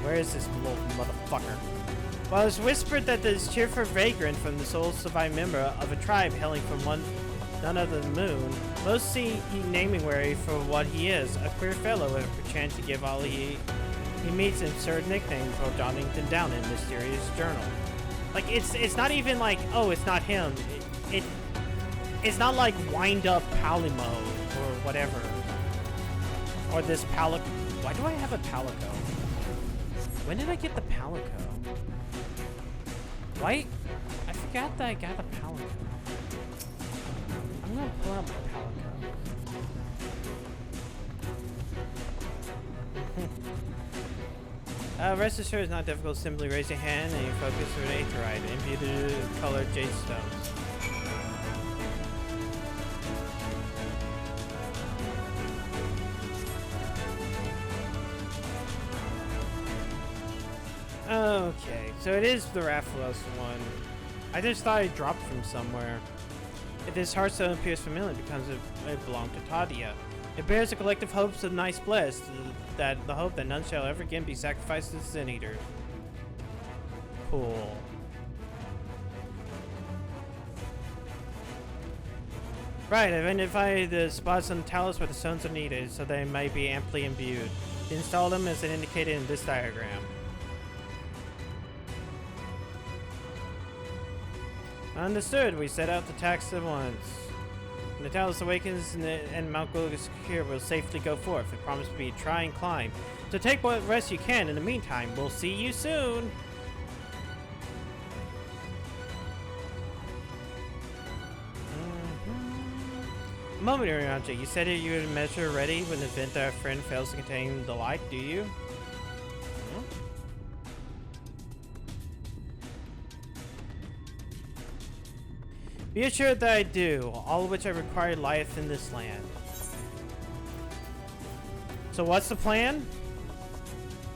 Where is this little motherfucker? Well, it's whispered that this cheerful vagrant from the sole surviving member of a tribe hailing from none other than the moon, most see he naming wary for what he is, a queer fellow with a chance to give all he meets an absurd nickname for jotting them down in a mysterious journal. Like, it's not even like, oh, it's not him. It's not like Wind Up Palimo or whatever. Or this Palico. Why do I have a Palico? When did I get the Palico? Why? I forgot that I got a Palico. I'm gonna pull out my Palico. Rest assured, it's not difficult. Simply raise your hand and you focus with aetherite and imbue the colored jade stones. Okay, so it is the Rathalos one. I just thought it dropped from somewhere. If this heartstone appears familiar because it belonged to Tadia. It bears the collective hopes of Nice Blessed, that the hope that none shall ever again be sacrificed to the Sin Eaters. Cool. Right, I've identified the spots on the talos where the stones are needed, so they might be amply imbued. Install them as indicated in this diagram. Understood. We set out to tax at once. When the Talos awakens and Mount Golg is secure, we'll safely go forth. It promises to be a trying climb. So take what rest you can. In the meantime, we'll see you soon. A moment, Urianger. You said you would measure ready when the event that our friend fails to contain the light, do you? Be assured that I do, all of which I require lieth in this land. So what's the plan?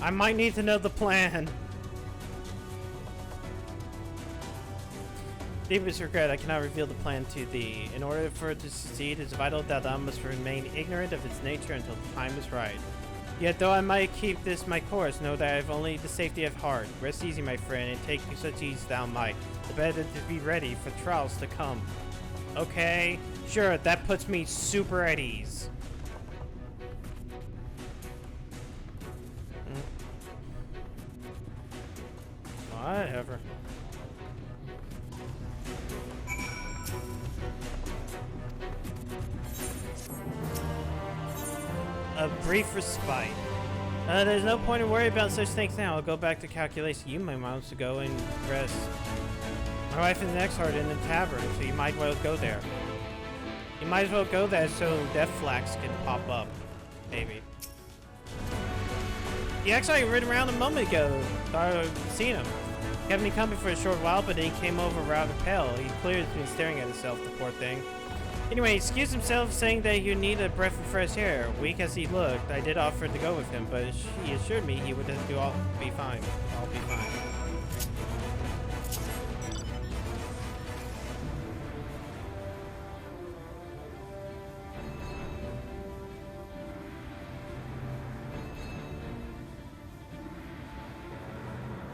I might need to know the plan. Deepest regret, I cannot reveal the plan to thee. In order for it to succeed, it's vital that thou must remain ignorant of its nature until the time is right. Yet though I might keep this my course, know that I have only the safety of heart. Rest easy, my friend, and take such ease thou might. The better to be ready for trials to come. Okay, sure, that puts me super at ease. Whatever. A brief respite. There's no point in worrying about such things now. I'll go back to calculation. You might want to go and rest. My wife is next hard in the tavern, so you might well go there. You might as well go there so Death Flax can pop up. Maybe. He actually ran around a moment ago. Thought I'd seen him. He kept me company for a short while, but then he came over rather pale. He clearly has been staring at himself, the poor thing. Anyway, he excused himself, saying that he needed a breath of fresh air. Weak as he looked, I did offer to go with him, but he assured me he would be fine. I'll be fine.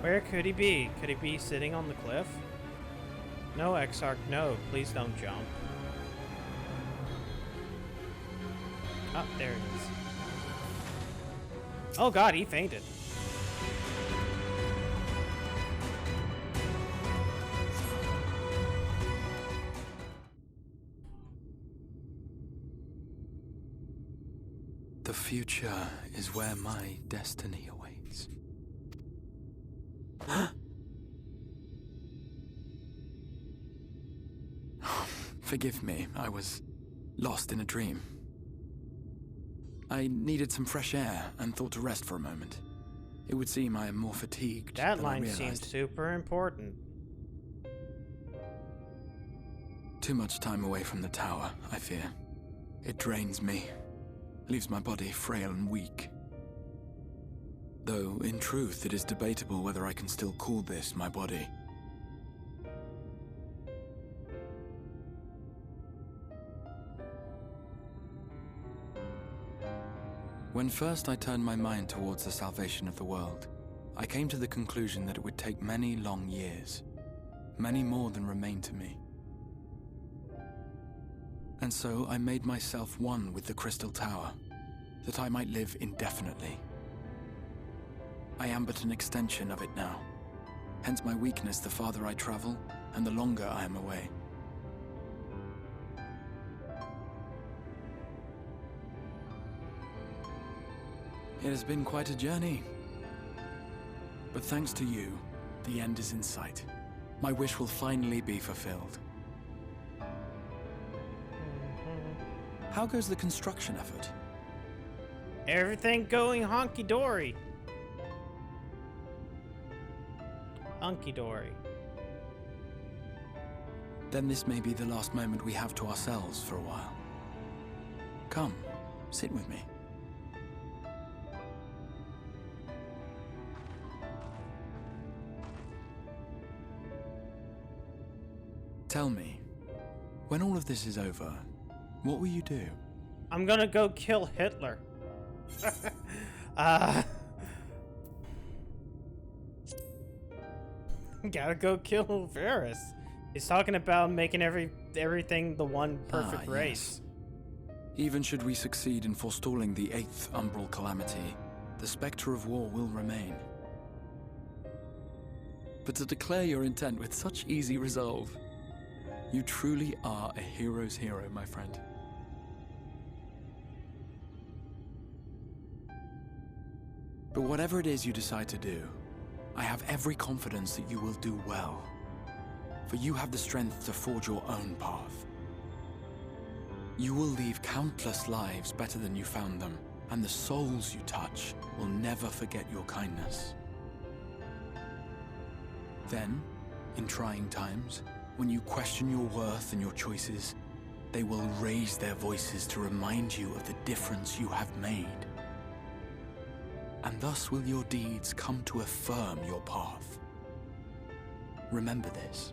Where could he be? Could he be sitting on the cliff? No, Exarch, no. Please don't jump. Oh, there it is. Oh god, he fainted. The future is where my destiny awaits. Forgive me, I was lost in a dream. I needed some fresh air and thought to rest for a moment. It would seem I am more fatigued That than line I realized. seems super important. Too much time away from the tower, I fear. It drains me, leaves my body frail and weak. Though, in truth, it is debatable whether I can still call this my body. When first I turned my mind towards the salvation of the world, I came to the conclusion that it would take many long years, many more than remain to me. And so I made myself one with the Crystal Tower, that I might live indefinitely. I am but an extension of it now, hence my weakness the farther I travel, and the longer I am away. It has been quite a journey. But thanks to you, the end is in sight. My wish will finally be fulfilled. How goes the construction effort? Everything going honky-dory. Hunky-dory. Then this may be the last moment we have to ourselves for a while. Come, sit with me. When all of this is over, what will you do? I'm gonna go kill Hitler. Gotta go kill Varys. He's talking about making everything the one perfect race. Yes. Even should we succeed in forestalling the 8th umbral calamity, the specter of war will remain. But to declare your intent with such easy resolve, you truly are a hero's hero, my friend. But whatever it is you decide to do, I have every confidence that you will do well. For you have the strength to forge your own path. You will leave countless lives better than you found them, and the souls you touch will never forget your kindness. Then, in trying times, when you question your worth and your choices, they will raise their voices to remind you of the difference you have made. And thus will your deeds come to affirm your path. Remember this.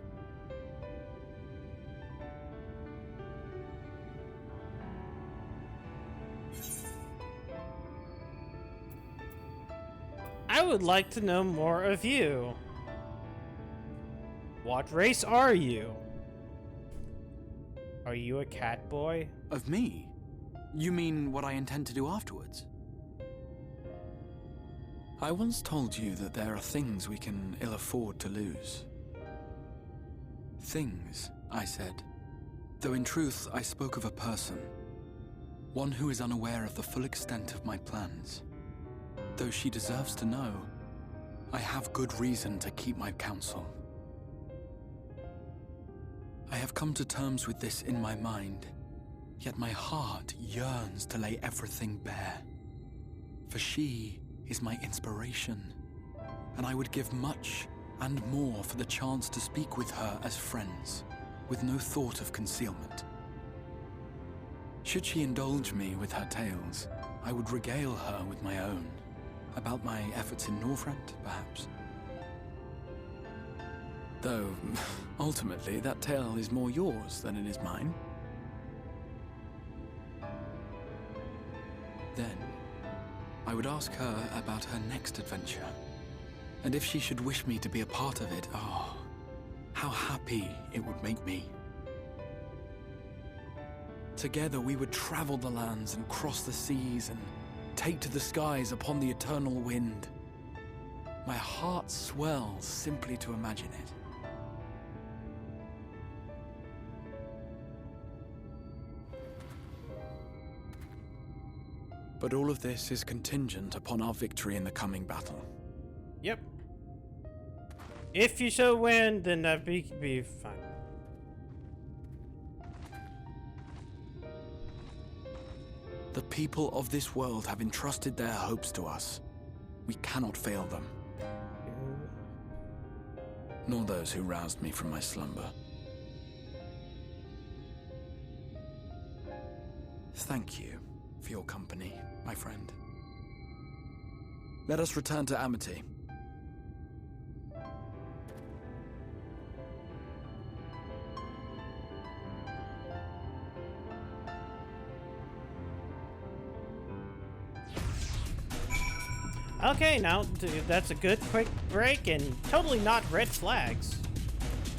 I would like to know more of you. What race are you? Are you a cat boy? Of me? You mean what I intend to do afterwards? I once told you that there are things we can ill afford to lose. Things, I said. Though in truth, I spoke of a person. One who is unaware of the full extent of my plans. Though she deserves to know, I have good reason to keep my counsel. I have come to terms with this in my mind, yet my heart yearns to lay everything bare. For she is my inspiration, and I would give much and more for the chance to speak with her as friends, with no thought of concealment. Should she indulge me with her tales, I would regale her with my own, about my efforts in Northrend, perhaps. Though, ultimately, that tale is more yours than it is mine. Then, I would ask her about her next adventure. And if she should wish me to be a part of it, oh, how happy it would make me. Together we would travel the lands and cross the seas and take to the skies upon the eternal wind. My heart swells simply to imagine it. But all of this is contingent upon our victory in the coming battle. Yep. If you so win, then that'd be fine. The people of this world have entrusted their hopes to us. We cannot fail them. Nor those who roused me from my slumber. Thank you for your company, my friend. Let us return to Amity. Okay, now, dude, that's a good quick break and totally not red flags.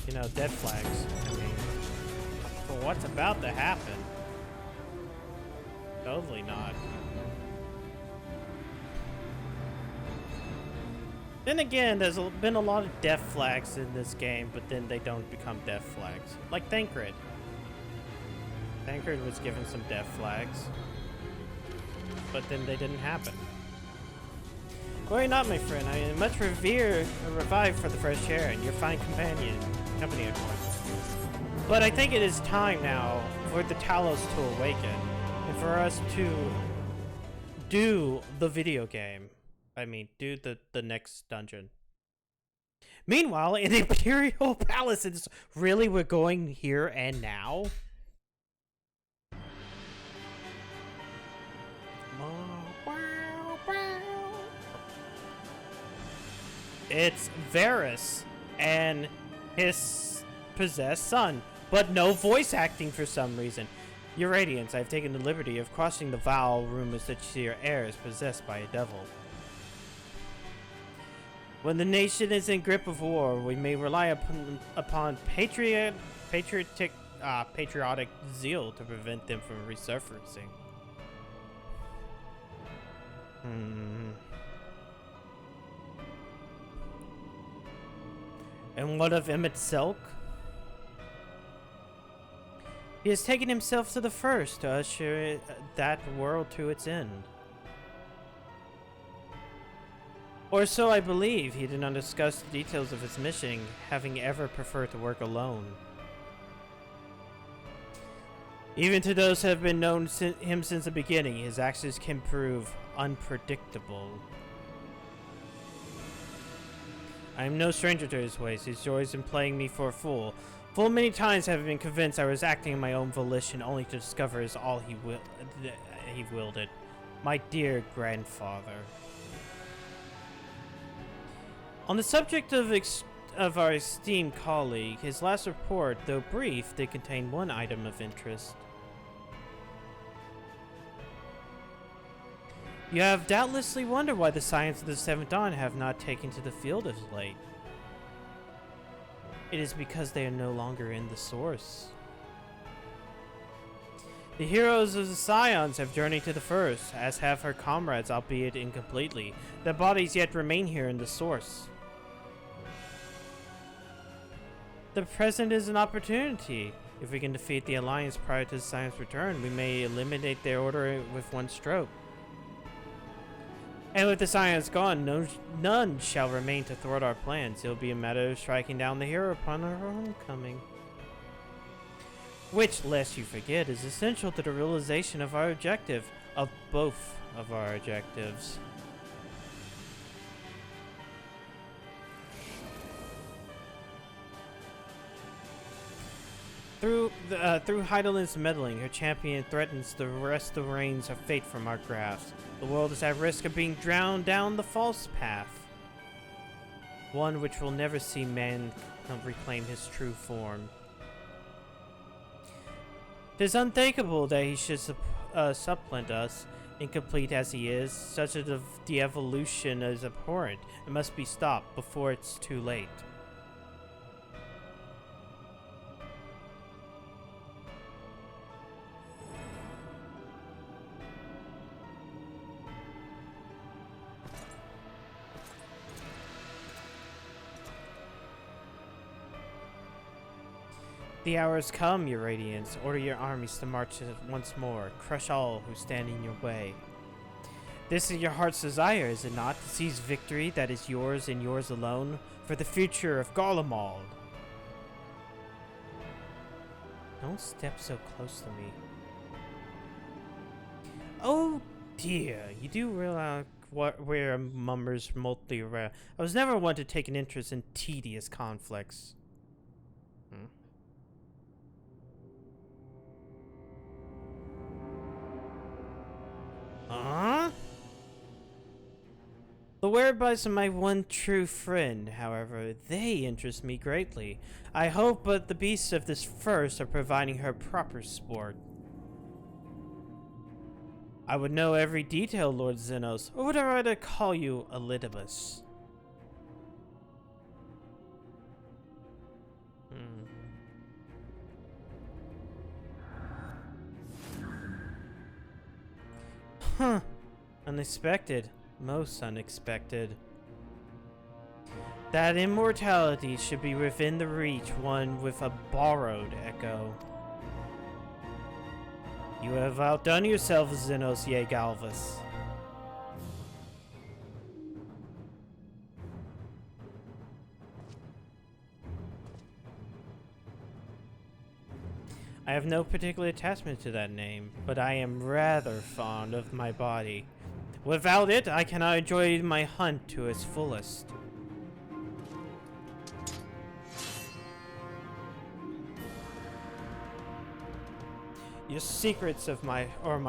You know, dead flags. I mean, for what's about to happen. Totally not. Then again, there's been a lot of death flags in this game, but then they don't become death flags. Like Thancred. Thancred was given some death flags, but then they didn't happen. Worry not, my friend. I am much revered or revived for the fresh air and your fine company, of course. But I think it is time now for the Talos to awaken, and for us to do the video game. I mean, do the next dungeon. Meanwhile, in the Imperial Palace, it's really we're going here and now? It's Varys and his possessed son, but no voice acting for some reason. Your Radiance, I've taken the liberty of crossing the vile rumors that your heir is possessed by a devil. When the nation is in grip of war, we may rely upon patriotic zeal to prevent them from resurfacing. And what of Emmett Selk? He has taken himself to the first to usher that world to its end. Or so I believe. He did not discuss the details of his mission, having ever preferred to work alone. Even to those who have been known him since the beginning, his actions can prove unpredictable. I am no stranger to his ways. His joys in playing me for a fool. Full many times have I been convinced I was acting on my own volition, only to discover is all he willed it. My dear grandfather. On the subject of our esteemed colleague, his last report, though brief, did contain one item of interest. You have doubtlessly wondered why the Scions of the Seventh Dawn have not taken to the field as late. It is because they are no longer in the Source. The heroes of the Scions have journeyed to the First, as have her comrades, albeit incompletely. Their bodies yet remain here in the Source. The present is an opportunity. If we can defeat the Alliance prior to the Scion's return, we may eliminate their order with one stroke. And with the Scions gone, none shall remain to thwart our plans. It'll be a matter of striking down the hero upon our homecoming. Which, lest you forget, is essential to the realization of our objective, of both of our objectives. Through Heidelin's meddling, her champion threatens to wrest the reins of fate from our grasp. The world is at risk of being drowned down the false path. One which will never see man reclaim his true form. It is unthinkable that he should supplant us, incomplete as he is. Such a de-evolution is abhorrent. It must be stopped before it's too late. The hour has come, your Radiance. Order your armies to march once more. Crush all who stand in your way. This is your heart's desire, is it not? To seize victory that is yours and yours alone, for the future of Garlemald. Don't step so close to me. Oh dear, you do realize where mummers multi rare. I was never one to take an interest in tedious conflicts. The whereabouts of my one true friend, however, they interest me greatly. I hope but the beasts of this First are providing her proper sport. I would know every detail, Lord Xenos, or would I rather call you Elidibus? Huh. Unexpected. Most unexpected. That immortality should be within the reach, one with a borrowed echo. You have outdone yourself, Xenos Galvus. I have no particular attachment to that name, but I am rather fond of my body. Without it, I cannot enjoy my hunt to its fullest. Your secrets of my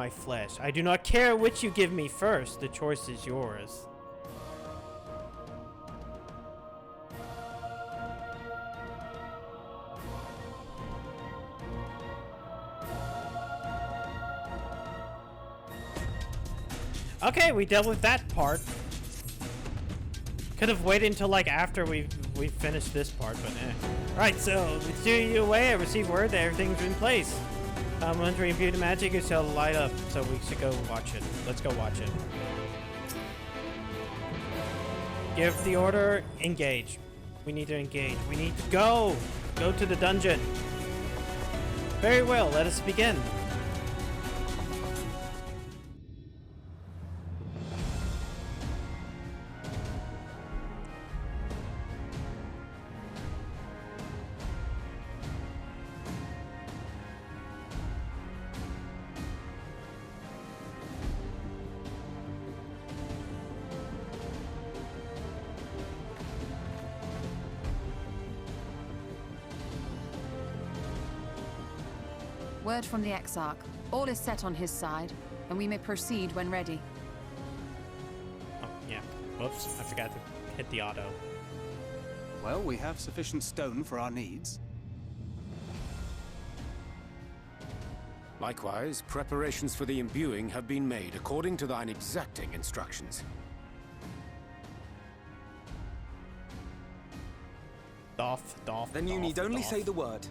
flesh. I do not care which you give me first. The choice is yours. Okay, we dealt with that part. Could have waited until like after we finished this part, but eh. Right, so we steer you away. I received word that everything's in place. I'm wondering if the magic is to light up, so we should go watch it. Let's go watch it. Give the order. Engage. We need to engage. We need to go. Go to the dungeon. Very well. Let us begin. Word from the Exarch. All is set on his side, and we may proceed when ready. Oh, yeah. Whoops. I forgot to hit the auto. Well, we have sufficient stone for our needs. Likewise, preparations for the imbuing have been made according to thine exacting instructions. Doff. Then you need only say the word.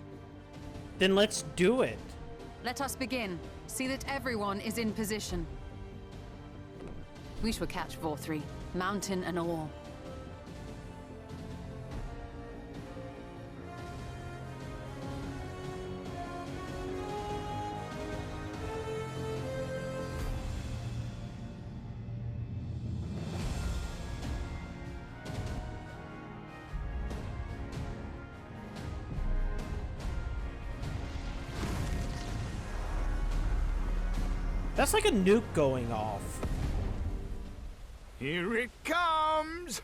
Then let's do it. Let us begin. See that everyone is in position. We shall catch Vorthri, mountain and all. That's like a nuke going off. Here it comes!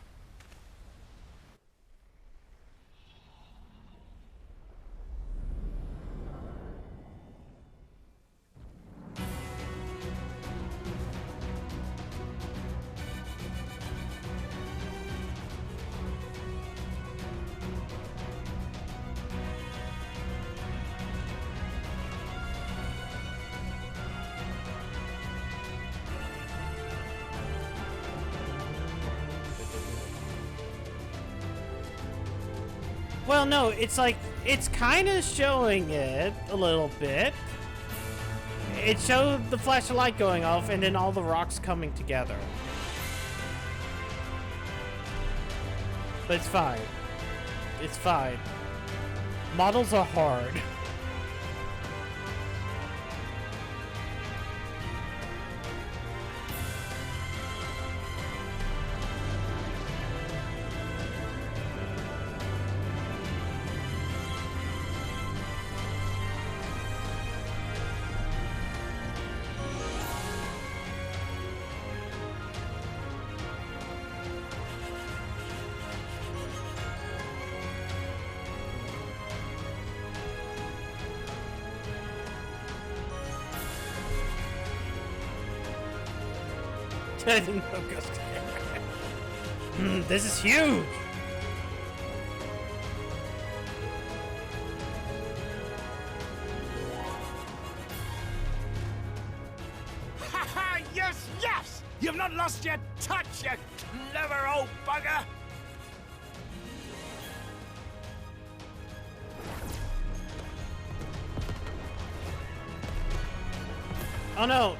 Well, no, it's like, it's kind of showing it a little bit. It showed the flash of light going off and then all the rocks coming together. But it's fine. It's fine. Models are hard. This is huge! Ha ha! Yes, yes! You've not lost your touch, you clever old bugger! Oh no!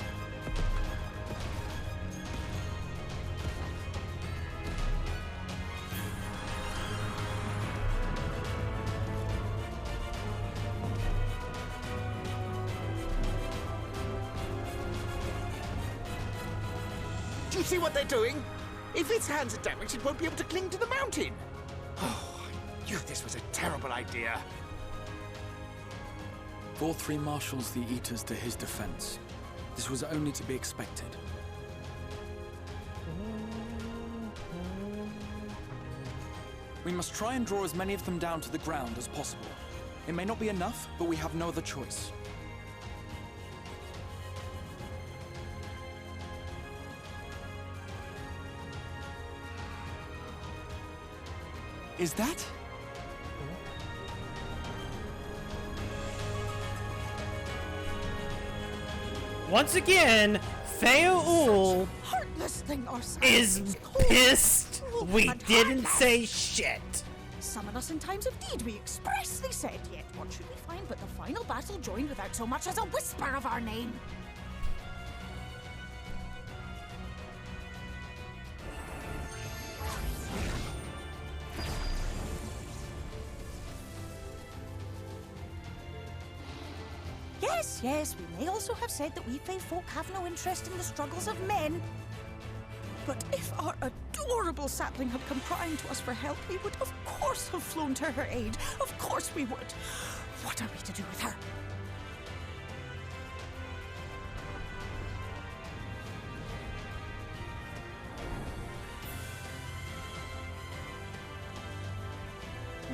Do you see what they're doing? If its hands are damaged, it won't be able to cling to the mountain. Oh, I knew this was a terrible idea. Vorthri marshals the Eaters to his defense. This was only to be expected. We must try and draw as many of them down to the ground as possible. It may not be enough, but we have no other choice. Is that? Once again, Feaul this thing ourselves. Is pissed. We didn't say shit. Summon us in times of need, we expressly said. Yet what should we find but the final battle joined without so much as a whisper of our name? Yes, we may also have said that we Fae folk have no interest in the struggles of men. But if our adorable sapling had come crying to us for help, we would of course have flown to her aid. Of course we would. What are we to do with her?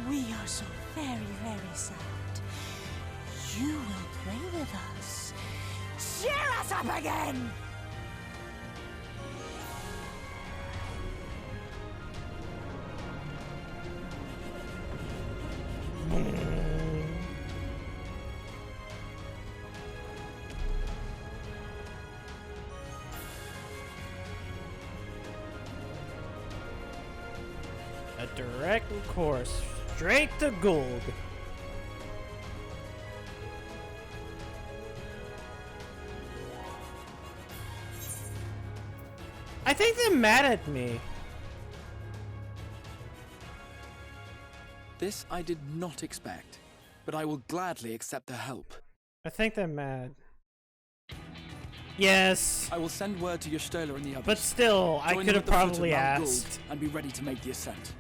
We are so very, very sad. You will play with us. Cheer us up again! A direct course straight to gold. I think they're mad at me. This I did not expect, but I will gladly accept their help. I think they're mad. Yes. I will send word to Y'shtola and the others. But still, I Join could them have at the foot of probably Mount asked. Gould and be ready to make the ascent.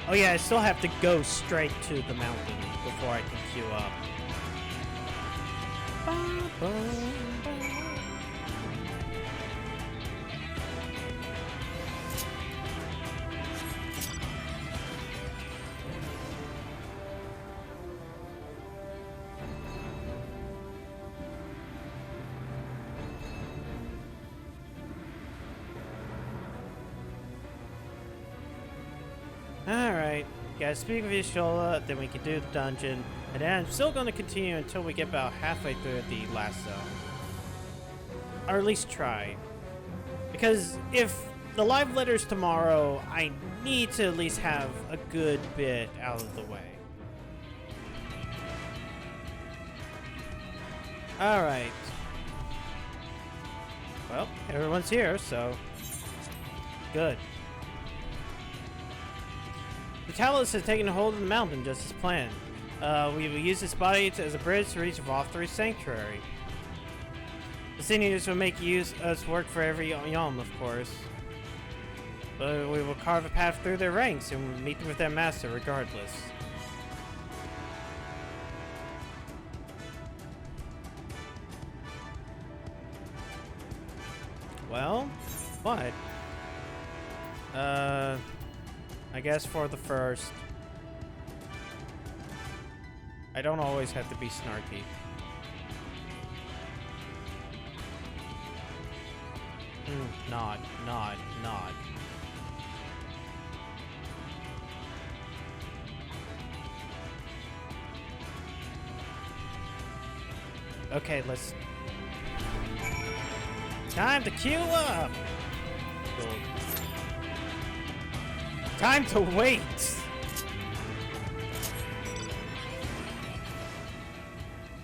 Oh yeah, I still have to go straight to the mountain before I can queue up. Alright, gotta speak with Y'shtola, then we can do the dungeon, and then I'm still gonna continue until we get about halfway through the last zone. Or at least try. Because if the live letter's tomorrow, I need to at least have a good bit out of the way. Alright. Well, everyone's here, so good. The Talos has taken hold of the mountain just as planned. We will use this body as a bridge to reach Vothri's sanctuary. The seniors will make us work for every yalm, of course. But we will carve a path through their ranks and we'll meet with their master regardless. Well, what? I guess for the first. I don't always have to be snarky. Nod. Okay, let's... Time to queue up! Cool. Time to wait!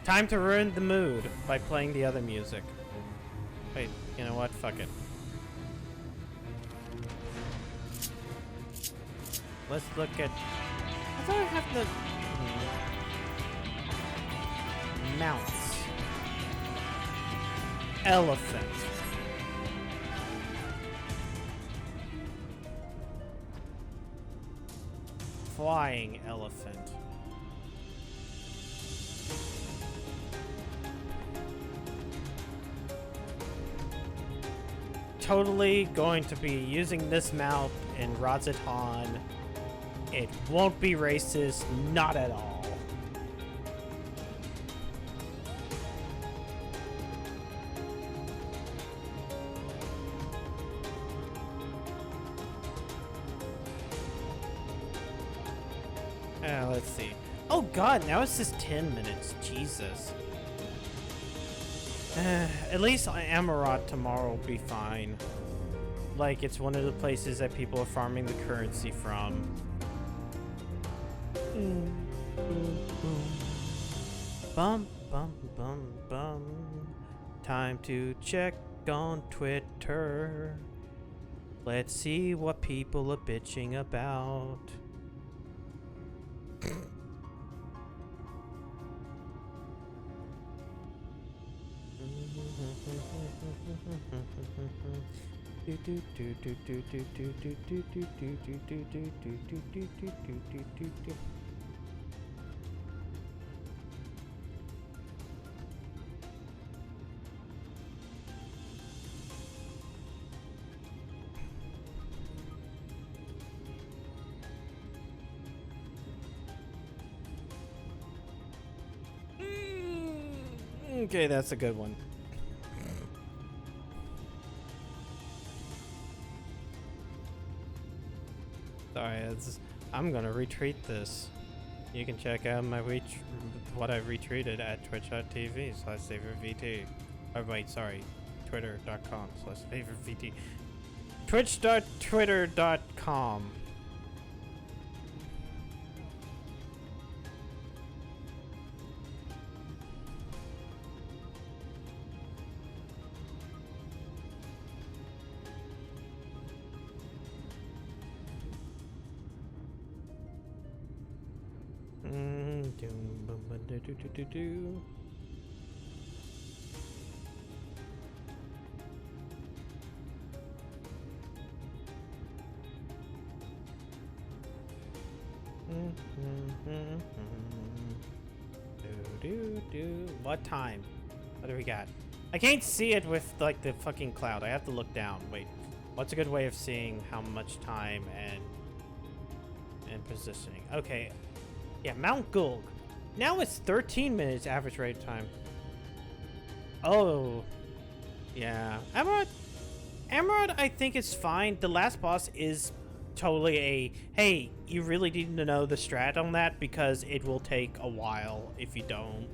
Time to ruin the mood by playing the other music. Wait, you know what? Fuck it. Let's look at... I thought I have the... Mounts. Elephant. Flying elephant. Totally going to be using this mount in Razitan. It won't be racist, not at all. Let's see. Oh god, now it's just 10 minutes. Jesus. At least Amarat tomorrow will be fine. Like, it's one of the places that people are farming the currency from. Bum, bum, bum, bum. Time to check on Twitter. Let's see what people are bitching about. Okay, that's a good one. Sorry, I'm gonna retweet this. You can check out my what I retweeted at twitch.tv/SaverVT. Oh wait, sorry, twitter.com/SaverVT. Twitch.twitter.com. What time? What do we got? I can't see it with like the fucking cloud. I have to look down. Wait, what's a good way of seeing how much time and positioning? Okay, yeah, Mount Gulg. Now it's 13 minutes average raid time. Oh, yeah. Emerald, I think it's fine. The last boss is totally a, hey, you really need to know the strat on that because it will take a while if you don't.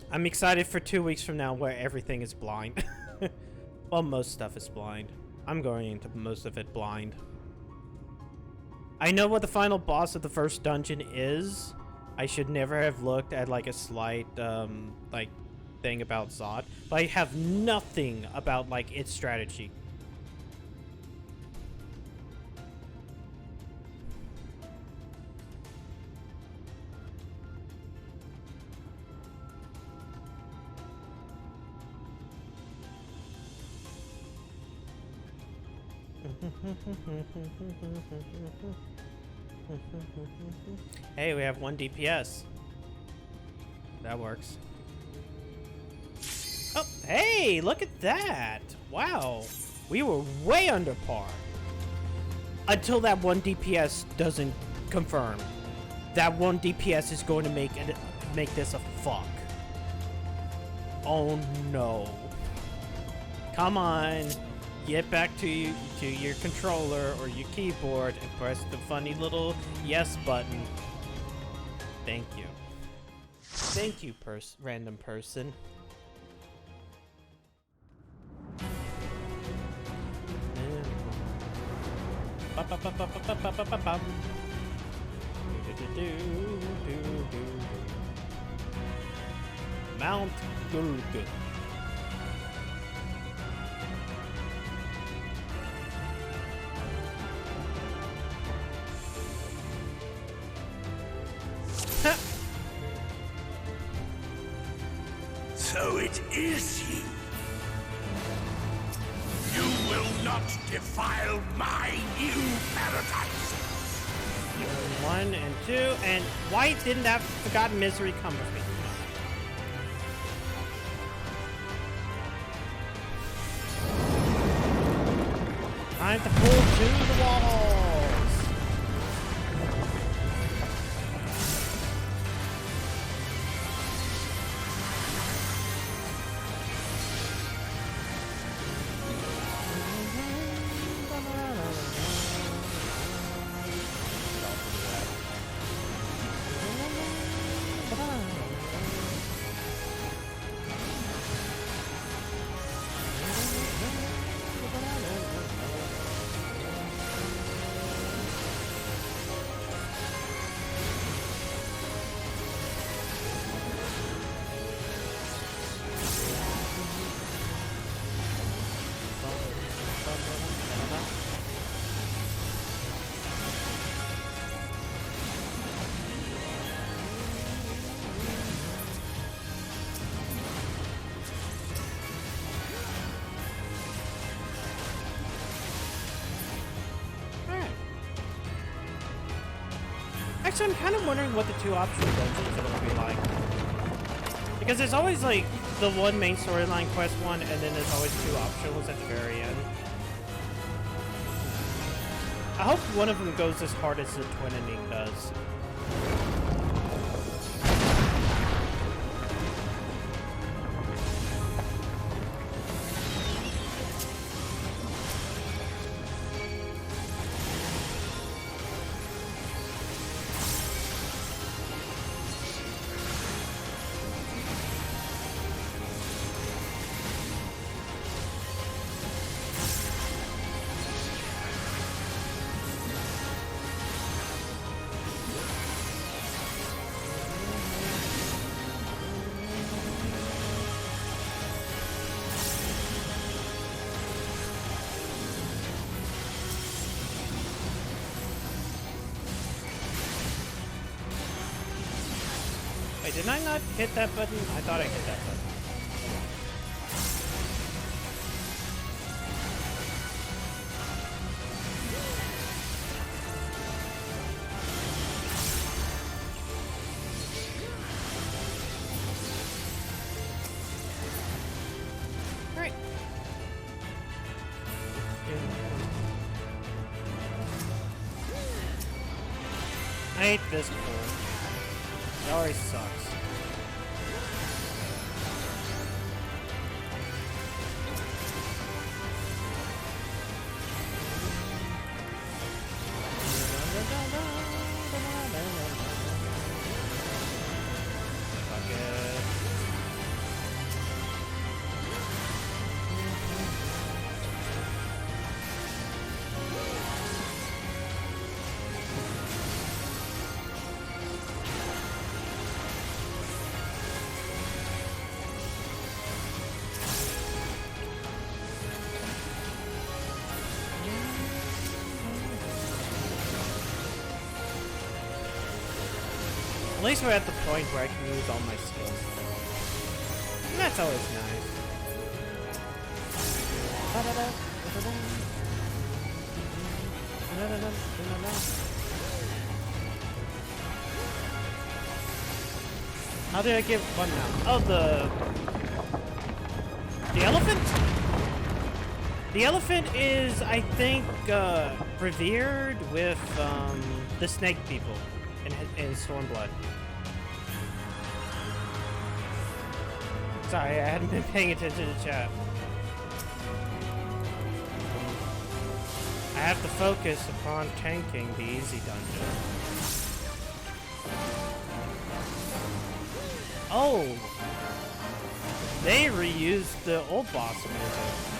I'm excited for 2 weeks from now where everything is blind. Well, most stuff is blind. I'm going into most of it blind. I know what the final boss of the first dungeon is. I should never have looked at like a slight like thing about Zod, but I have nothing about like its strategy. Hey, we have 1 DPS. That works. Oh, hey, look at that. Wow. We were way under par. Until that 1 DPS doesn't confirm. That 1 DPS is going to make this a fuck. Oh no. Come on. Get back to your controller or your keyboard and press the funny little yes button. Thank you. Thank you, random person. Mount Gulg. So it is you. You will not defile my new paradise. 1 and 2, and why didn't that forgotten misery come with me? Time to pull to the walls. Actually, I'm kind of wondering what the 2 optional dungeons are going to be like. Because there's always, like, the one main storyline quest one, and then there's always 2 optionals at the very end. I hope one of them goes as hard as the Twinning does. Wait, did I not hit that button? I thought I hit that button. Alright. I hate this pool. It always sucks. At least we're at the point where I can use all my skills. And that's always nice. How did I get one now? Oh, the elephant? The elephant is, I think, revered with the snake people in Stormblood. Sorry, I hadn't been paying attention to chat. I have to focus upon tanking the easy dungeon. Oh! They reused the old boss music.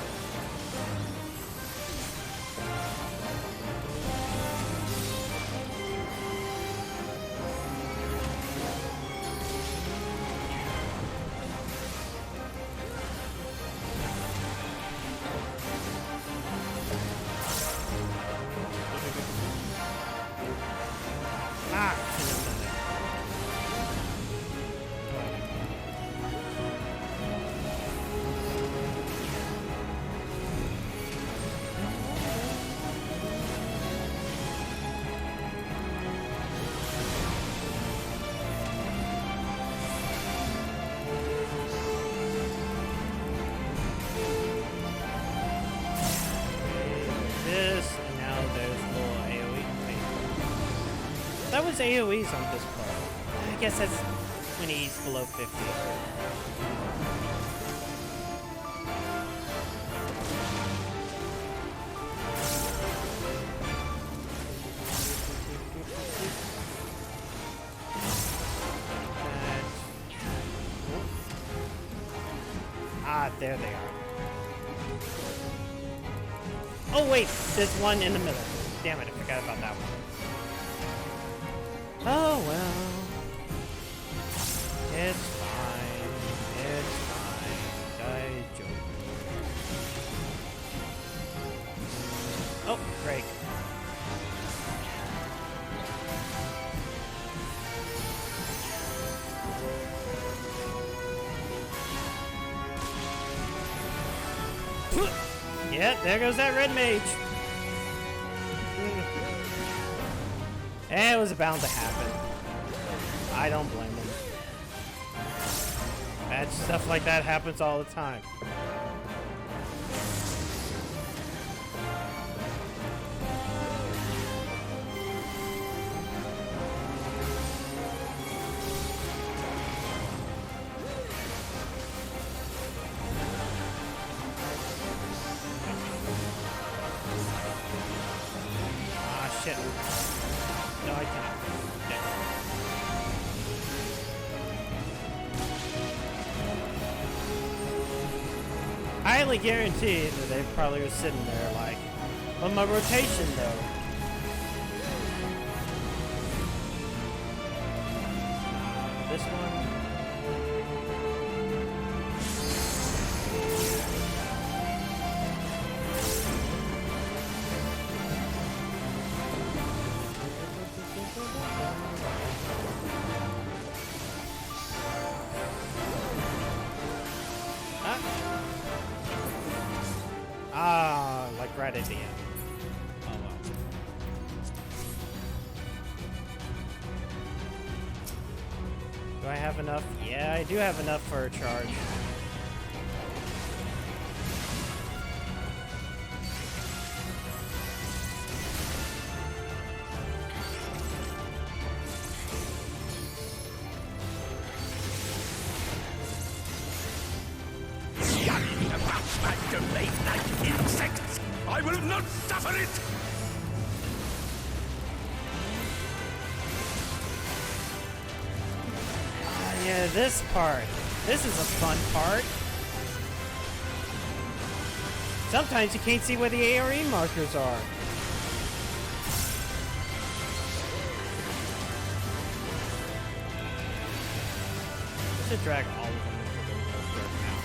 That was AoEs on this part. I guess that's when he's below 50. Ah, there they are. Oh wait, there's one in the middle. Damn it, I forgot about that one. Oh well. It's fine. It's fine. I joke. Oh, break. Yeah, there goes that red mage. It was bound to happen. I don't blame him. Bad stuff like that happens all the time. Shit. No, I cannot. Okay. I highly guarantee that they probably were sitting there like, well, my rotation though. This one. Like right at the end. Oh well. Do I have enough? Yeah, I do have enough for a charge. I will not suffer it! Yeah, this part. This is a fun part. Sometimes you can't see where the ARE markers are. I should drag all of them into the world now.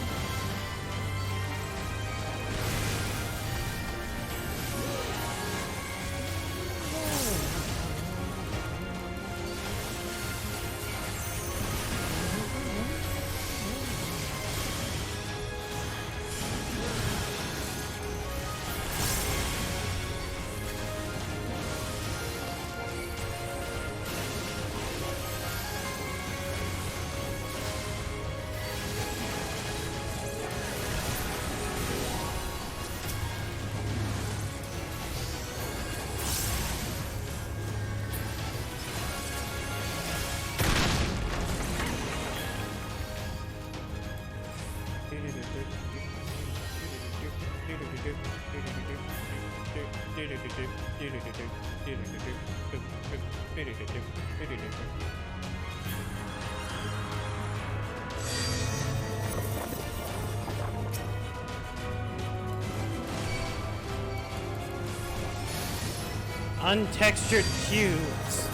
Untextured cubes.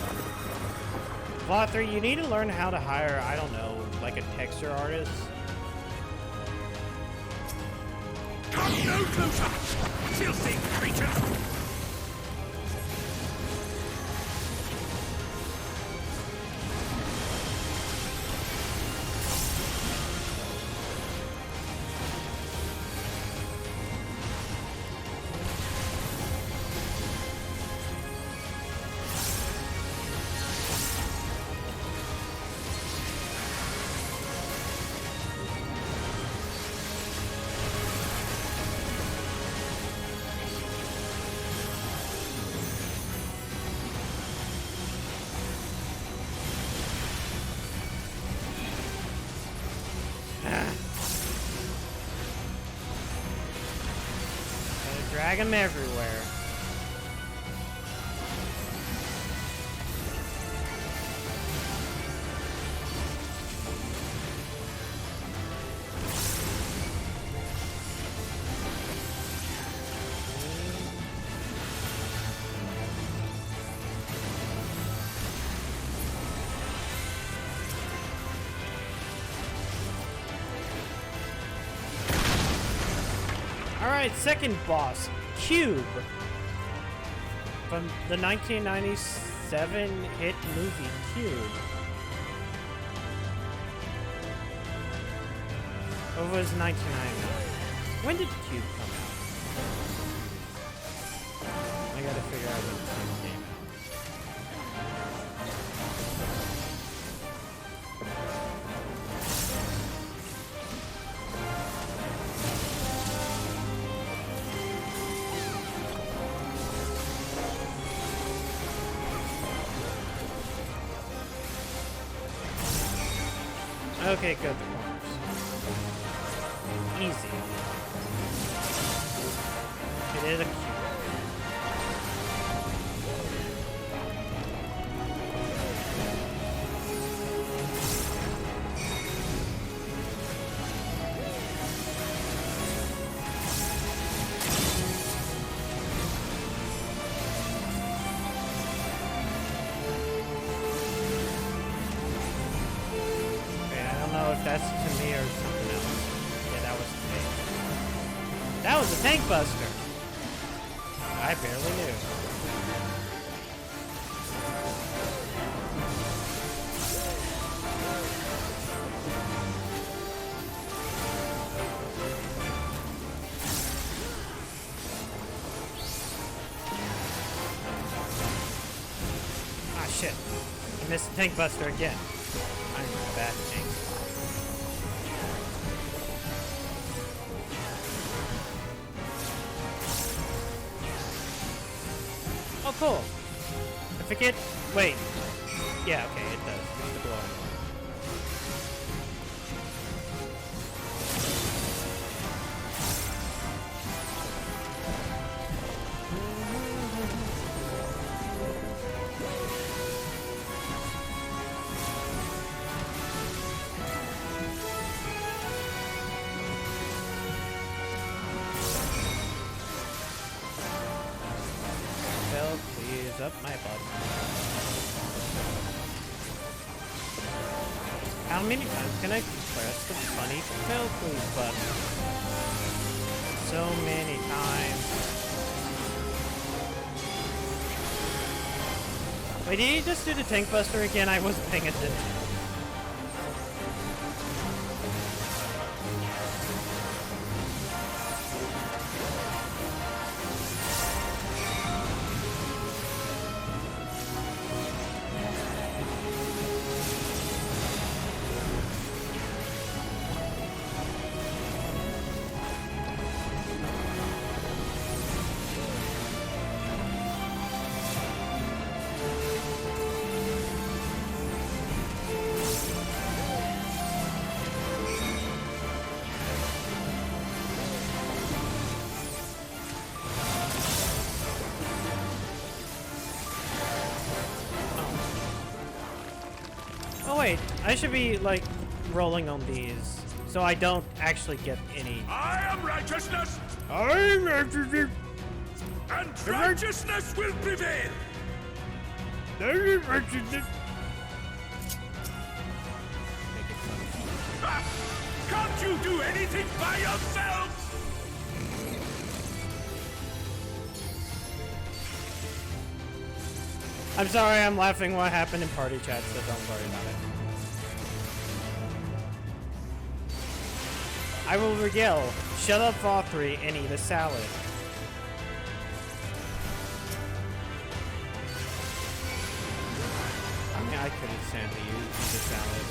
Plot 3, you need to learn how to hire, I don't know, like a texture artist. Come no closer! Filthy creature! Drag them everywhere. Alright, second boss, Cube. From the 1997 hit movie Cube. Or was it 1999? When did Cube come out? I gotta figure out when Cube came out. Okay, good. The corners. Easy. It is a cube. That's to me or something else. Yeah, that was to me. That was a tank buster. I barely knew. Ah, shit. I missed the tank buster again. I'm a bad tank. Oh, cool. I forget. Wait. Yeah, okay, it does. It's the glowing one. Please, up my butt. How many times can I press the funny fail please button? So many times. Wait, did you just do the tank buster again? I wasn't paying attention. Oh wait, I should be like rolling on these so I don't actually get any. I am righteousness! I'm righteousness! And righteousness will prevail! Righteousness! Can't you do anything by yourself? I'm sorry, I'm laughing what happened in party chat, so don't worry about it. I will yell, shut up Valkyrie and eat a salad. I mean, I couldn't stand to eat a salad.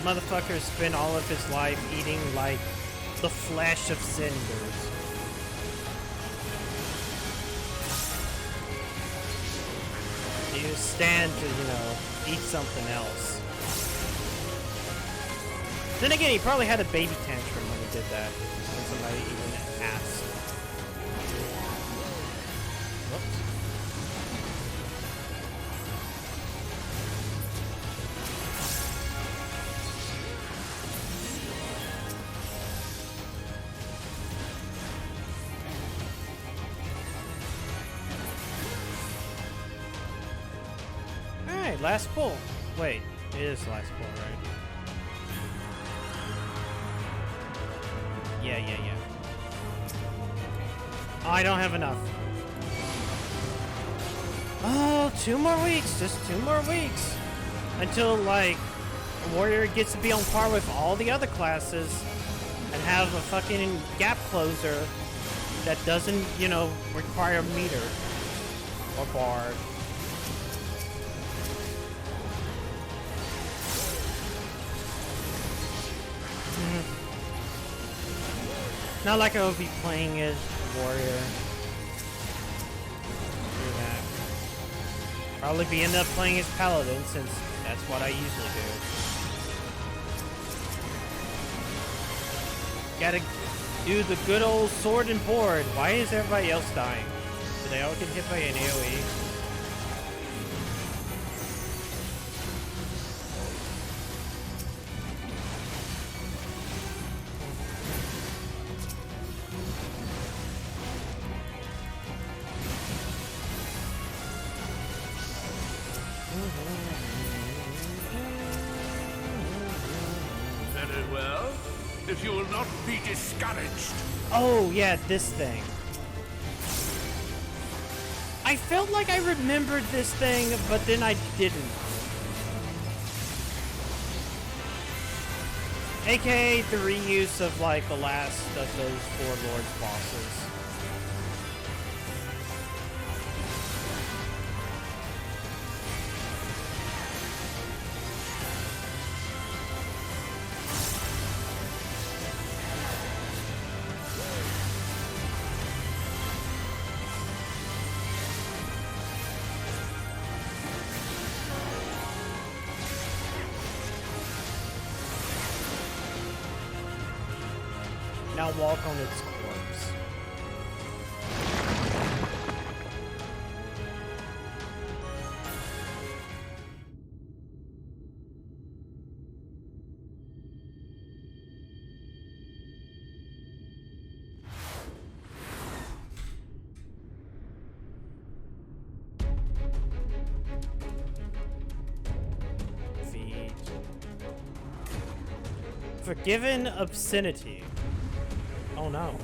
Motherfucker spent all of his life eating like the flesh of cinders. You stand to, you know, eat something else. Then again, he probably had a baby tantrum when he did that. When somebody even asked. Whoops. Alright, last pull. Wait, it is the last pull, right? Yeah. Oh, I don't have enough. Oh, 2 more weeks. Just 2 more weeks. Until, like, a warrior gets to be on par with all the other classes and have a fucking gap closer that doesn't, you know, require a meter or bard. Not like I would be playing as a warrior. Do that. Probably be end up playing as paladin since that's what I usually do. Gotta do the good old sword and board. Why is everybody else dying? Did they all get hit by an AoE? Very well. If you will not be discouraged. Oh, yeah, this thing. I felt like I remembered this thing, but then I didn't. AKA the reuse of, like, the last of those 4 Lords bosses. Now walk on its corpse. Feet. Forgiven obscenity. Oh no.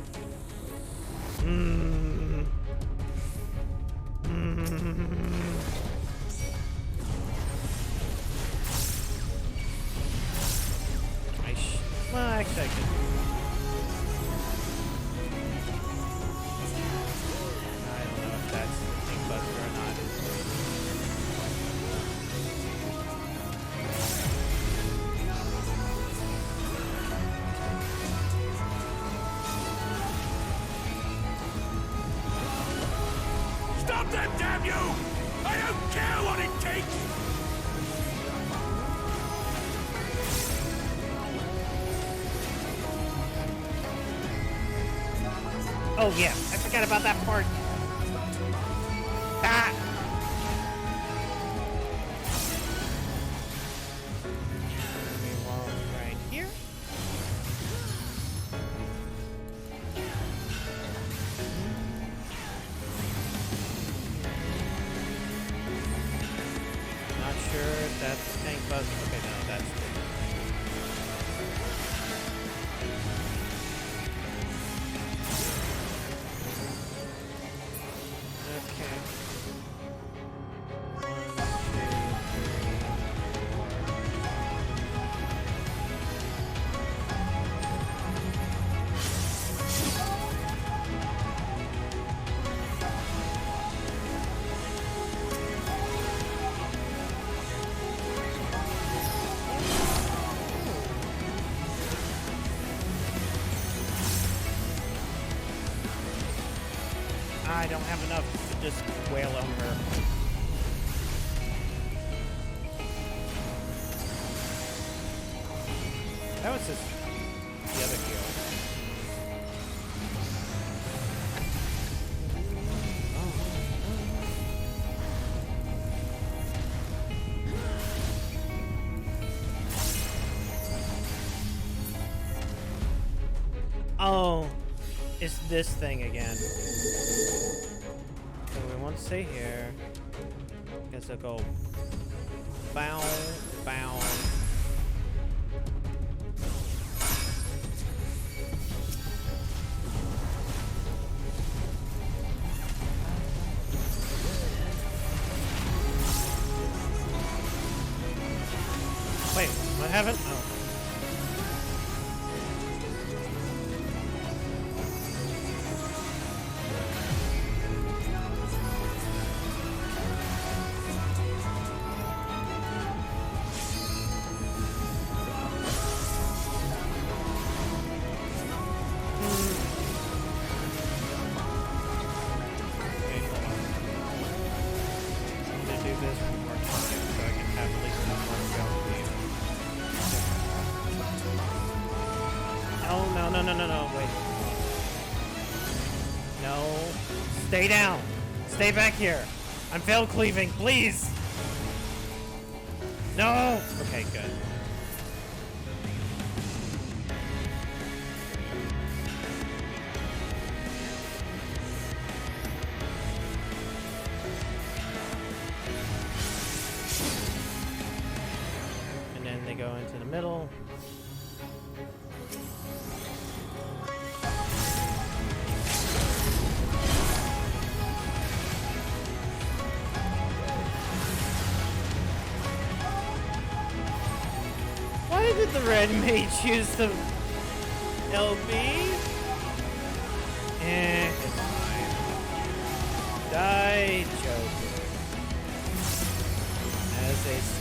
Well, actually I can. I don't know if that's the thing buster or not. Stop them, damn you! I don't care what it takes! Oh yeah, I forgot about that part. Ah! Right here. Not sure if that's tank buzz. Okay, no, that's the I don't have enough to just wail on her. That was just the other kill. Oh, it's this thing again. So we want to stay here. Guess I'll go bow, bow. Wait, what happened? Oh. wait. No. Stay down. Stay back here. I'm veil cleaving, please. No. Okay, good. And then they go into the middle. Why did the red mage use the LB? It's fine. Die, Joker. As they say.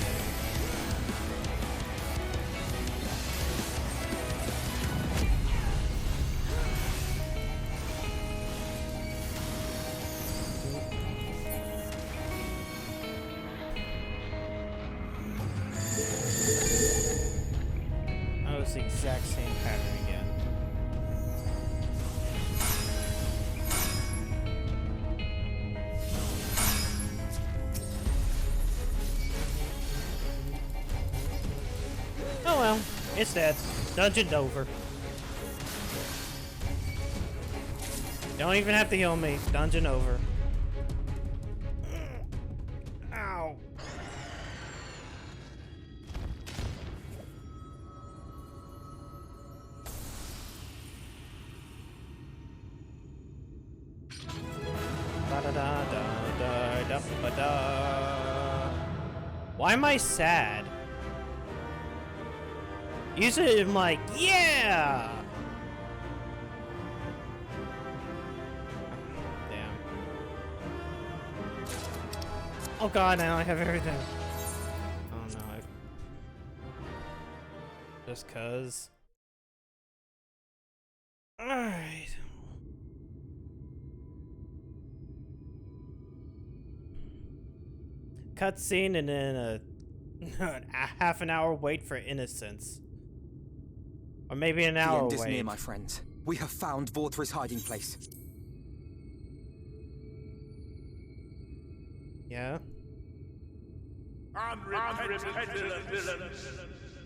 The exact same pattern again. Oh well, it's dead. Dungeon's over. Don't even have to heal me. Dungeon over. Ow. Why am I sad? Usually I'm like, yeah! Damn. Oh god, now I have everything. Oh no, just cuz. Alright. Cutscene and then a half an hour wait for innocence. Or maybe an hour The end is wait. near, my friends. We have found Vorthry's hiding place. Yeah? Unrepentant villains.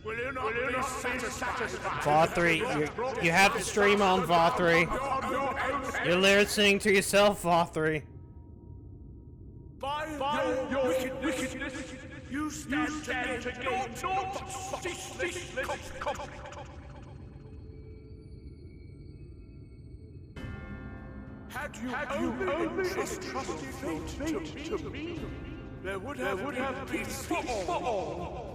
Will you not be satisfied? Vothry, you have to stream on Vothry. You're listening to yourself, Vothry. By your wickedness, you stand to gain naught but ceaseless conflict. Had you only entrusted fate to me, there would have been peace for all.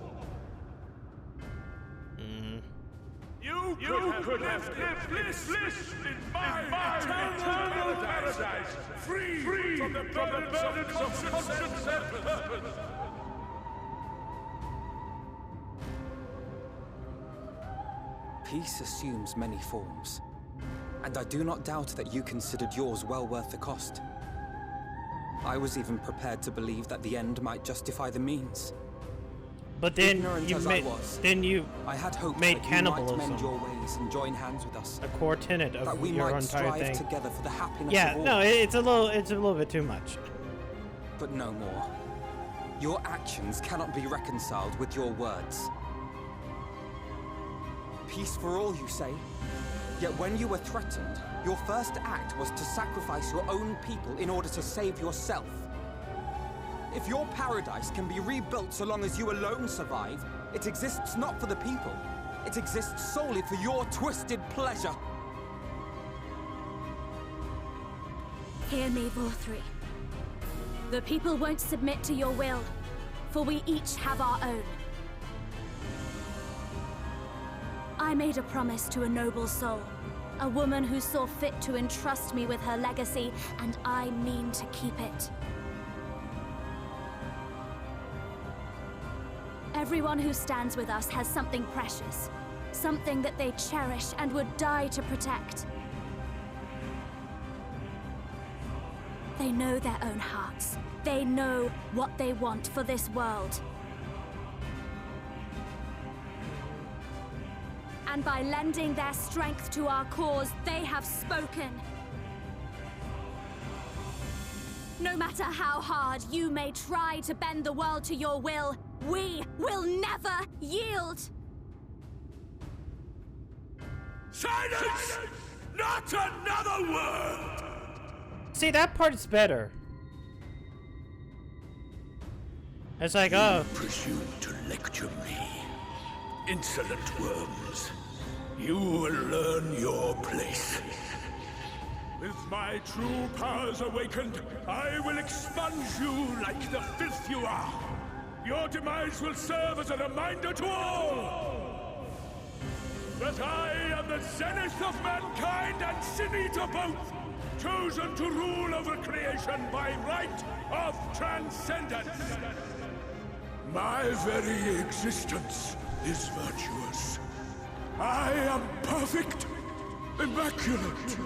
You could have lived bliss in my eternal paradise, free from the burdens of conscience and purpose. Peace assumes many forms, and I do not doubt that you considered yours well worth the cost. I was even prepared to believe that the end might justify the means. But then Ignorant you as made, I was, I had hoped made that cannibalism you might mend your ways and join hands with us. a core tenet That of we your might entire strive thing. together for the happiness Yeah, of all. no, it's a little bit too much. But no more. Your actions cannot be reconciled with your words. Peace for all, you say? Yet when you were threatened, your first act was to sacrifice your own people in order to save yourself. If your paradise can be rebuilt so long as you alone survive, it exists not for the people. It exists solely for your twisted pleasure. Hear me, Vorthry. The people won't submit to your will, for we each have our own. I made a promise to a noble soul, a woman who saw fit to entrust me with her legacy, and I mean to keep it. Everyone who stands with us has something precious, something that they cherish and would die to protect. They know their own hearts. They know what they want for this world. and by lending their strength to our cause, they have spoken. No matter how hard you may try to bend the world to your will, we will never yield! Silence! Not another word! See, that part's better. It's like, oh. Presume to lecture me. Insolent worms. You will learn your place. With my true powers awakened, I will expunge you like the filth you are. Your demise will serve as a reminder to all that I am the zenith of mankind and sin eater both, chosen to rule over creation by right of transcendence. My very existence is virtuous. I am perfect, immaculate.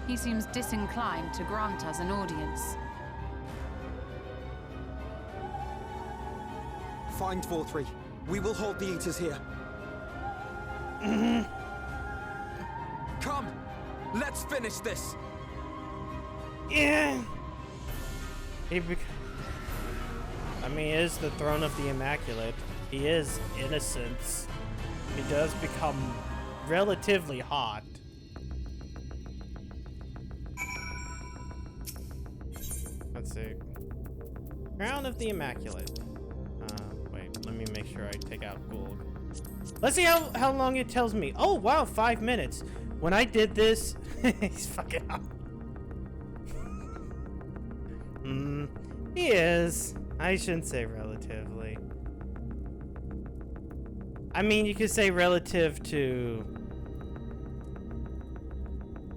He seems disinclined to grant us an audience. Find 4-3. We will hold the Eaters here. Come! Let's finish this! Yeah! I mean, it is the throne of the Immaculate. He is innocence. He does become relatively hot. Let's see. Crown of the Immaculate. Wait, let me make sure I take out Gulg. Let's see how long it tells me. Oh, wow, 5 minutes. When I did this, he's fucking up. He is. I shouldn't say relatively. I mean, you could say relative to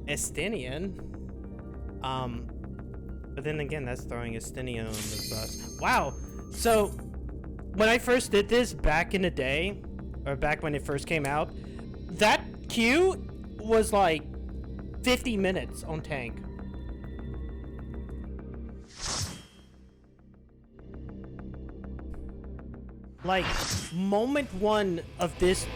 Estinian. But then again, that's throwing Estinian on the bus. Wow. So, when I first did this back in the day, or back when it first came out, that queue was like 50 minutes on tank. Like, moment one of this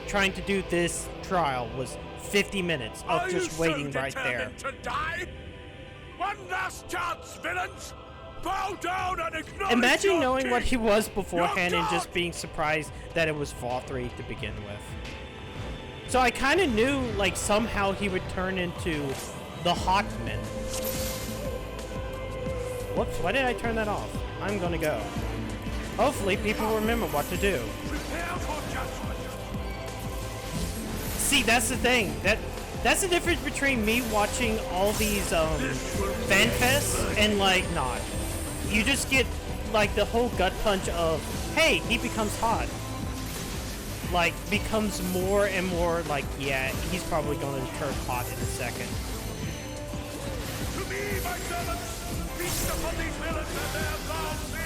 trying to do this trial was 50 minutes of just waiting right there. To die? One last chance, villains! Bow down and acknowledge. Imagine knowing what he was beforehand and just being surprised that it was Fall3 to begin with. So I kind of knew, like, somehow he would turn into the Hotman. Whoops, why did I turn that off? I'm gonna go. Hopefully people remember what to do. See, that's the thing. That's the difference between me watching all these fan fests and like not. You just get like the whole gut punch of, hey, he becomes hot. Like, becomes more and more like, yeah, he's probably going to turn hot in a second. To me, my servants, feast upon these villains and their foul sins.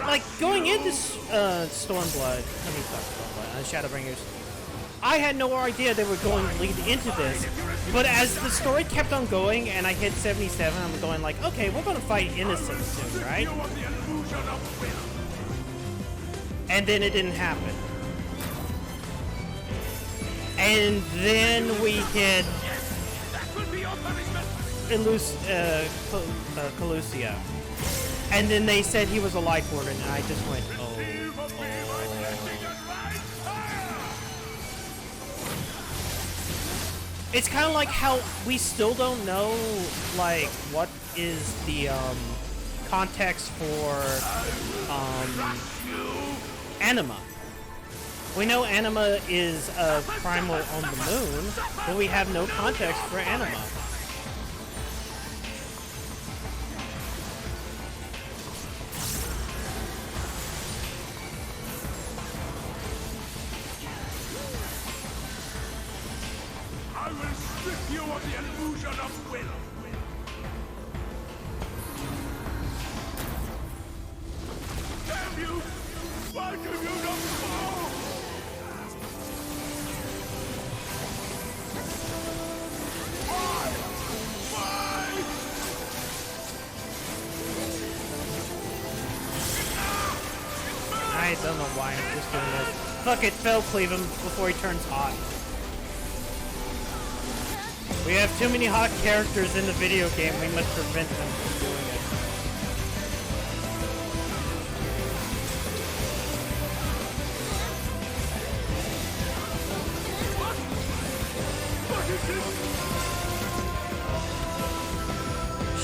Like, going into Stormblood, Shadowbringers, I had no idea they were going to lead into this. But as the story kept on going and I hit 77, I'm going like, okay, we're going to fight Innocent soon, right? And then it didn't happen. And then we hit Calusia. And then they said he was a Light Warden, and I just went, oh. It's kind of like how we still don't know, like, what is the, context for, Anima. We know Anima is a primal on the moon, but we have no context for Anima. I don't know why I'm just doing this. Fuck it, fell cleave him before he turns hot. We have too many hot characters in the video game. We must prevent them from doing it.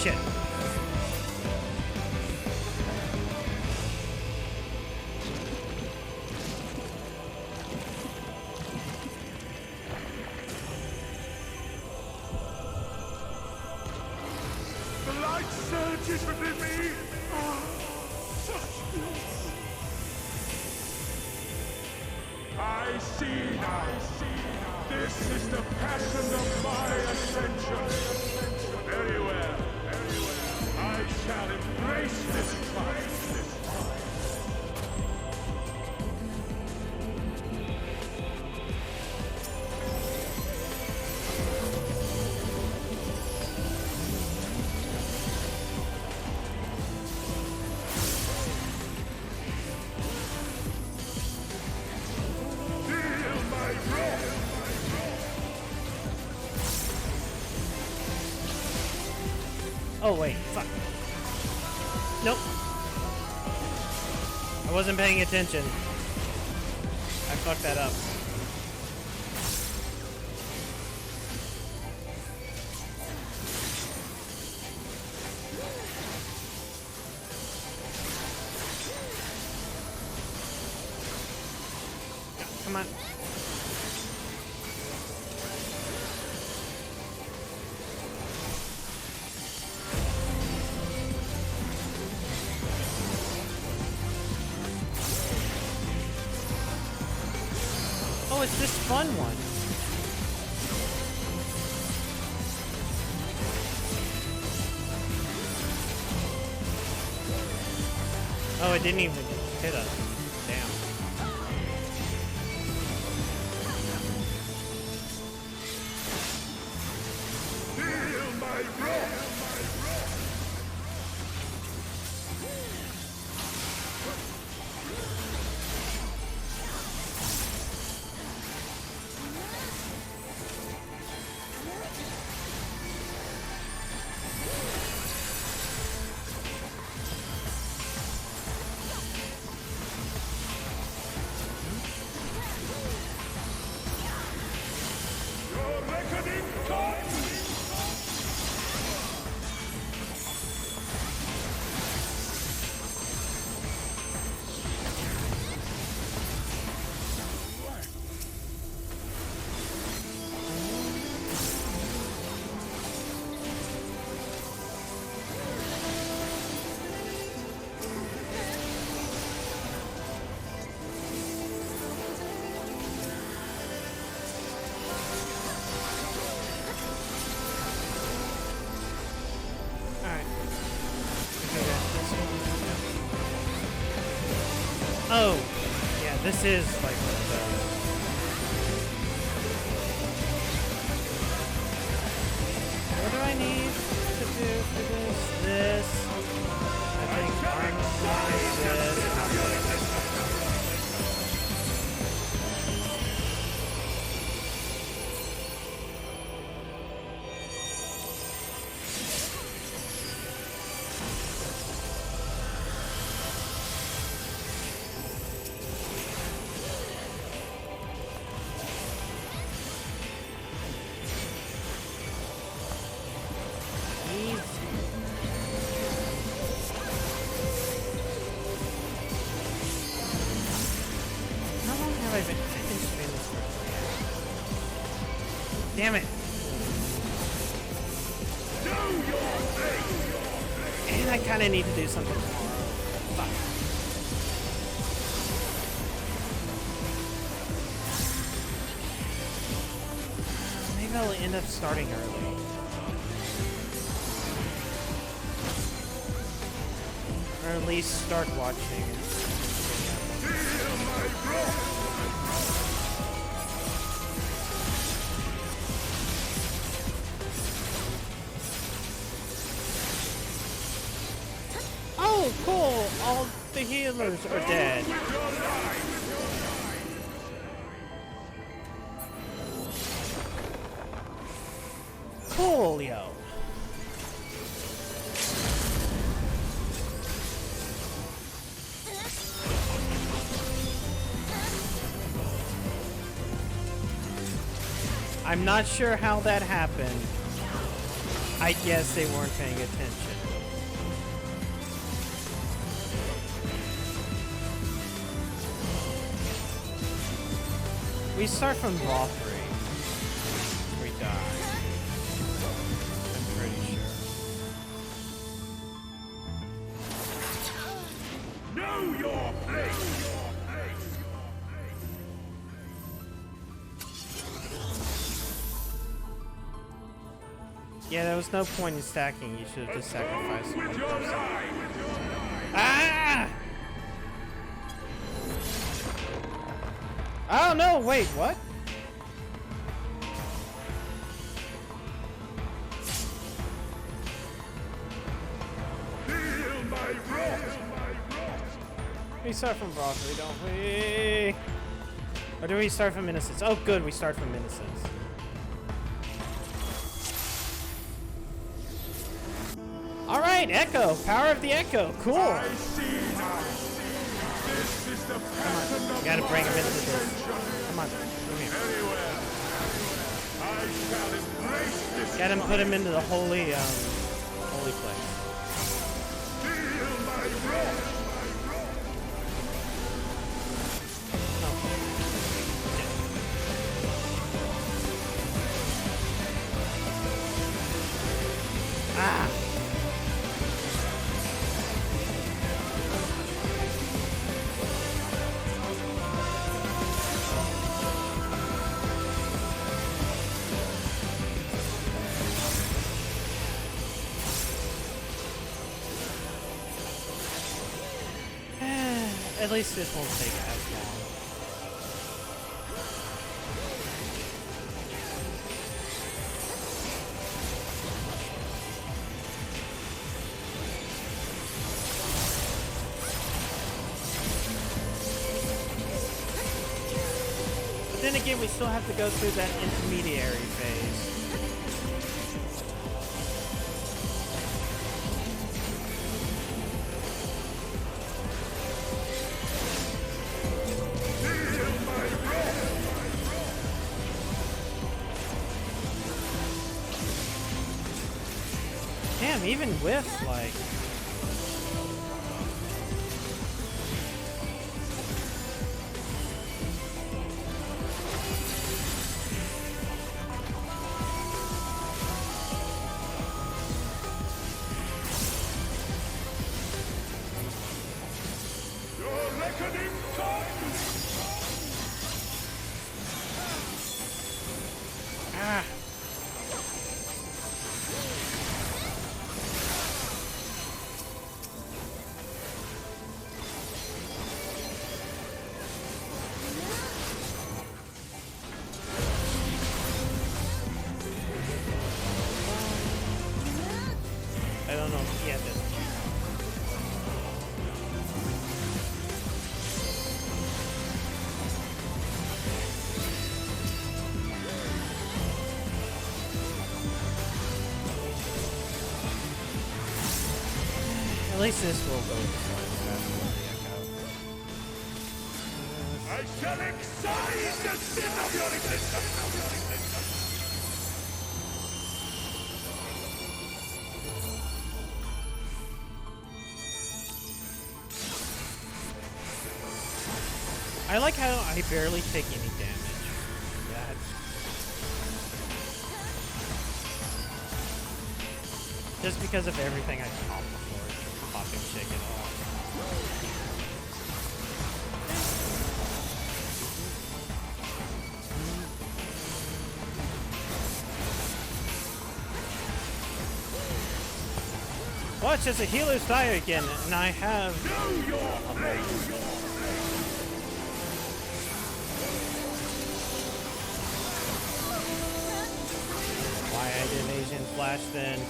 Shit. The light surges within me. Such bliss. I see now. This is the passion of my ascension. Very well. I shall embrace this fight. Oh wait, fuck. Nope. I wasn't paying attention. I fucked that up. Come on. Oh, it's this fun one. Oh, it didn't even hit us. Damn. Feel my wrath. Oh, yeah, this is like what do I need to do for this? This. I think this. Damn it. And I kind of need to do something more. Fuck. Maybe I'll end up starting early. Or at least start watching. Oh, cool! the healers are dead. Coolio. I'm not sure how that happened. I guess they weren't paying attention. We start from Rothry. We die. I'm pretty sure. Know your place! Yeah, there was no point in stacking. You should have just sacrificed one person. Ah! Oh no! Wait, what? We start from Broccoli, don't we? Or do we start from Innocence? Oh, good, we start from Innocence. All right, Echo, power of the Echo, cool. Come on, you gotta bring him into this. Come on, come here. Gotta put him into the holy place. Ah! At least this won't take as long. But then again, we still have to go through that intermediary phase. Damn, even with, like... Ah! I don't know. Yeah, this. At least this will go I shall excise the sin of your existence! I like how I barely take any damage. That. Just because of everything I popped before, popping chicken off. Watch as the healers die again, and I have. Why I did an Asian flash then?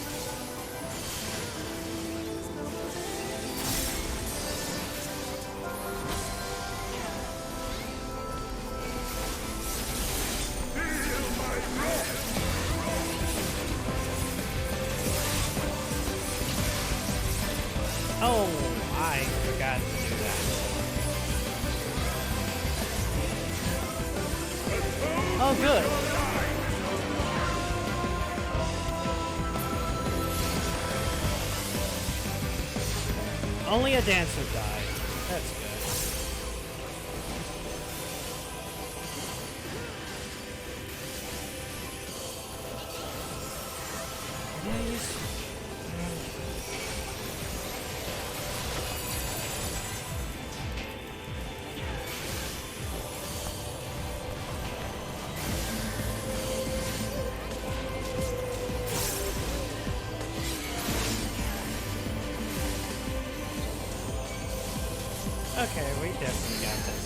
Oh, good. Only a dancer died. That's good. Please. Okay, we definitely got this.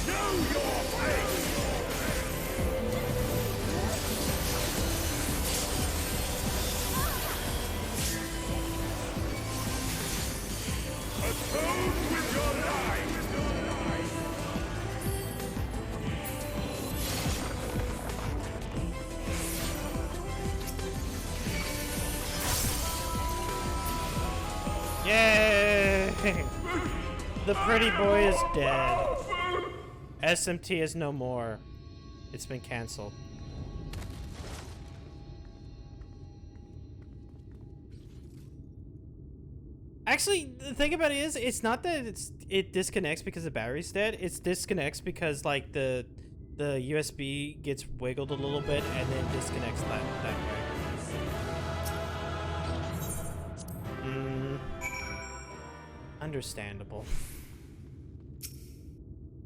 Know your place! Atone with your life! Yay! The pretty boy is dead. SMT is no more. It's been cancelled. Actually, the thing about it is, it's not that it disconnects because the battery's dead. It disconnects because like the USB gets wiggled a little bit and then disconnects that way. Understandable.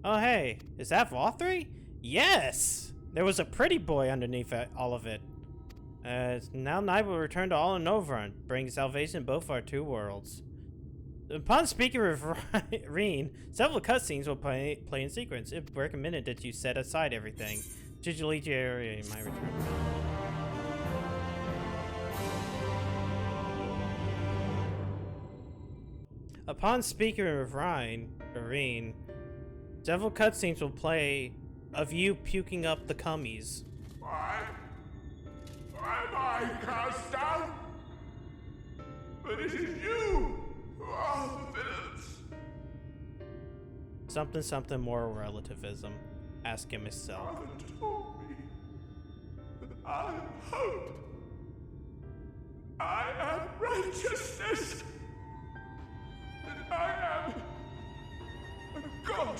Oh hey, is that Vothri? Yes! There was a pretty boy underneath all of it. Now night will return to all in Novrun, bringing salvation both our two worlds. Upon speaking with Reen, several cutscenes will play in sequence. It's recommended that you set aside everything. Should you leave your area, you might return. Upon speaking with Reen, several cutscenes will play of you puking up the cummies. Why? Am I cast down? But it is you who are the villains. Something moral relativism. Ask him himself. Father told me that I am hope. I am righteousness. That I am a god.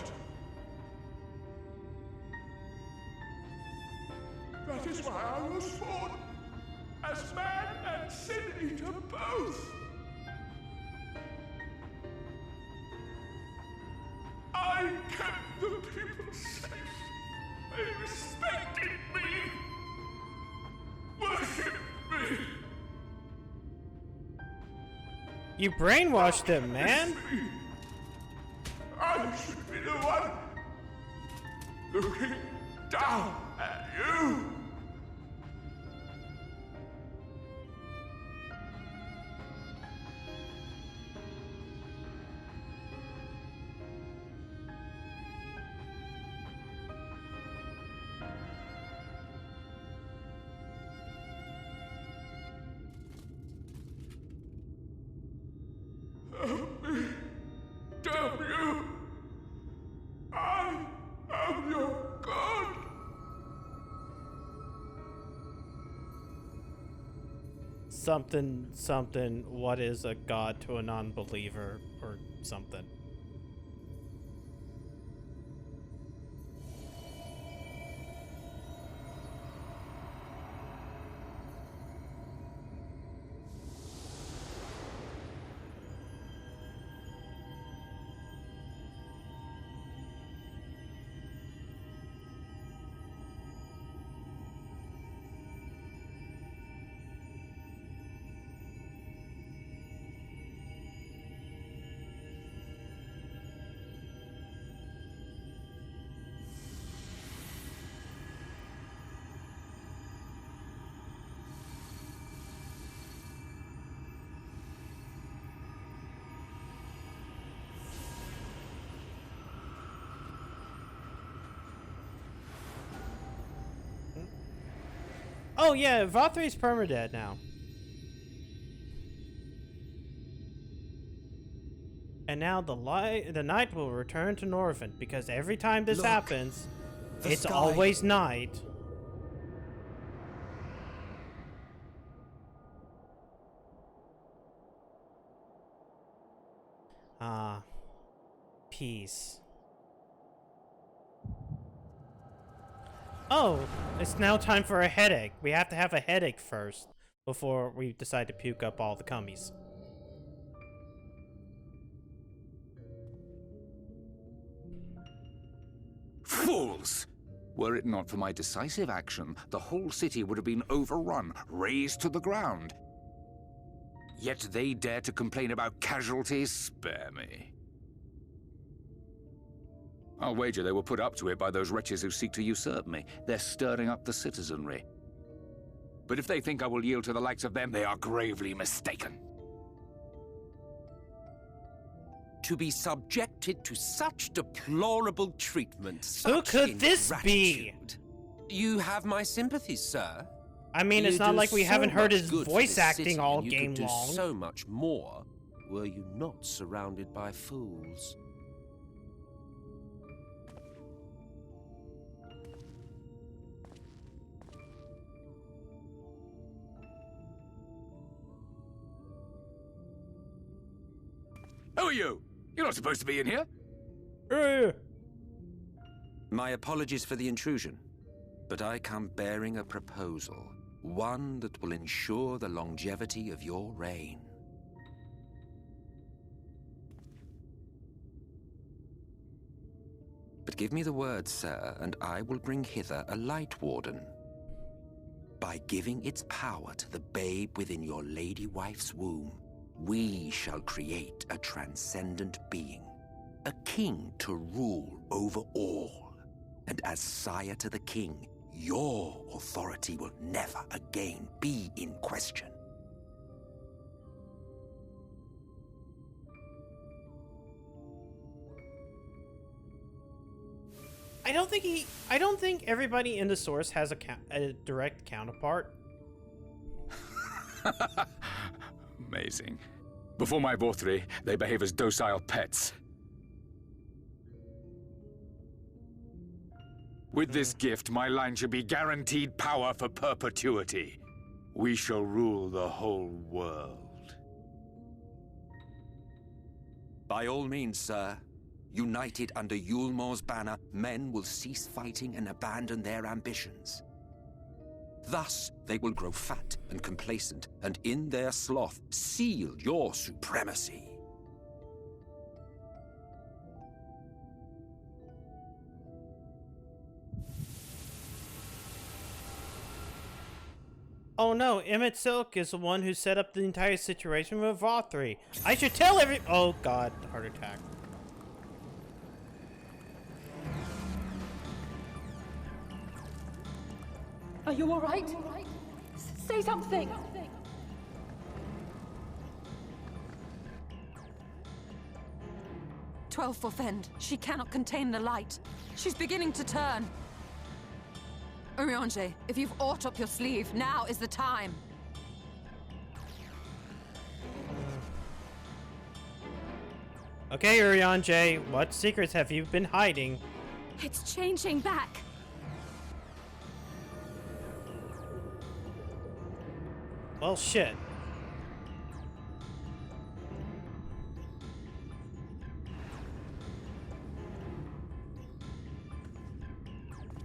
That is why I was born as man and sin eater both. I kept the people safe. They respected me, worshipped me. You brainwashed them, man. I should be the one looking down at you. Help me, damn you! I am your god! Something, what is a god to a non-believer, or something. Oh yeah, Vothri's permadead now. And now the night will return to Norvin, because every time this happens, It's always night. Ah. Peace. Oh, it's now time for a headache. We have to have a headache first before we decide to puke up all the cummies. Fools! Were it not for my decisive action, the whole city would have been overrun, razed to the ground. Yet they dare to complain about casualties? Spare me. I'll wager they were put up to it by those wretches who seek to usurp me. They're stirring up the citizenry. But if they think I will yield to the likes of them, they are gravely mistaken. To be subjected to such deplorable treatment, Who could this be? You have my sympathies, sir. I mean, it's not like we haven't heard his voice acting all game long. long. You could do so much more were you not surrounded by fools. Who are you? You're not supposed to be in here. My apologies for the intrusion, but I come bearing a proposal. One that will ensure the longevity of your reign. But give me the word, sir, and I will bring hither a light warden. By giving its power to the babe within your lady wife's womb, we shall create a transcendent being, a king to rule over all. And as sire to the king, your authority will never again be in question. I don't think everybody in the source has a direct counterpart. Amazing. Before my Vorthri, they behave as docile pets. With this gift, my line should be guaranteed power for perpetuity. We shall rule the whole world. By all means, sir. United under Yulmor's banner, men will cease fighting and abandon their ambitions. Thus, they will grow fat and complacent, and in their sloth, seal your supremacy. Oh no, Emmett Silk is the one who set up the entire situation with Vorthri. I should tell every- Oh god, heart attack. Are you all right? Say something! "12 for Fend. She cannot contain the light. She's beginning to turn. Urianger, if you've aught up your sleeve, now is the time." Okay, Urianger, what secrets have you been hiding? It's changing back. Well, shit.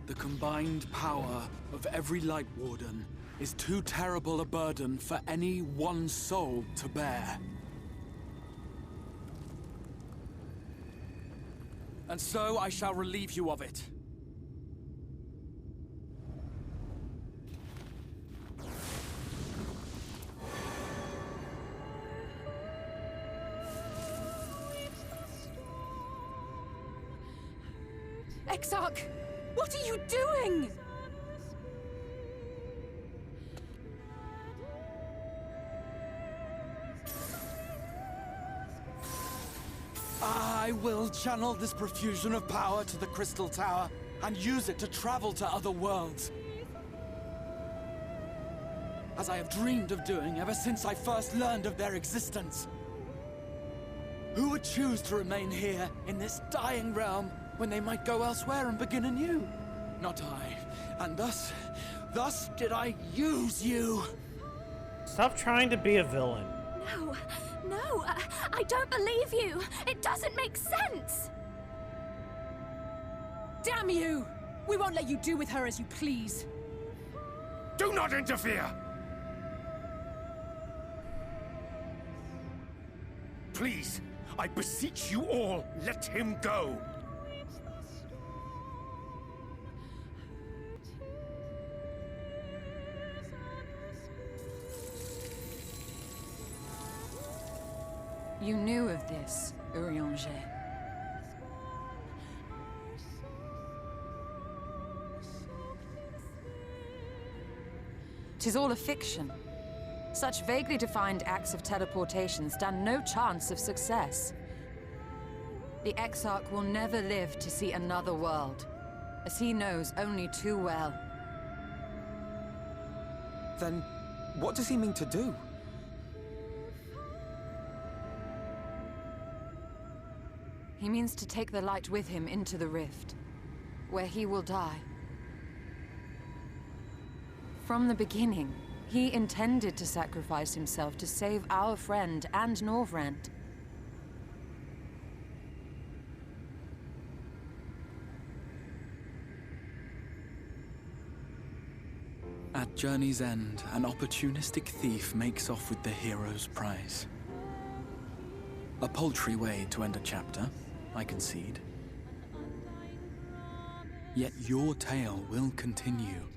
The combined power of every Light Warden is too terrible a burden for any one soul to bear. And so I shall relieve you of it. Exarch! What are you doing? I will channel this profusion of power to the Crystal Tower and use it to travel to other worlds. As I have dreamed of doing ever since I first learned of their existence. Who would choose to remain here in this dying realm when they might go elsewhere and begin anew? not I. And thus did I use you. Stop trying to be a villain. No, I don't believe you. It doesn't make sense. Damn you! We won't let you do with her as you please. Do not interfere! Please, I beseech you all, let him go! You knew of this, Urianger. 'Tis all a fiction. Such vaguely defined acts of teleportation stand no chance of success. The Exarch will never live to see another world, as he knows only too well. Then, what does he mean to do? He means to take the light with him into the rift, where he will die. From the beginning, he intended to sacrifice himself to save our friend and Norvrent. At journey's end, an opportunistic thief makes off with the hero's prize. A paltry way to end a chapter, I concede. Yet your tale will continue,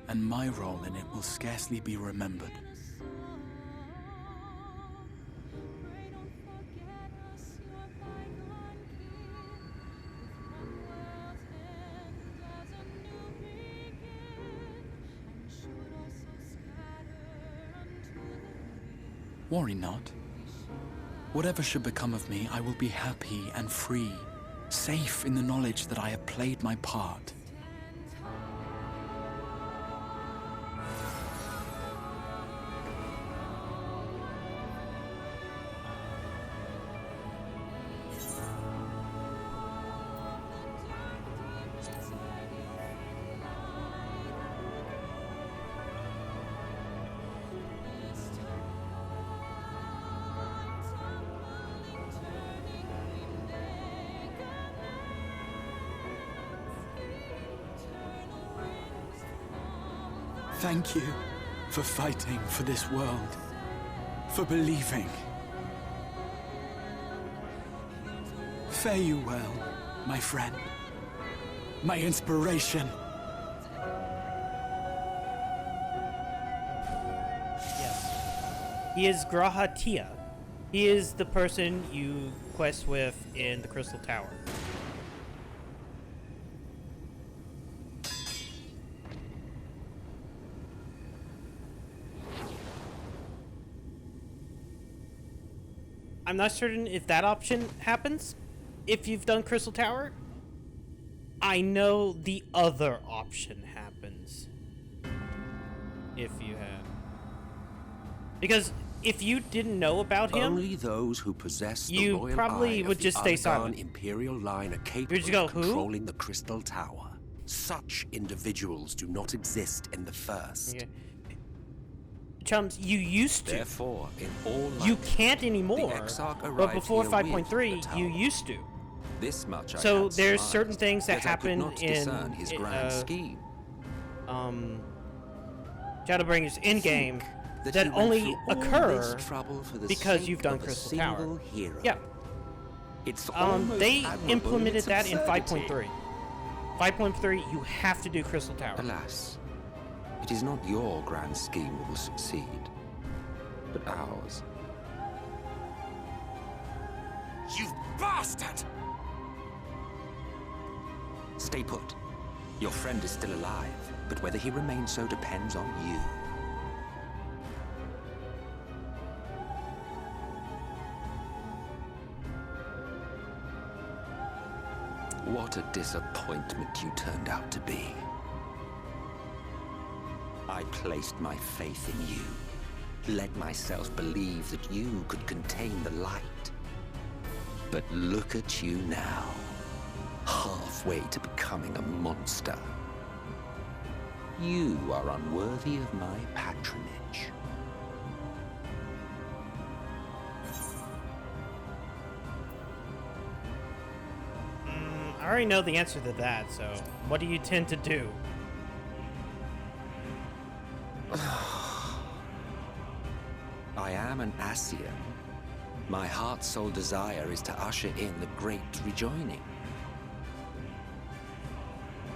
and my role in it will scarcely be remembered. Worry not. Whatever should become of me, I will be happy and free, safe in the knowledge that I have played my part. Thank you for fighting for this world, for believing. Fare you well, my friend, my inspiration. Yes. He is Grahatia. He is the person you quest with in the Crystal Tower. I'm not certain if that option happens if you've done Crystal Tower. I know the other option happens if you have. Because if you didn't know about him, only those who possess the you royal probably eye would of just the stay silent. Imperial line are capable just go, of controlling the Crystal Tower. Such individuals do not exist in the First. Okay. Chums, you used to. Therefore, in all life, you can't anymore. the Exarch But arrived before here 5.3, with the you tower. used to. This much I So had there's surmised, certain things that yet I could happen not in discern his grand scheme. Shadowbringers in game that that he went only through all occur this trouble for the because sake you've done of a Crystal Tower. single hero. Yeah. It's almost they admirable implemented its that in absurdity. 5.3. 5.3, you have to do Crystal Tower. Alas, it is not your grand scheme that will succeed, but ours. You bastard! Stay put. Your friend is still alive, but whether he remains so depends on you. What a disappointment you turned out to be. I placed my faith in you, let myself believe that you could contain the light. But look at you now, halfway to becoming a monster. You are unworthy of my patronage. I already know the answer to that, so what do you tend to do? I am an Ascian. My heart's sole desire is to usher in the great rejoining.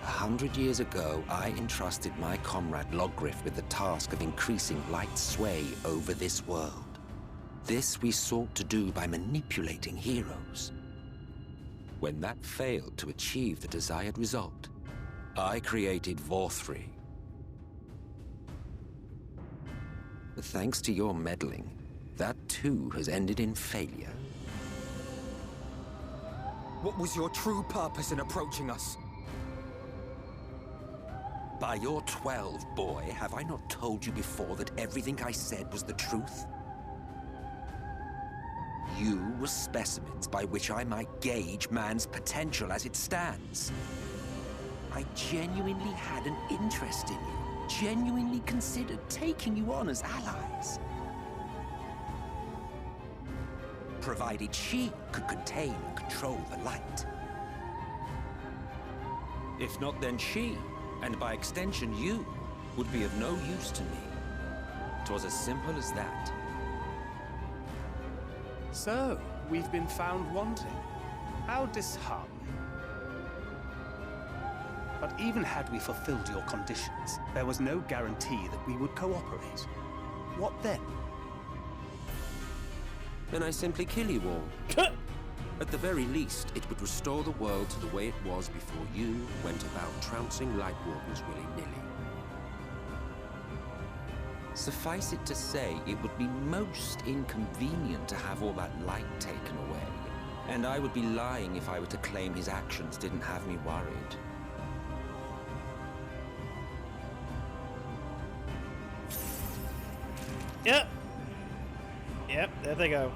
100 years ago, I entrusted my comrade Logriff with the task of increasing light's sway over this world. This we sought to do by manipulating heroes. When that failed to achieve the desired result, I created Vorthri. But thanks to your meddling, that too has ended in failure. What was your true purpose in approaching us? By your 12, boy, have I not told you before that everything I said was the truth? You were specimens by which I might gauge man's potential as it stands. I genuinely had an interest in you, genuinely considered taking you on as allies. Provided she could contain and control the light. If not, then she, and by extension you, would be of no use to me. 'Twas as simple as that. So, we've been found wanting. How disheartening. But even had we fulfilled your conditions, there was no guarantee that we would cooperate. What then? Then I simply kill you all. At the very least, it would restore the world to the way it was before you went about trouncing Light Wardens willy-nilly. Suffice it to say, it would be most inconvenient to have all that light taken away. And I would be lying if I were to claim his actions didn't have me worried. Yep. Yep, there they go.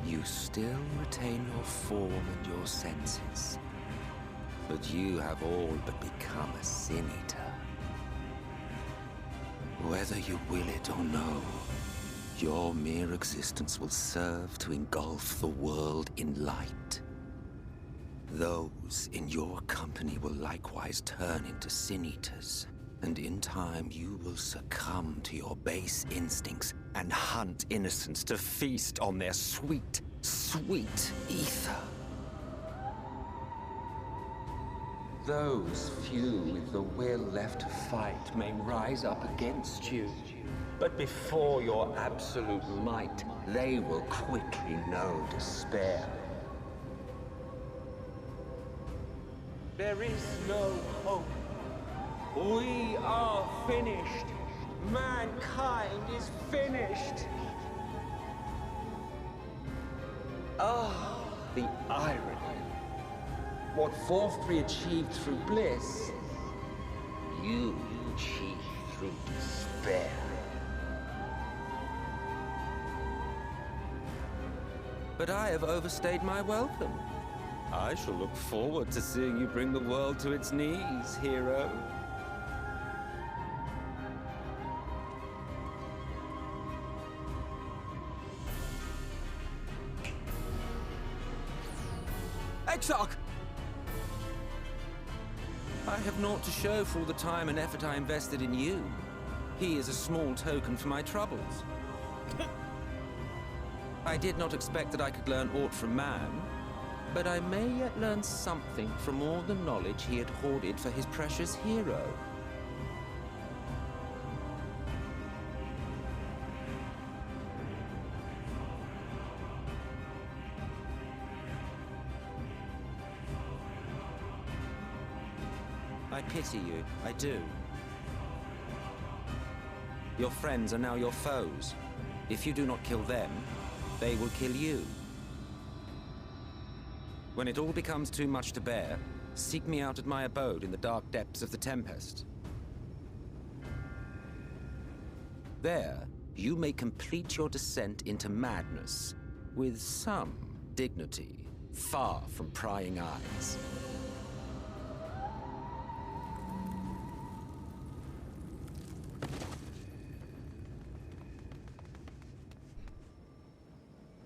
You still retain your form and your senses. But you have all but become a Sin Eater. Whether you will it or no, your mere existence will serve to engulf the world in light. Those in your company will likewise turn into Sin Eaters, and in time you will succumb to your base instincts and hunt innocents to feast on their sweet, sweet ether. Those few with the will left to fight may rise up against you, but before your absolute might, they will quickly know despair. There is no hope. We are finished. Mankind is finished. Ah, the irony. What Vorthri achieved through bliss, you achieved through despair. But I have overstayed my welcome. I shall look forward to seeing you bring the world to its knees, hero. Exarch! I have naught to show for all the time and effort I invested in you. He is a small token for my troubles. I did not expect that I could learn aught from man, but I may yet learn something from all the knowledge he had hoarded for his precious hero. I pity you, I do. Your friends are now your foes. If you do not kill them, they will kill you. When it all becomes too much to bear, seek me out at my abode in the dark depths of the Tempest. There, you may complete your descent into madness, with some dignity, far from prying eyes.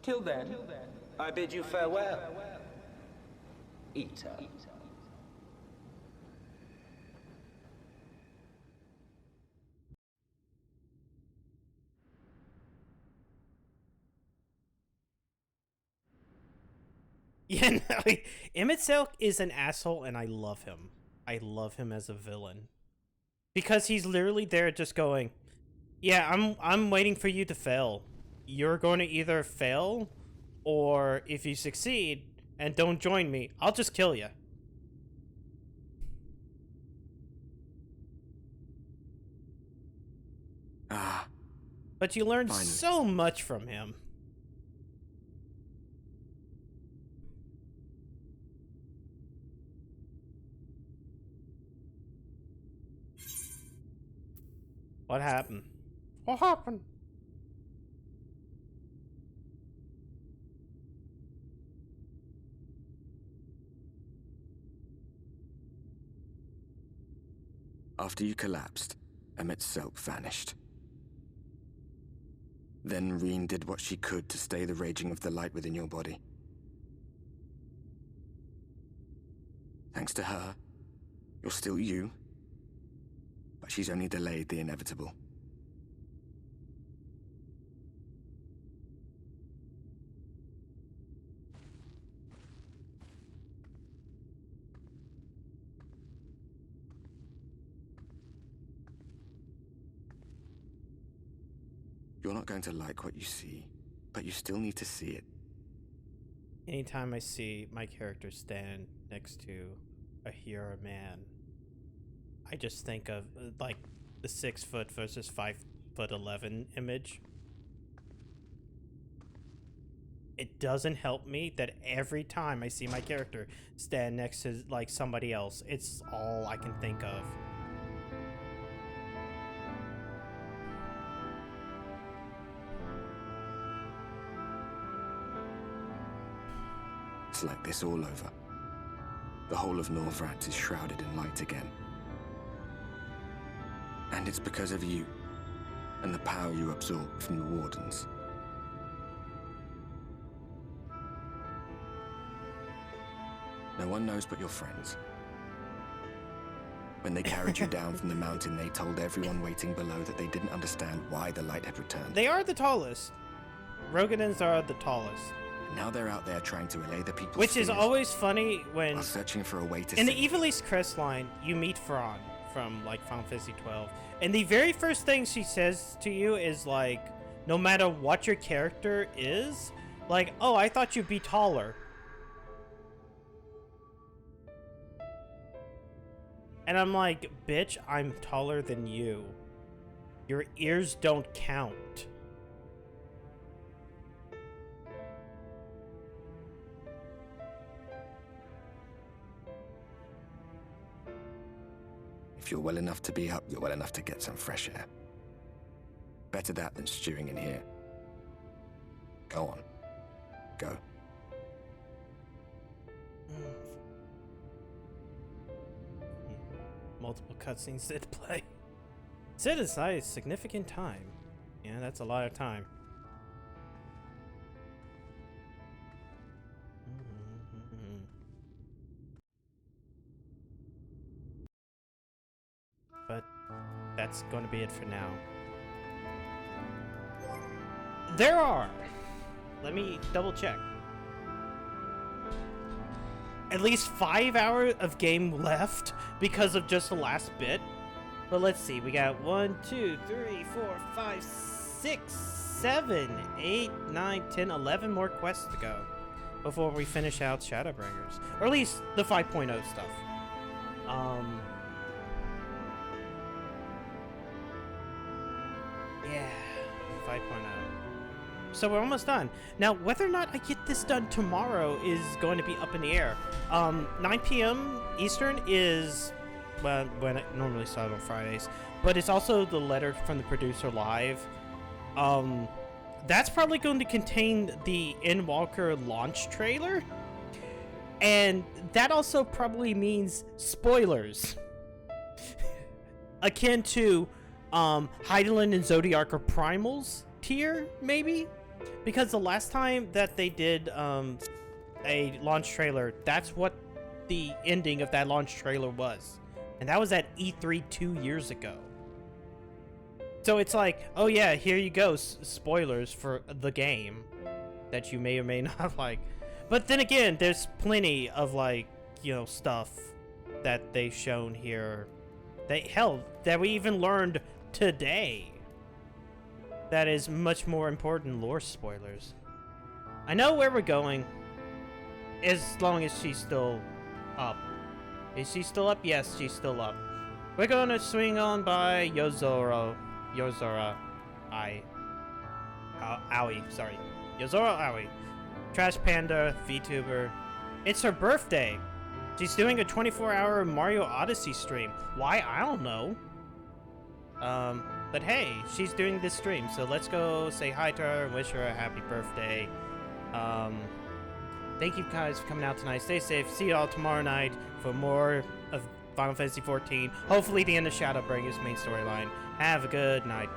Till then, I bid you farewell. Eater. Yeah, no, Emmett Silk is an asshole, and I love him. I love him as a villain because he's literally there, just going, "Yeah, I'm waiting for you to fail. You're going to either fail, or if you succeed and don't join me, I'll just kill you." But you learn so much from him. What happened? What happened? After you collapsed, Emmett's self vanished. Then Reen did what she could to stay the raging of the light within your body. Thanks to her, you're still you, but she's only delayed the inevitable. You're not going to like what you see, but you still need to see it. Anytime I see my character stand next to a hero man, I just think of like the 6 foot versus 5'11" image. It doesn't help me that every time I see my character stand next to like somebody else, it's all I can think of. It's like this all over. The whole of Norvrant is shrouded in light again. And it's because of you, and the power you absorb from the Wardens. No one knows but your friends. When they carried you down from the mountain, they told everyone waiting below that they didn't understand why the light had returned. They are the tallest. Rogadins are the tallest. Now they're out there trying to allay the people's Which is fears always funny when... while searching for a way to in the save Evil East Crest line, you meet Fran from, like, Final Fantasy XII. And the very first thing she says to you is, like, no matter what your character is, like, oh, I thought you'd be taller. And I'm like, bitch, I'm taller than you. Your ears don't count. If you're well enough to be up, you're well enough to get some fresh air. Better that than stewing in here. Go on. Go. Multiple cutscenes did play. Set aside significant time. Yeah, that's a lot of time. But that's going to be it for now. There are, let me double check, at least 5 hours of game left because of just the last bit. But let's see, we got 1, 2, 3, 4, 5, 6, 7, 8, 9, 10, 11 more quests to go before we finish out Shadowbringers, or at least the 5.0 stuff. Yeah, 5.0. So we're almost done. Now, whether or not I get this done tomorrow is going to be up in the air. 9 p.m. Eastern is, well, when I normally start on Fridays, but it's also the letter from the producer live. That's probably going to contain the Endwalker launch trailer, and that also probably means spoilers. Akin to Hydaelyn and Zodiark are Primals tier, maybe? Because the last time that they did a launch trailer, that's what the ending of that launch trailer was. And that was at E3 2 years ago. So it's like, oh yeah, here you go, spoilers for the game that you may or may not like. But then again, there's plenty of, like, you know, stuff that they've shown here. That we even learned today. That is much more important lore spoilers. I know where we're going. As long as she's still up. Is she still up? Yes, she's still up. We're going to swing on by Yozora Aoi, sorry. Yozora Aoi. Trash Panda, VTuber. It's her birthday. She's doing a 24-hour Mario Odyssey stream. Why? I don't know. But hey, she's doing this stream, so let's go say hi to her and wish her a happy birthday. Thank you guys for coming out tonight. Stay safe. See y'all tomorrow night for more of Final Fantasy XIV. Hopefully the end of Shadowbringers main storyline. Have a good night.